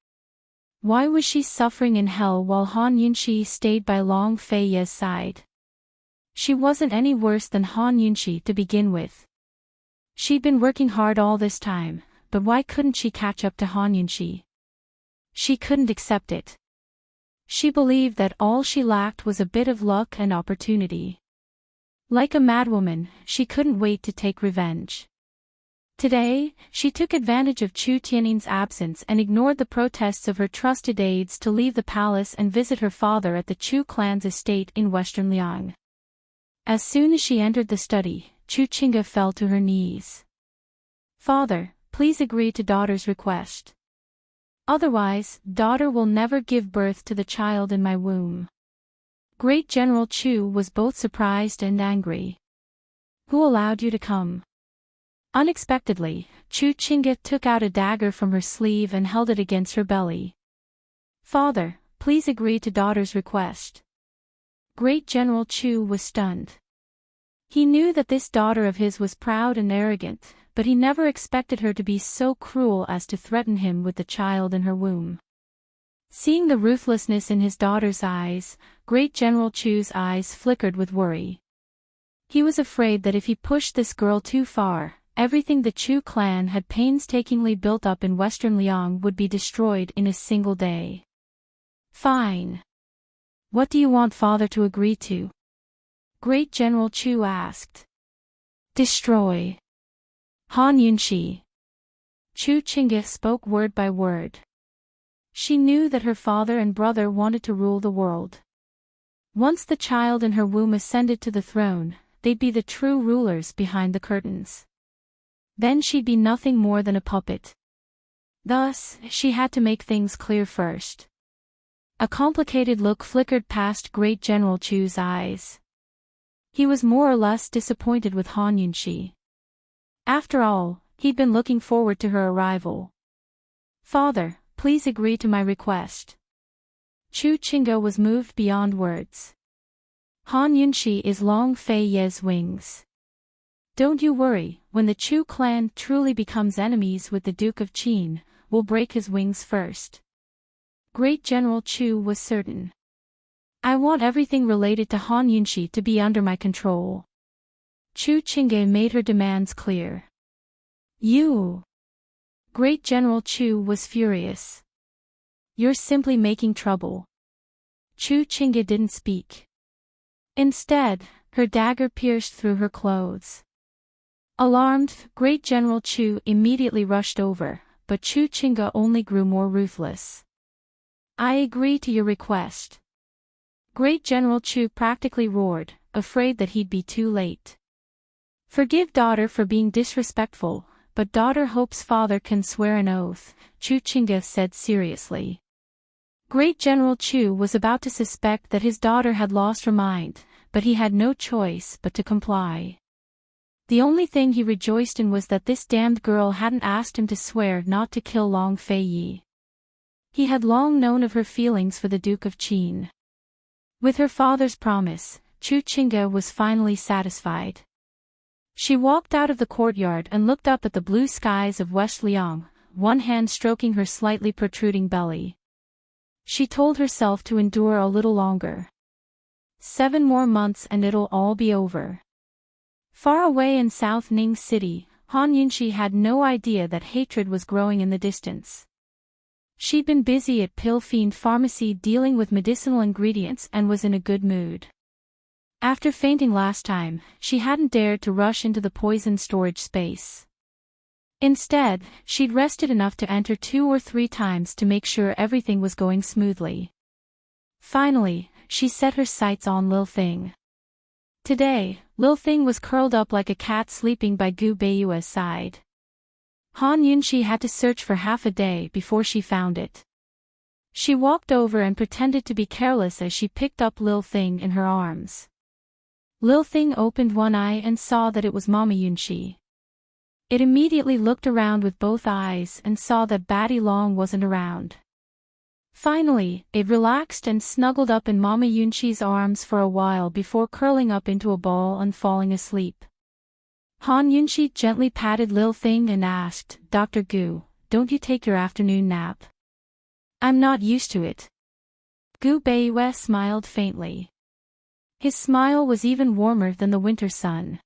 Why was she suffering in hell while Han Yunshi stayed by Long Fei Ye's side? She wasn't any worse than Han Yunshi to begin with. She'd been working hard all this time, but why couldn't she catch up to Han Yunshi? She couldn't accept it. She believed that all she lacked was a bit of luck and opportunity. Like a madwoman, she couldn't wait to take revenge. Today, she took advantage of Chu Tianyin's absence and ignored the protests of her trusted aides to leave the palace and visit her father at the Chu clan's estate in Western Liang. As soon as she entered the study, Chu Chinga fell to her knees. "Father, please agree to daughter's request. Otherwise, daughter will never give birth to the child in my womb." Great General Chu was both surprised and angry. "Who allowed you to come?" Unexpectedly, Chu Chinga took out a dagger from her sleeve and held it against her belly. "Father, please agree to daughter's request." Great General Chu was stunned. He knew that this daughter of his was proud and arrogant, but he never expected her to be so cruel as to threaten him with the child in her womb. Seeing the ruthlessness in his daughter's eyes, Great General Chu's eyes flickered with worry. He was afraid that if he pushed this girl too far, everything the Chu clan had painstakingly built up in Western Liang would be destroyed in a single day. "Fine. What do you want father to agree to?" Great General Chu asked. "Destroy Han Yunshi." Chu Chinga spoke word by word. She knew that her father and brother wanted to rule the world. Once the child in her womb ascended to the throne, they'd be the true rulers behind the curtains. Then she'd be nothing more than a puppet. Thus, she had to make things clear first. A complicated look flickered past Great General Chu's eyes. He was more or less disappointed with Han Yunshi. After all, he'd been looking forward to her arrival. "Father, please agree to my request." Chu Chinga was moved beyond words. "Han Yunshi is Long Fei Ye's wings. Don't you worry, when the Chu clan truly becomes enemies with the Duke of Qin, we'll break his wings first." Great General Chu was certain. "I want everything related to Han Yunshi to be under my control." Chu Chinga made her demands clear. "You!" Great General Chu was furious. "You're simply making trouble." Chu Chinga didn't speak. Instead, her dagger pierced through her clothes. Alarmed, Great General Chu immediately rushed over, but Chu Chinga only grew more ruthless. "I agree to your request." Great General Chu practically roared, afraid that he'd be too late. "Forgive daughter for being disrespectful, but daughter hopes father can swear an oath," Chu Chinga said seriously. Great General Chu was about to suspect that his daughter had lost her mind, but he had no choice but to comply. The only thing he rejoiced in was that this damned girl hadn't asked him to swear not to kill Long Fei Yi. He had long known of her feelings for the Duke of Qin. With her father's promise, Chu Chinga was finally satisfied. She walked out of the courtyard and looked up at the blue skies of West Liang, one hand stroking her slightly protruding belly. She told herself to endure a little longer. 7 more months and it'll all be over. Far away in South Ning City, Han Yunxi had no idea that hatred was growing in the distance. She'd been busy at Pill Fiend Pharmacy dealing with medicinal ingredients and was in a good mood. After fainting last time, she hadn't dared to rush into the poison storage space. Instead, she'd rested enough to enter 2 or 3 times to make sure everything was going smoothly. Finally, she set her sights on Lil Thing. Today, Lil Thing was curled up like a cat sleeping by Gu Beiyue's side. Han Yunxi had to search for half a day before she found it. She walked over and pretended to be careless as she picked up Lil Thing in her arms. Lil Thing opened one eye and saw that it was Mama Yunxi. It immediately looked around with both eyes and saw that Batty Long wasn't around. Finally, it relaxed and snuggled up in Mama Yunxi's arms for a while before curling up into a ball and falling asleep. Han Yunxi gently patted Lil Thing and asked, "Dr. Gu, don't you take your afternoon nap?" "I'm not used to it." Gu Beiyue smiled faintly. His smile was even warmer than the winter sun.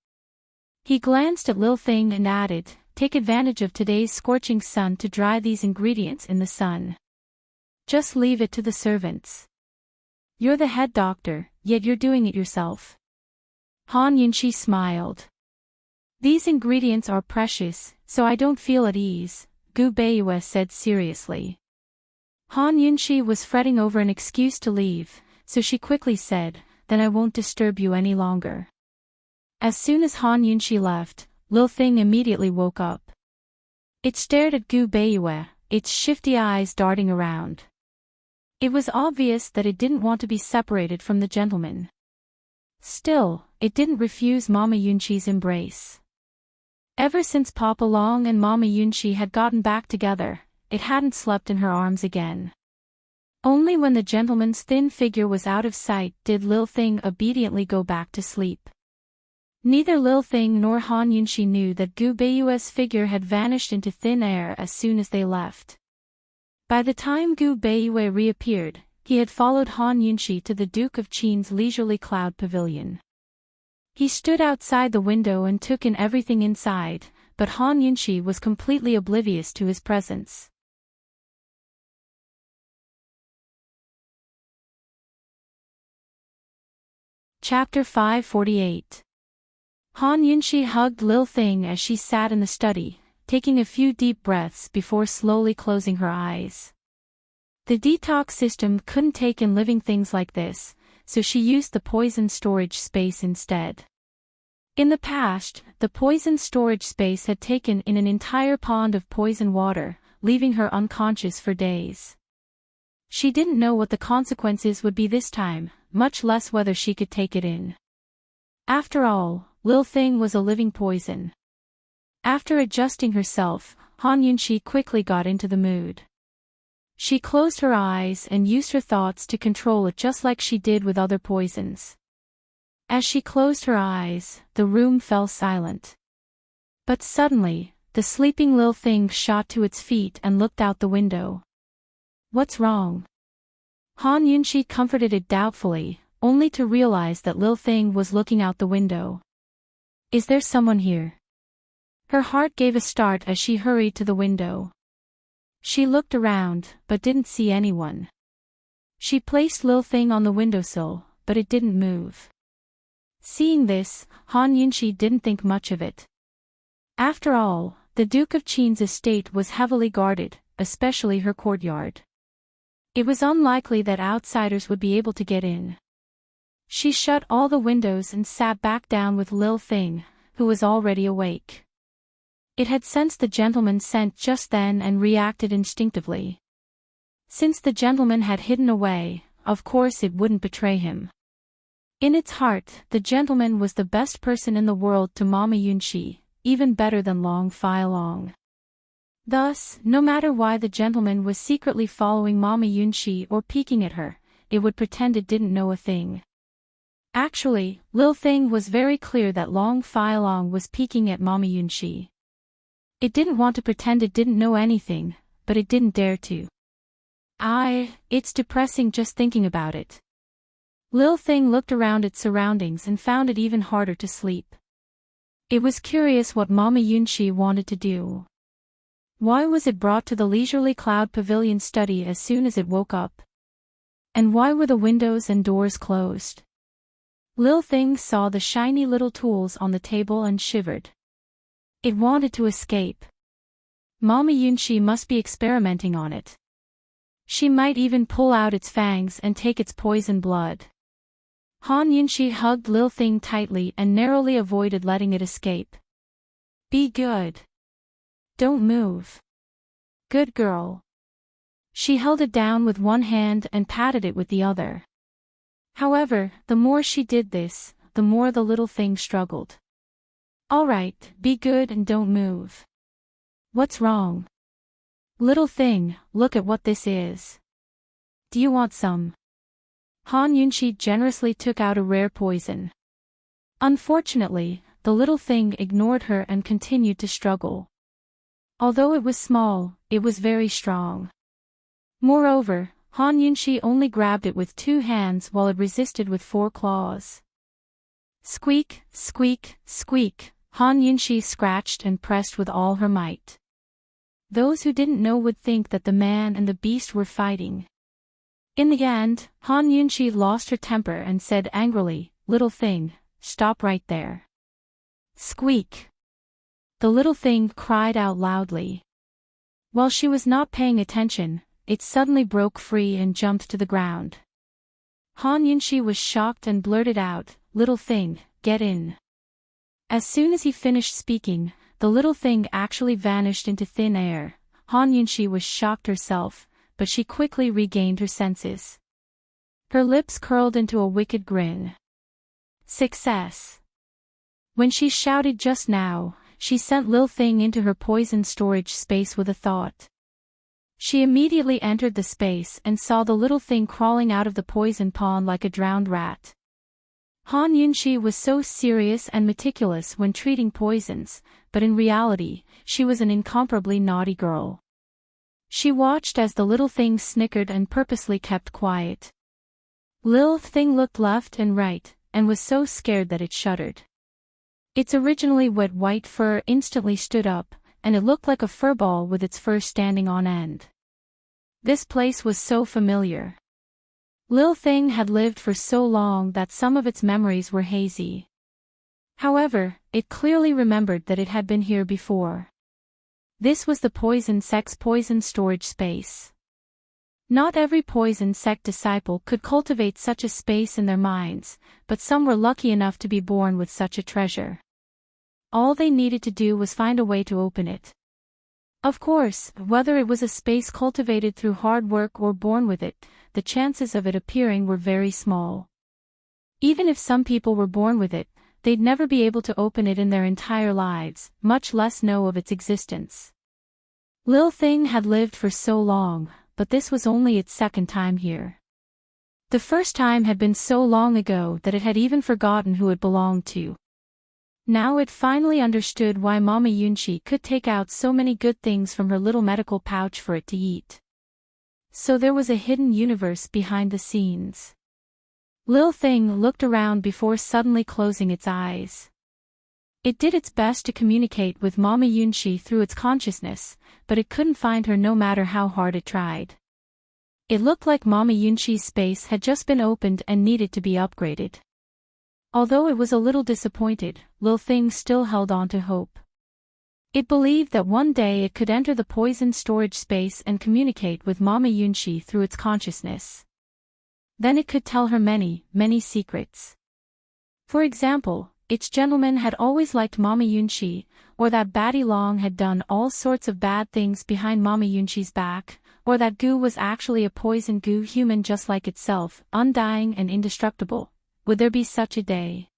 He glanced at Lil Thing and added, "Take advantage of today's scorching sun to dry these ingredients in the sun. Just leave it to the servants. You're the head doctor, yet you're doing it yourself." Han Yunxi smiled. "These ingredients are precious, so I don't feel at ease," Gu Beiyue said seriously. Han Yunxi was fretting over an excuse to leave, so she quickly said, "Then I won't disturb you any longer." As soon as Han Yunxi left, Lil Thing immediately woke up. It stared at Gu Beiyue, its shifty eyes darting around. It was obvious that it didn't want to be separated from the gentleman. Still, it didn't refuse Mama Yunxi's embrace. Ever since Papa Long and Mama Yunxi had gotten back together, it hadn't slept in her arms again. Only when the gentleman's thin figure was out of sight did Lil Thing obediently go back to sleep. Neither Lil Thing nor Han Yunxi knew that Gu Beiyue's figure had vanished into thin air as soon as they left. By the time Gu Beiyue reappeared, he had followed Han Yunxi to the Duke of Qin's leisurely cloud pavilion. He stood outside the window and took in everything inside, but Han Yunxi was completely oblivious to his presence. Chapter 548. Han Yunxi hugged Lil Thing as she sat in the study, taking a few deep breaths before slowly closing her eyes. The detox system couldn't take in living things like this, so she used the poison storage space instead. In the past, the poison storage space had taken in an entire pond of poison water, leaving her unconscious for days. She didn't know what the consequences would be this time, much less whether she could take it in. After all, Lil Thing was a living poison. After adjusting herself, Han Yunxi quickly got into the mood. She closed her eyes and used her thoughts to control it just like she did with other poisons. As she closed her eyes, the room fell silent. But suddenly, the sleeping Lil Thing shot to its feet and looked out the window. "What's wrong?" Han Yunxi comforted it doubtfully, only to realize that Lil Thing was looking out the window. "Is there someone here?" Her heart gave a start as she hurried to the window. She looked around, but didn't see anyone. She placed Lil Thing on the windowsill, but it didn't move. Seeing this, Han Yunxi didn't think much of it. After all, the Duke of Qin's estate was heavily guarded, especially her courtyard. It was unlikely that outsiders would be able to get in. She shut all the windows and sat back down with Lil Thing, who was already awake. It had sensed the gentleman's scent just then and reacted instinctively. Since the gentleman had hidden away, of course it wouldn't betray him. In its heart, the gentleman was the best person in the world to Mama Yunxi, even better than Long Fai Long. Thus, no matter why the gentleman was secretly following Mama Yunxi or peeking at her, it would pretend it didn't know a thing. Actually, Lil Thing was very clear that Long Fai Long was peeking at Mama Yunxi. It didn't want to pretend it didn't know anything, but it didn't dare to. It's depressing just thinking about it. Lil Thing looked around its surroundings and found it even harder to sleep. It was curious what Mama Yunshi wanted to do. Why was it brought to the leisurely cloud pavilion study as soon as it woke up? And why were the windows and doors closed? Lil Thing saw the shiny little tools on the table and shivered. It wanted to escape. Mama Yunshi must be experimenting on it. She might even pull out its fangs and take its poison blood. Han Yunshi hugged Lil Thing tightly and narrowly avoided letting it escape. Be good. Don't move. Good girl. She held it down with one hand and patted it with the other. However, the more she did this, the more the little thing struggled. All right, be good and don't move. What's wrong? Little thing, look at what this is. Do you want some? Han Yunshi generously took out a rare poison. Unfortunately, the little thing ignored her and continued to struggle. Although it was small, it was very strong. Moreover, Han Yunshi only grabbed it with 2 hands while it resisted with 4 claws. Squeak, squeak, squeak, Han Yunshi scratched and pressed with all her might. Those who didn't know would think that the man and the beast were fighting. In the end, Han Yunshi lost her temper and said angrily, "Little thing, stop right there." Squeak! The little thing cried out loudly. While she was not paying attention, it suddenly broke free and jumped to the ground. Han Yunshi was shocked and blurted out, "Little thing, get in." As soon as he finished speaking, the little thing actually vanished into thin air. Han Yunshi was shocked herself, but she quickly regained her senses. Her lips curled into a wicked grin. Success! When she shouted just now, she sent Lil Thing into her poison storage space with a thought. She immediately entered the space and saw the little thing crawling out of the poison pond like a drowned rat. Han Yunshi was so serious and meticulous when treating poisons, but in reality, she was an incomparably naughty girl. She watched as the little thing snickered and purposely kept quiet. Lil Thing looked left and right, and was so scared that it shuddered. Its originally wet white fur instantly stood up, and it looked like a furball with its fur standing on end. This place was so familiar. Lil Thing had lived for so long that some of its memories were hazy. However, it clearly remembered that it had been here before. This was the poison storage space. Not every poison sect disciple could cultivate such a space in their minds, but some were lucky enough to be born with such a treasure. All they needed to do was find a way to open it. Of course, whether it was a space cultivated through hard work or born with it, the chances of it appearing were very small. Even if some people were born with it, they'd never be able to open it in their entire lives, much less know of its existence. Lil Thing had lived for so long, but this was only its second time here. The first time had been so long ago that it had even forgotten who it belonged to. Now it finally understood why Mama Yunshi could take out so many good things from her little medical pouch for it to eat. So there was a hidden universe behind the scenes. Lil Thing looked around before suddenly closing its eyes. It did its best to communicate with Mama Yunshi through its consciousness, but it couldn't find her no matter how hard it tried. It looked like Mama Yunshi's space had just been opened and needed to be upgraded. Although it was a little disappointed, Lil Thing still held on to hope. It believed that one day it could enter the poison storage space and communicate with Mama Yunshi through its consciousness. Then it could tell her many, many secrets. For example, its gentleman had always liked Mama Yunshi, or that Batty Long had done all sorts of bad things behind Mama Yunshi's back, or that Goo was actually a poison goo human just like itself, undying and indestructible. Would there be such a day?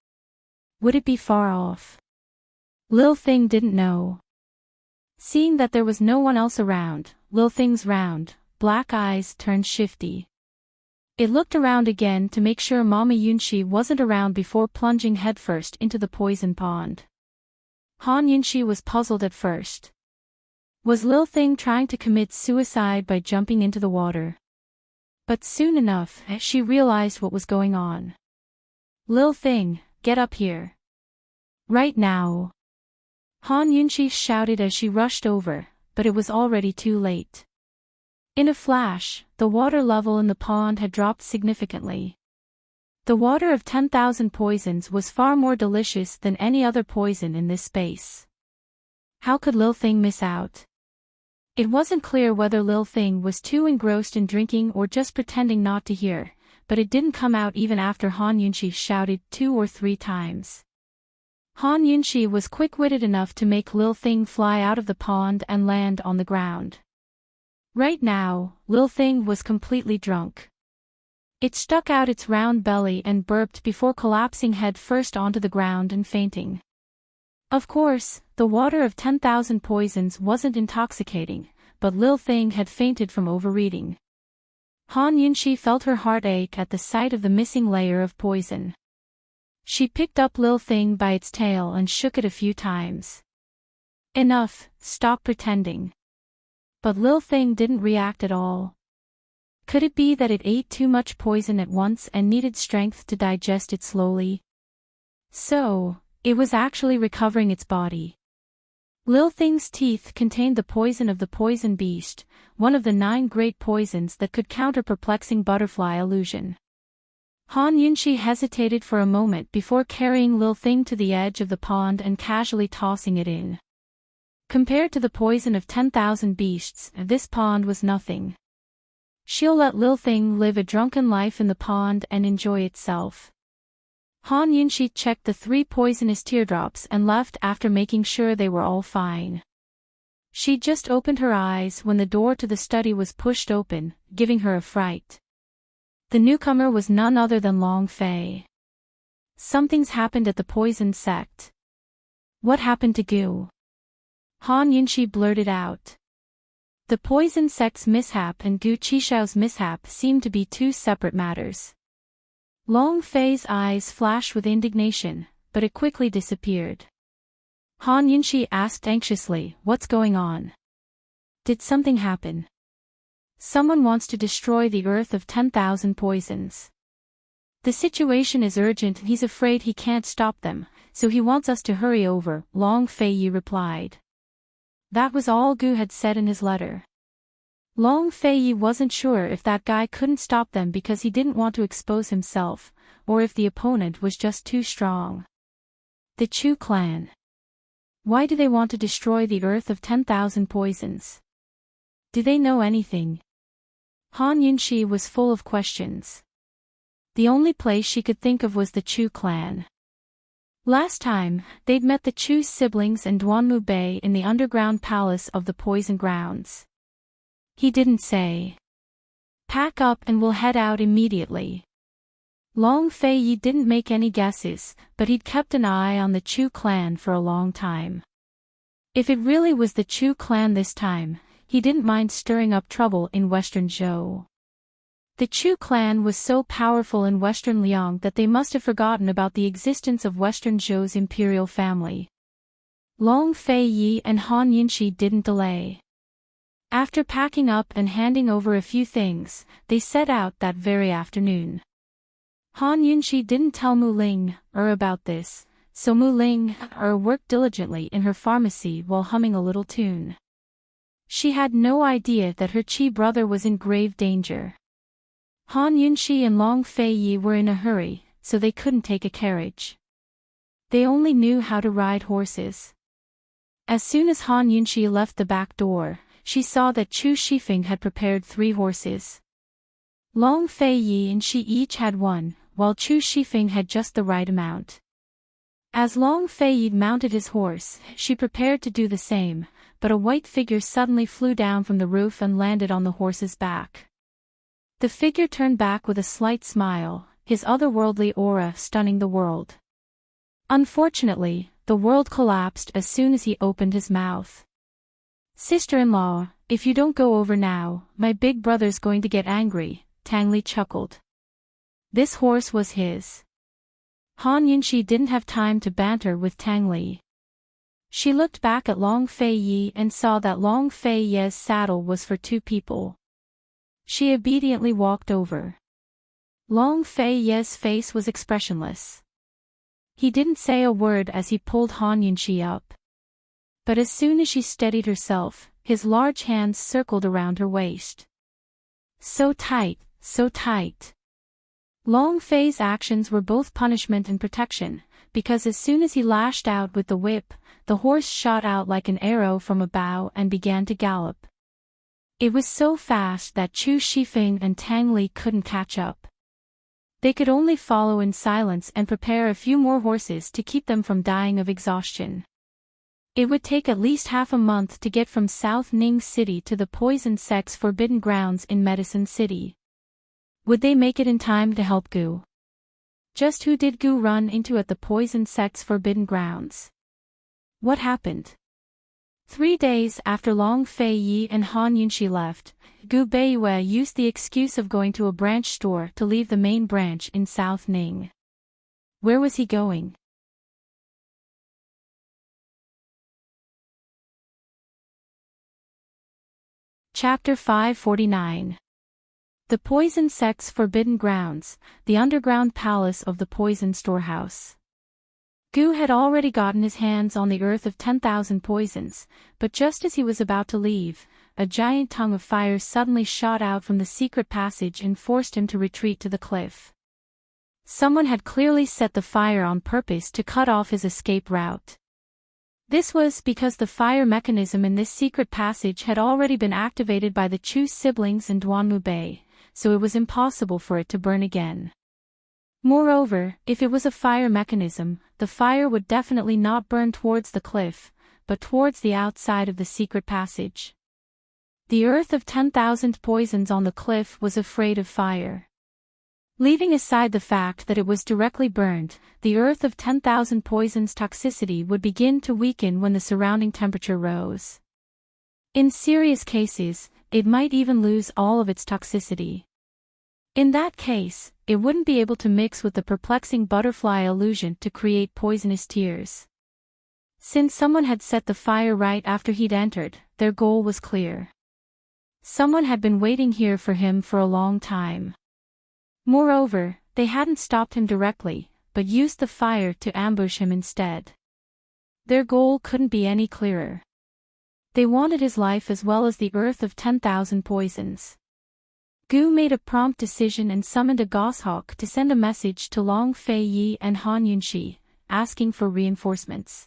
Would it be far off? Lil Thing didn't know. Seeing that there was no one else around, Lil Thing's round, black eyes turned shifty. It looked around again to make sure Mama Yunshi wasn't around before plunging headfirst into the poison pond. Han Yunshi was puzzled at first. Was Lil Thing trying to commit suicide by jumping into the water? But soon enough, she realized what was going on. Lil Thing, get up here. Right now. Han Yunxi shouted as she rushed over, but it was already too late. In a flash, the water level in the pond had dropped significantly. The water of 10,000 poisons was far more delicious than any other poison in this space. How could Lil Thing miss out? It wasn't clear whether Lil Thing was too engrossed in drinking or just pretending not to hear, but it didn't come out even after Han Yunxi shouted 2 or 3 times. Han Yunxi was quick-witted enough to make Lil Thing fly out of the pond and land on the ground. Right now, Lil Thing was completely drunk. It stuck out its round belly and burped before collapsing head first onto the ground and fainting. Of course, the water of 10,000 poisons wasn't intoxicating, but Lil Thing had fainted from overeating. Han Yunxi felt her heart ache at the sight of the missing layer of poison. She picked up Lil Thing by its tail and shook it a few times. Enough, stop pretending. But Lil Thing didn't react at all. Could it be that it ate too much poison at once and needed strength to digest it slowly? So, it was actually recovering its body. Lil Thing's teeth contained the poison of the poison beast, one of the 9 great poisons that could counter perplexing butterfly illusion. Han Yunxi hesitated for a moment before carrying Lil Thing to the edge of the pond and casually tossing it in. Compared to the poison of 10,000 beasts, this pond was nothing. She'll let Lil Thing live a drunken life in the pond and enjoy itself. Han Yunxi checked the 3 poisonous teardrops and left after making sure they were all fine. She just opened her eyes when the door to the study was pushed open, giving her a fright. The newcomer was none other than Long Fei. Something's happened at the poison sect. What happened to Gu? Han Yunxi blurted out. The poison sect's mishap and Gu Qixiao's mishap seemed to be 2 separate matters. Long Fei's eyes flashed with indignation, but it quickly disappeared. Han Yunxi asked anxiously, "What's going on? Did something happen? Someone wants to destroy the earth of 10,000 poisons. The situation is urgent and he's afraid he can't stop them, so he wants us to hurry over," Long Fei replied. That was all Gu had said in his letter. Long Fei wasn't sure if that guy couldn't stop them because he didn't want to expose himself, or if the opponent was just too strong. The Chu clan. Why do they want to destroy the earth of 10,000 poisons? Do they know anything? Han Yunxi was full of questions. The only place she could think of was the Chu clan. Last time, they'd met the Chu siblings and Duanmu Bei in the underground palace of the Poison Grounds. He didn't say. "Pack up and we'll head out immediately." Long Fei didn't make any guesses, but he'd kept an eye on the Chu clan for a long time. If it really was the Chu clan this time, he didn't mind stirring up trouble in Western Zhou. The Chu clan was so powerful in Western Liang that they must have forgotten about the existence of Western Zhou's imperial family. Long Fei and Han Yunxi didn't delay. After packing up and handing over a few things, they set out that very afternoon. Han Yunxi didn't tell Mu Ling about this, so Mu Ling worked diligently in her pharmacy while humming a little tune. She had no idea that her Qi brother was in grave danger. Han Yunxi and Long Fei were in a hurry, so they couldn't take a carriage. They only knew how to ride horses. As soon as Han Yunxi left the back door, she saw that Chu Shifeng had prepared 3 horses. Long Fei and she each had one, while Chu Shifeng had just the right amount. As Long Fei mounted his horse, she prepared to do the same, but a white figure suddenly flew down from the roof and landed on the horse's back. The figure turned back with a slight smile, his otherworldly aura stunning the world. Unfortunately, the world collapsed as soon as he opened his mouth. "Sister-in-law, if you don't go over now, my big brother's going to get angry," Tang Li chuckled. This horse was his. Han Yunxi didn't have time to banter with Tang Li. She looked back at Long Fei and saw that Long Fei's saddle was for 2 people. She obediently walked over. Long Fei's face was expressionless. He didn't say a word as he pulled Han Yunxi up. But as soon as she steadied herself, his large hands circled around her waist. So tight, so tight. Long Fei's actions were both punishment and protection, because as soon as he lashed out with the whip, the horse shot out like an arrow from a bow and began to gallop. It was so fast that Chu Shifeng and Tang Li couldn't catch up. They could only follow in silence and prepare a few more horses to keep them from dying of exhaustion. It would take at least half a month to get from South Ning City to the poison sect's forbidden grounds in Medicine City. Would they make it in time to help Gu? Just who did Gu run into at the poison sect's forbidden grounds? What happened? 3 days after Long Fei Yi and Han Yunxi left, Gu Beiyue used the excuse of going to a branch store to leave the main branch in South Ning. Where was he going? Chapter 549. The Poison Sect's Forbidden Grounds, the underground palace of the Poison Storehouse. Gu had already gotten his hands on the earth of 10,000 poisons, but just as he was about to leave, a giant tongue of fire suddenly shot out from the secret passage and forced him to retreat to the cliff. Someone had clearly set the fire on purpose to cut off his escape route. This was because the fire mechanism in this secret passage had already been activated by the Chu siblings and Duanmu Bei, so it was impossible for it to burn again. Moreover, if it was a fire mechanism, the fire would definitely not burn towards the cliff, but towards the outside of the secret passage. The earth of 10,000 poisons on the cliff was afraid of fire. Leaving aside the fact that it was directly burned, the earth of 10,000 poisons' toxicity would begin to weaken when the surrounding temperature rose. In serious cases, it might even lose all of its toxicity. In that case, it wouldn't be able to mix with the perplexing butterfly illusion to create poisonous tears. Since someone had set the fire right after he'd entered, their goal was clear. Someone had been waiting here for him for a long time. Moreover, they hadn't stopped him directly, but used the fire to ambush him instead. Their goal couldn't be any clearer. They wanted his life as well as the earth of 10,000 poisons. Gu made a prompt decision and summoned a goshawk to send a message to Long Fei Yi and Han Yunxi, asking for reinforcements.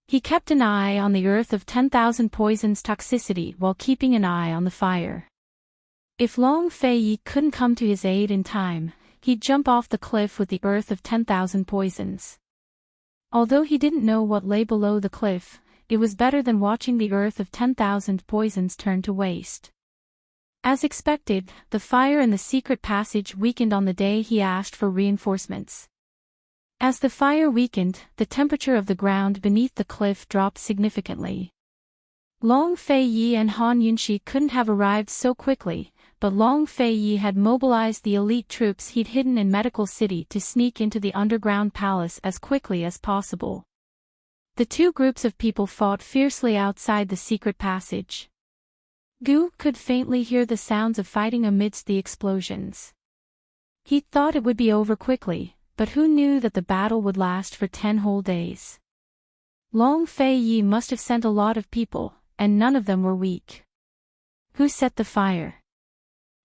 He kept an eye on the earth of 10,000 poisons' toxicity while keeping an eye on the fire. If Long Fei Yi couldn't come to his aid in time, he'd jump off the cliff with the earth of 10,000 poisons. Although he didn't know what lay below the cliff, it was better than watching the earth of 10,000 poisons turn to waste. As expected, the fire in the secret passage weakened on the day he asked for reinforcements. As the fire weakened, the temperature of the ground beneath the cliff dropped significantly. Long Fei Yi and Han Yunxi couldn't have arrived so quickly, but Long Fei Yi had mobilized the elite troops he'd hidden in Medical City to sneak into the underground palace as quickly as possible. The two groups of people fought fiercely outside the secret passage. Gu could faintly hear the sounds of fighting amidst the explosions. He thought it would be over quickly, but who knew that the battle would last for 10 whole days? Long Fei Yi must have sent a lot of people, and none of them were weak. Who set the fire?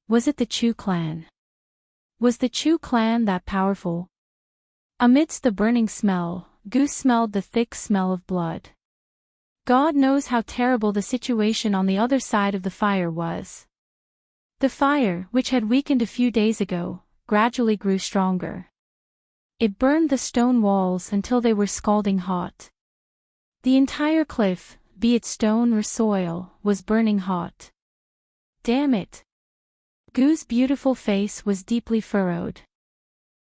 Was it the Chu clan? Was the Chu clan that powerful? Amidst the burning smell, Gu smelled the thick smell of blood. God knows how terrible the situation on the other side of the fire was. The fire, which had weakened a few days ago, gradually grew stronger. It burned the stone walls until they were scalding hot. The entire cliff, be it stone or soil, was burning hot. Damn it! Gu's beautiful face was deeply furrowed.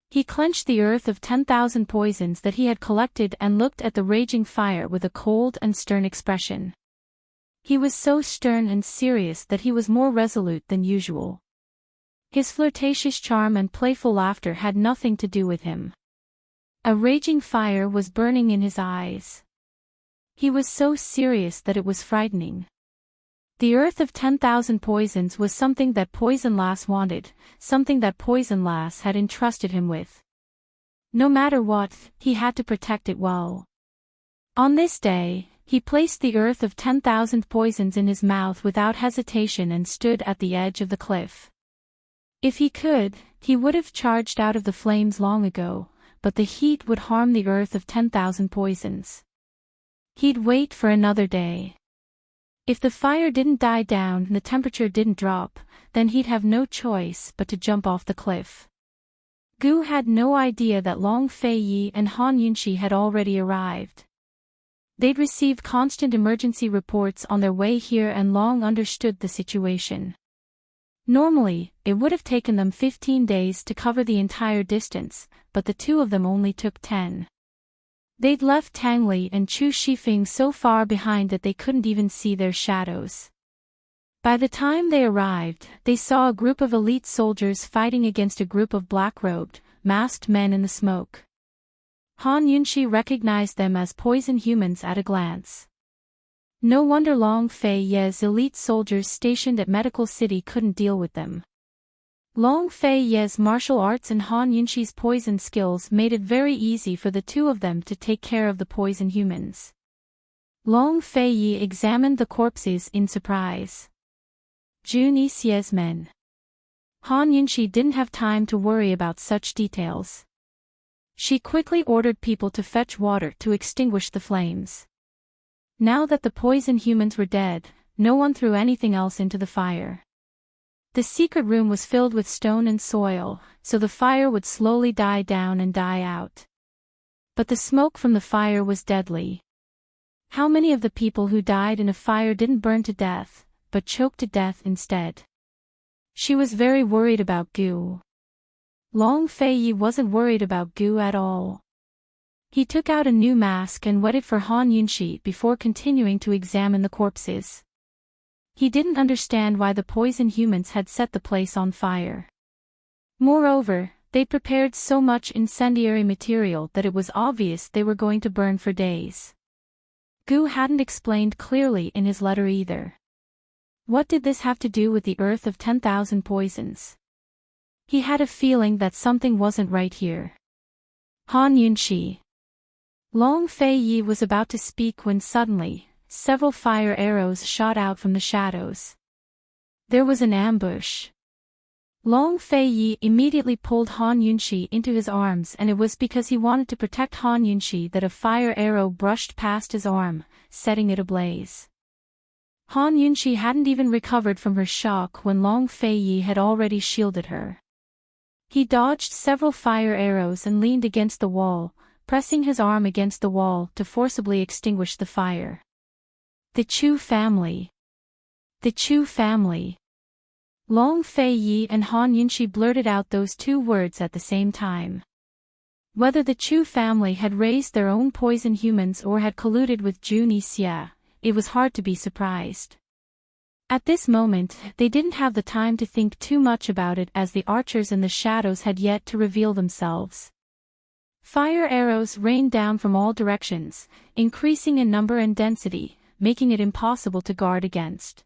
He clenched the earth of 10,000 poisons that he had collected and looked at the raging fire with a cold and stern expression. He was so stern and serious that he was more resolute than usual. His flirtatious charm and playful laughter had nothing to do with him. A raging fire was burning in his eyes. He was so serious that it was frightening. The earth of 10,000 poisons was something that Poison Lass wanted, something that Poison Lass had entrusted him with. No matter what, he had to protect it well. On this day, He placed the earth of 10,000 poisons in his mouth without hesitation and stood at the edge of the cliff. If he could, he would have charged out of the flames long ago, but the heat would harm the earth of 10,000 poisons. He'd wait for another day. If the fire didn't die down and the temperature didn't drop, then he'd have no choice but to jump off the cliff. Gu had no idea that Long Fei-yi and Han Yunxi had already arrived. They'd received constant emergency reports on their way here and long understood the situation. Normally, it would have taken them 15 days to cover the entire distance, but the two of them only took 10. They'd left Tangli and Chu Shifeng so far behind that they couldn't even see their shadows. By the time they arrived, they saw a group of elite soldiers fighting against a group of black-robed, masked men in the smoke. Han Yunxi recognized them as poison humans at a glance. No wonder Long Fei-ye's elite soldiers stationed at Medical City couldn't deal with them. Long Fei-ye's martial arts and Han Yunxi's poison skills made it very easy for the two of them to take care of the poison humans. Long Fei-yi examined the corpses in surprise. Jun Yixie's men. Han Yunxi didn't have time to worry about such details. She quickly ordered people to fetch water to extinguish the flames. Now that the poison humans were dead, no one threw anything else into the fire. The secret room was filled with stone and soil, so the fire would slowly die down and die out. But the smoke from the fire was deadly. How many of the people who died in a fire didn't burn to death, but choked to death instead? She was very worried about Gu. Long Fei-yi wasn't worried about Gu at all. He took out a new mask and waited for Han Yunxi before continuing to examine the corpses. He didn't understand why the poison humans had set the place on fire. Moreover, they prepared so much incendiary material that it was obvious they were going to burn for days. Gu hadn't explained clearly in his letter either. What did this have to do with the earth of 10,000 poisons? He had a feeling that something wasn't right here. Han Yunxi. Long Fei-yi was about to speak when suddenly, several fire arrows shot out from the shadows. There was an ambush. Long Fei-yi immediately pulled Han Yunxi into his arms, and it was because he wanted to protect Han Yunxi that a fire arrow brushed past his arm, setting it ablaze. Han Yunxi hadn't even recovered from her shock when Long Fei-yi had already shielded her. He dodged several fire arrows and leaned against the wall, pressing his arm against the wall to forcibly extinguish the fire. The Chu family. The Chu family. Long Fei-yi and Han Yunxi blurted out those two words at the same time. Whether the Chu family had raised their own poison humans or had colluded with Jun Yixie, it was hard to be surprised. At this moment, they didn't have the time to think too much about it as the archers in the shadows had yet to reveal themselves. Fire arrows rained down from all directions, increasing in number and density, making it impossible to guard against.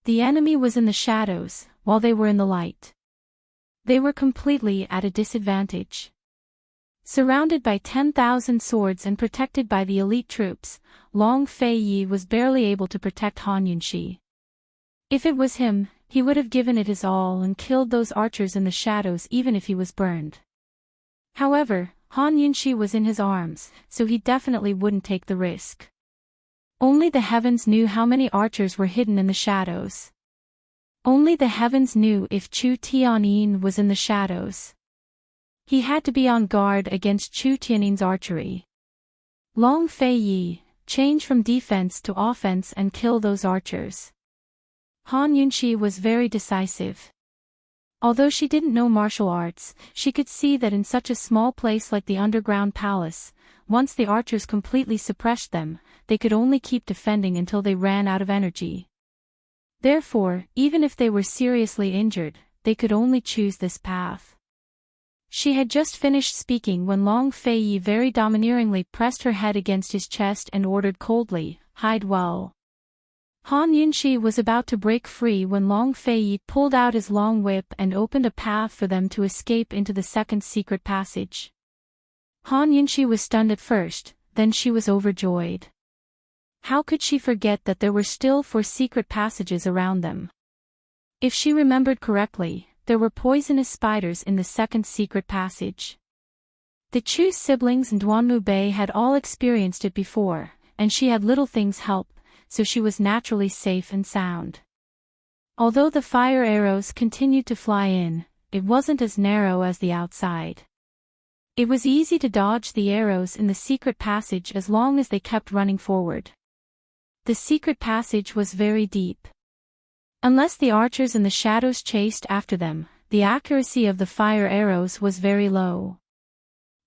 The enemy was in the shadows, while they were in the light. They were completely at a disadvantage. Surrounded by 10,000 swords and protected by the elite troops, Long Fei-yi was barely able to protect Han Yunxi. If it was him, he would have given it his all and killed those archers in the shadows even if he was burned. However, Han Yunxi was in his arms, so he definitely wouldn't take the risk. Only the heavens knew how many archers were hidden in the shadows. Only the heavens knew if Chu Tianyin was in the shadows. He had to be on guard against Chu Tianyin's archery. Long Fei-yi, change from defense to offense and kill those archers. Han Yunxi was very decisive. Although she didn't know martial arts, she could see that in such a small place like the underground palace, once the archers completely suppressed them, they could only keep defending until they ran out of energy. Therefore, even if they were seriously injured, they could only choose this path. She had just finished speaking when Long Fei-yi very domineeringly pressed her head against his chest and ordered coldly, "Hide well." Han Yunxi was about to break free when Long Fei-yi pulled out his long whip and opened a path for them to escape into the second secret passage. Han Yunxi was stunned at first, then she was overjoyed. How could she forget that there were still 4 secret passages around them? If she remembered correctly, there were poisonous spiders in the second secret passage. The Chu siblings and Duanmu Bei had all experienced it before, and she had Little Thing's help, so she was naturally safe and sound. Although the fire arrows continued to fly in, it wasn't as narrow as the outside. It was easy to dodge the arrows in the secret passage as long as they kept running forward. The secret passage was very deep. Unless the archers in the shadows chased after them, the accuracy of the fire arrows was very low.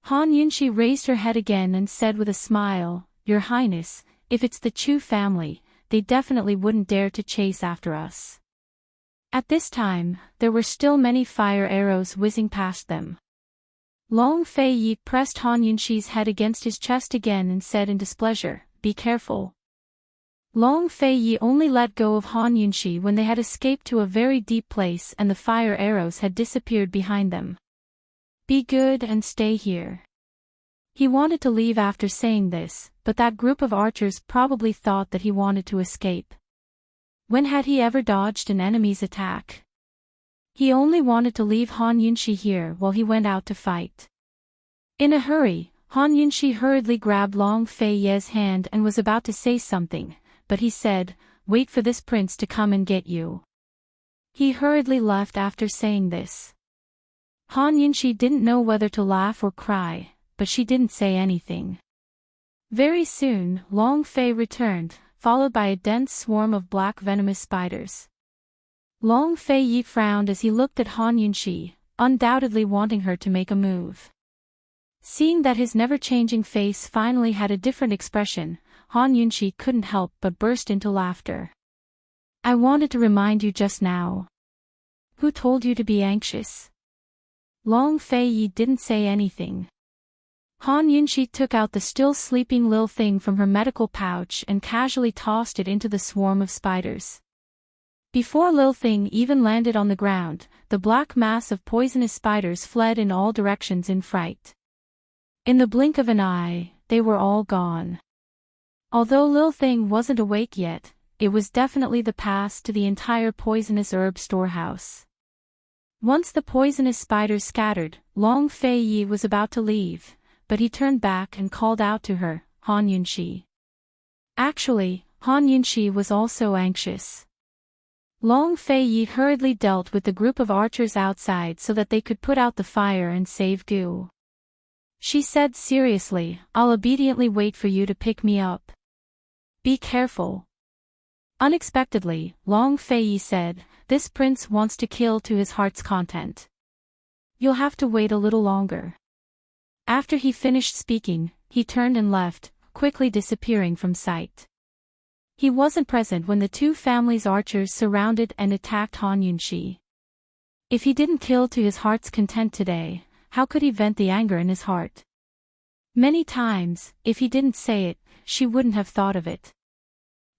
Han Yunxi raised her head again and said with a smile, "Your Highness, if it's the Chu family, they definitely wouldn't dare to chase after us." At this time, there were still many fire arrows whizzing past them. Long Fei Yi pressed Han Yunxi's head against his chest again and said in displeasure, "Be careful." Long Fei Yi only let go of Han Yunxi when they had escaped to a very deep place and the fire arrows had disappeared behind them. "Be good and stay here." He wanted to leave after saying this, but that group of archers probably thought that he wanted to escape. When had he ever dodged an enemy's attack? He only wanted to leave Han Yunxi here while he went out to fight. In a hurry, Han Yunxi hurriedly grabbed Long Fei Ye's hand and was about to say something, but he said, "Wait for this prince to come and get you." He hurriedly left after saying this. Han Yunxi didn't know whether to laugh or cry, but she didn't say anything. Very soon, Long Fei returned, followed by a dense swarm of black venomous spiders. Long Fei Yi frowned as he looked at Han Yunxi, undoubtedly wanting her to make a move. Seeing that his never-changing face finally had a different expression, Han Yunxi couldn't help but burst into laughter. "I wanted to remind you just now. Who told you to be anxious?" Long Fei Yi didn't say anything. Han Yunxi took out the still sleeping Lil Thing from her medical pouch and casually tossed it into the swarm of spiders. Before Lil Thing even landed on the ground, the black mass of poisonous spiders fled in all directions in fright. In the blink of an eye, they were all gone. Although Lil Thing wasn't awake yet, it was definitely the pass to the entire poisonous herb storehouse. Once the poisonous spiders scattered, Long Fei Yi was about to leave, but he turned back and called out to her, "Han Yunxi." Actually, Han Yunxi was also anxious. Long Fei Yi hurriedly dealt with the group of archers outside so that they could put out the fire and save Gu. She said seriously, "I'll obediently wait for you to pick me up. Be careful." Unexpectedly, Long Fei Yi said, "This prince wants to kill to his heart's content. You'll have to wait a little longer." After he finished speaking, he turned and left, quickly disappearing from sight. He wasn't present when the two families' archers surrounded and attacked Han Yunxi. If he didn't kill to his heart's content today, how could he vent the anger in his heart? Many times, if he didn't say it, she wouldn't have thought of it.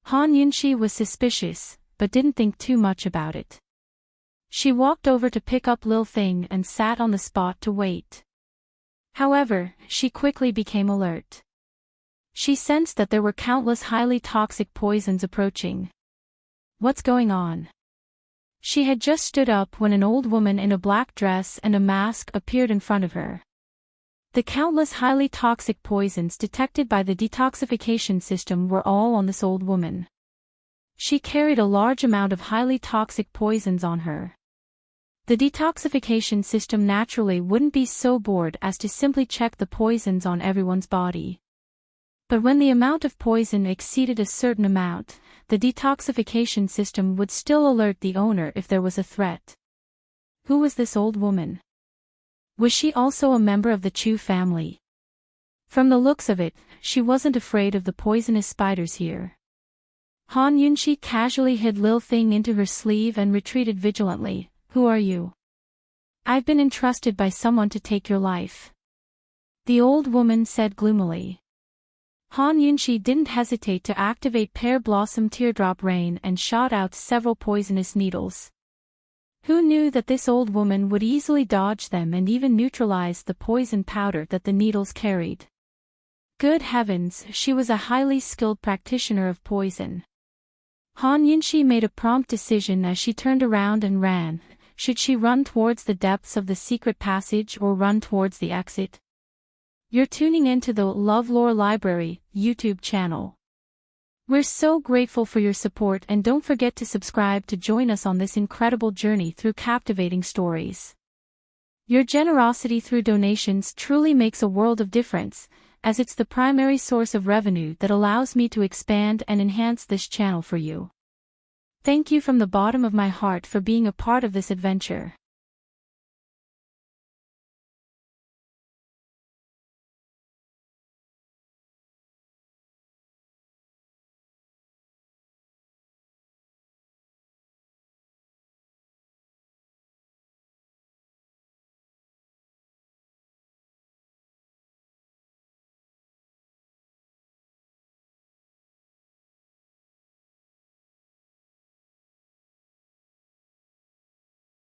Han Yunxi was suspicious, but didn't think too much about it. She walked over to pick up Lil Thing and sat on the spot to wait. However, she quickly became alert. She sensed that there were countless highly toxic poisons approaching. What's going on? She had just stood up when an old woman in a black dress and a mask appeared in front of her. The countless highly toxic poisons detected by the detoxification system were all on this old woman. She carried a large amount of highly toxic poisons on her. The detoxification system naturally wouldn't be so bored as to simply check the poisons on everyone's body. But when the amount of poison exceeded a certain amount, the detoxification system would still alert the owner if there was a threat. Who was this old woman? Was she also a member of the Chu family? From the looks of it, she wasn't afraid of the poisonous spiders here. Han Yunxi casually hid Lil Thing into her sleeve and retreated vigilantly. "Who are you?" "I've been entrusted by someone to take your life," the old woman said gloomily. Han Yunxi didn't hesitate to activate Pear Blossom Teardrop Rain and shot out several poisonous needles. Who knew that this old woman would easily dodge them and even neutralize the poison powder that the needles carried? Good heavens, she was a highly skilled practitioner of poison. Han Yinshi made a prompt decision as she turned around and ran. Should she run towards the depths of the secret passage or run towards the exit? You're tuning into the LoveLore Library YouTube channel. We're so grateful for your support, and don't forget to subscribe to join us on this incredible journey through captivating stories. Your generosity through donations truly makes a world of difference, as it's the primary source of revenue that allows me to expand and enhance this channel for you. Thank you from the bottom of my heart for being a part of this adventure.